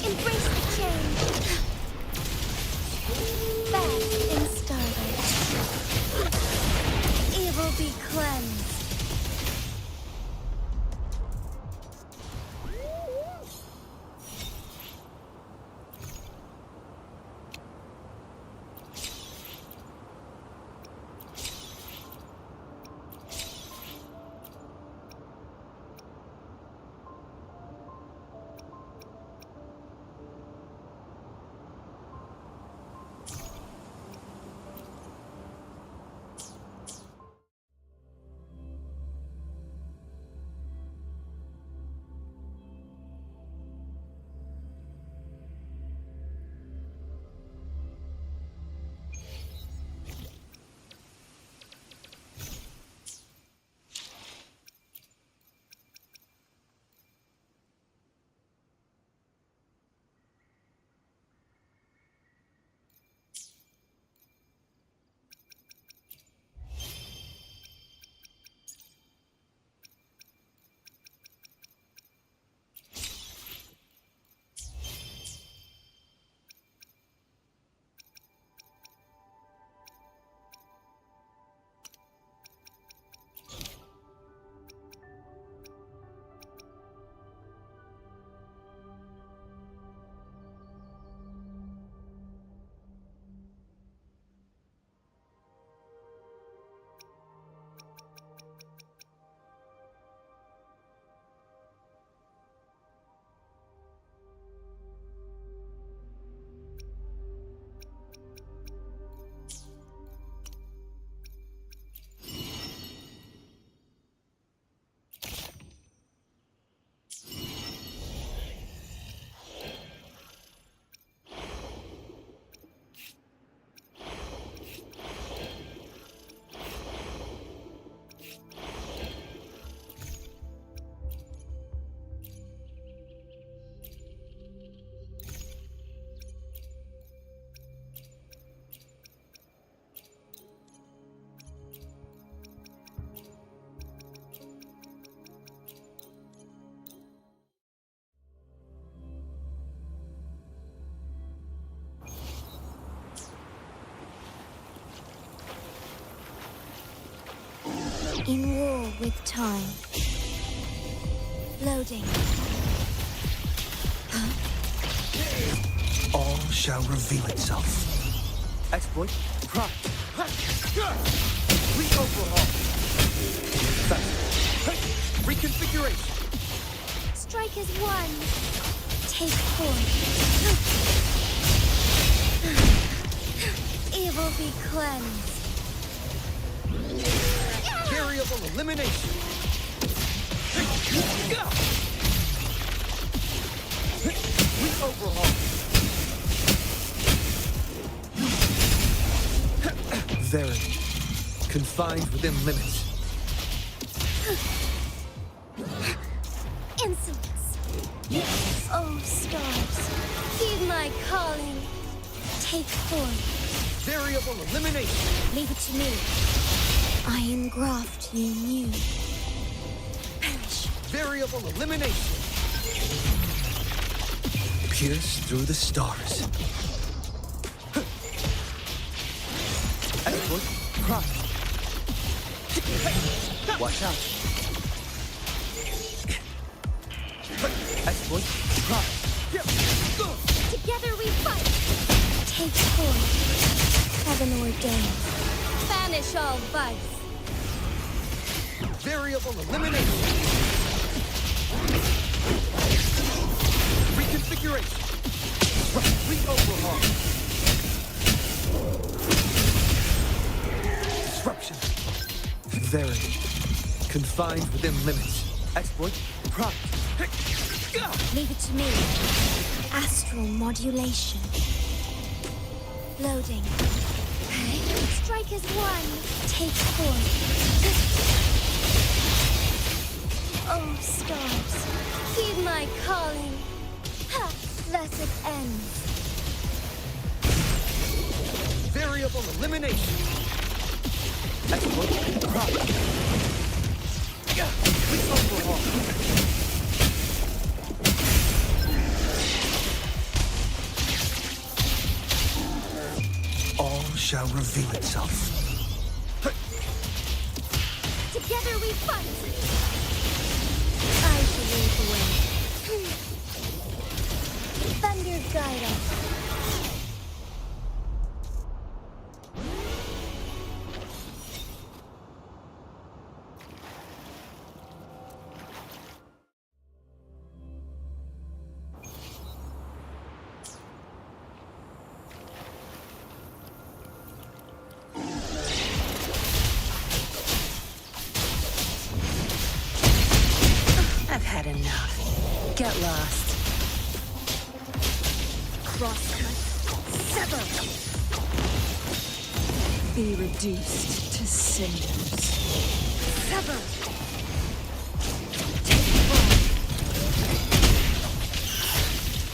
Embrace the change. Fast in starlight. In war with time. Loading. All shall reveal itself. Exploit. Prime. Re-overhaul. Reconfiguration. Strikers 1. Take point. Evil be cleansed. Variable elimination. Re-overhaul. Verity. Confined within limits. Insolence. Oh, stars. Heed my calling. Take form. Variable elimination. Leave it to me. I engraft you new. Perish. Variable elimination. Pierce through the stars. Exploit. Prime. Watch out. Exploit. Prime. Together we fight. Take form. Heaven ordained. Banish all vice. Variable elimination. Reconfiguration. Re-overhaul. Disruption. Verity. Confined within limits. Exploit. Prime. Leave it to me. Astral modulation. Loading. Strikers 1. Take form. Oh, stars. Heed my calling. Ha! Thus it ends. Variable elimination. Exploit. Prime. Re-overhaul. All shall reveal itself. Together we fight. I shall lead the way. Thunder guide us. I've had enough. Get lost. Crosscut. Sever! Be reduced to cinders. Sever!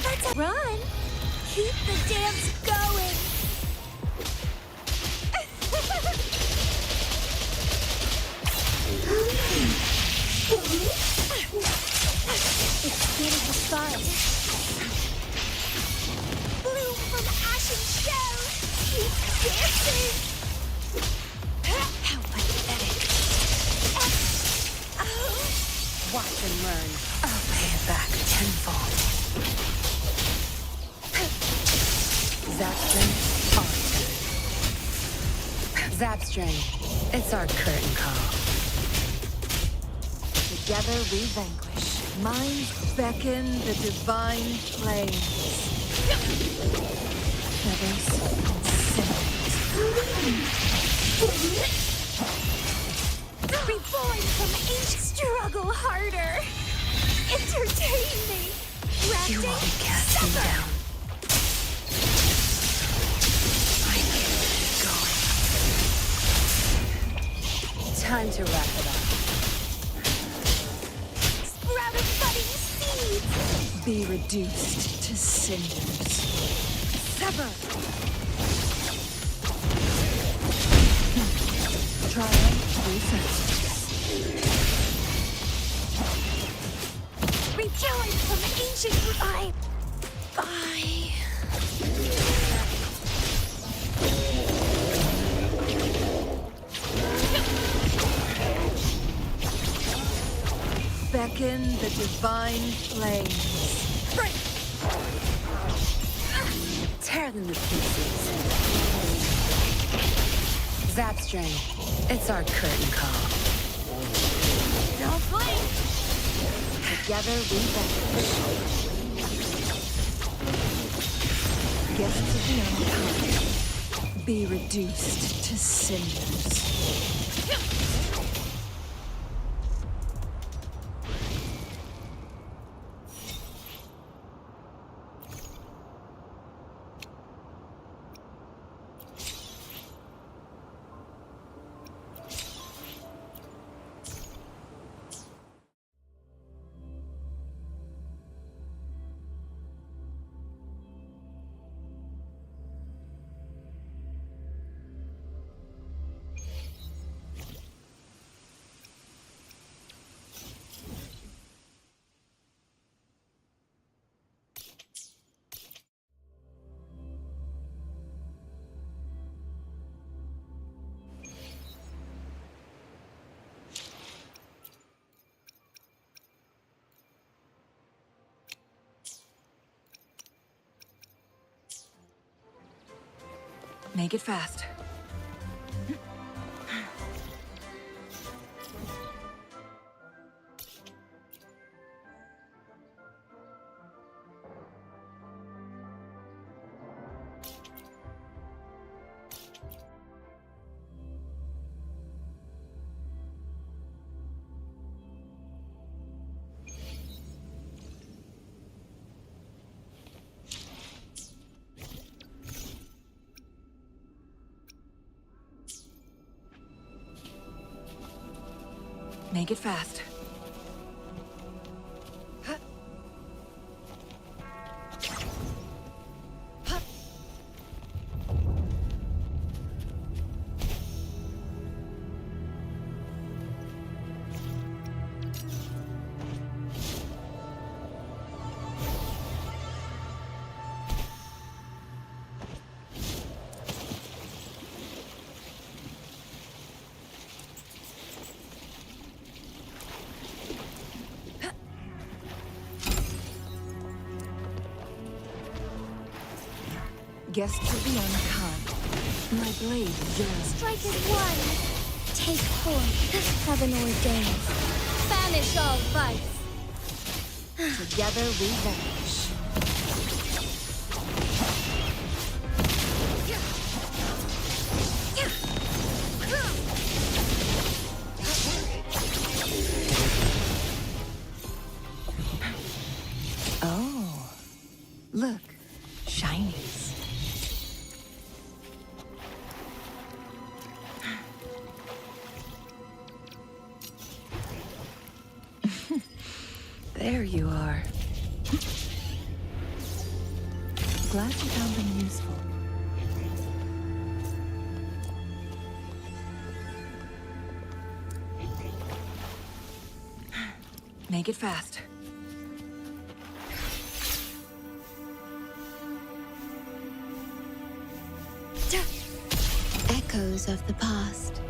Let's run. Keep the dance going. It's beautiful fun. Bloom from ashen shell. Keep dancing. How pathetic. Watch and learn. I'll pay it back tenfold. Zapstring, our turn. Zapstring, it's our curtain call. Together we vanquish. Minds beckon the divine flames. Feathers and Reborn from ancient struggle harder. Entertain me. You won't cast me down. Time to wrap it up. Sprout of budding seeds. Be reduced to cinders. Sever! Triumph research. Rejoin from ancient vibe. Bye. Awaken the divine flames. Break! Tear them to pieces. Zapstring, it's our curtain call. Don't blink! Together we vanish. Guests of the unkind, be reduced to cinders. Make it fast. Make it fast. Guests of the unkind, my blade is yours. Strike as one. Take forth, heaven ordained. Banish all vice. Together we vanish. Oh, look, shinies. There you are. Glad you found them useful. Make it fast. Echoes of the past.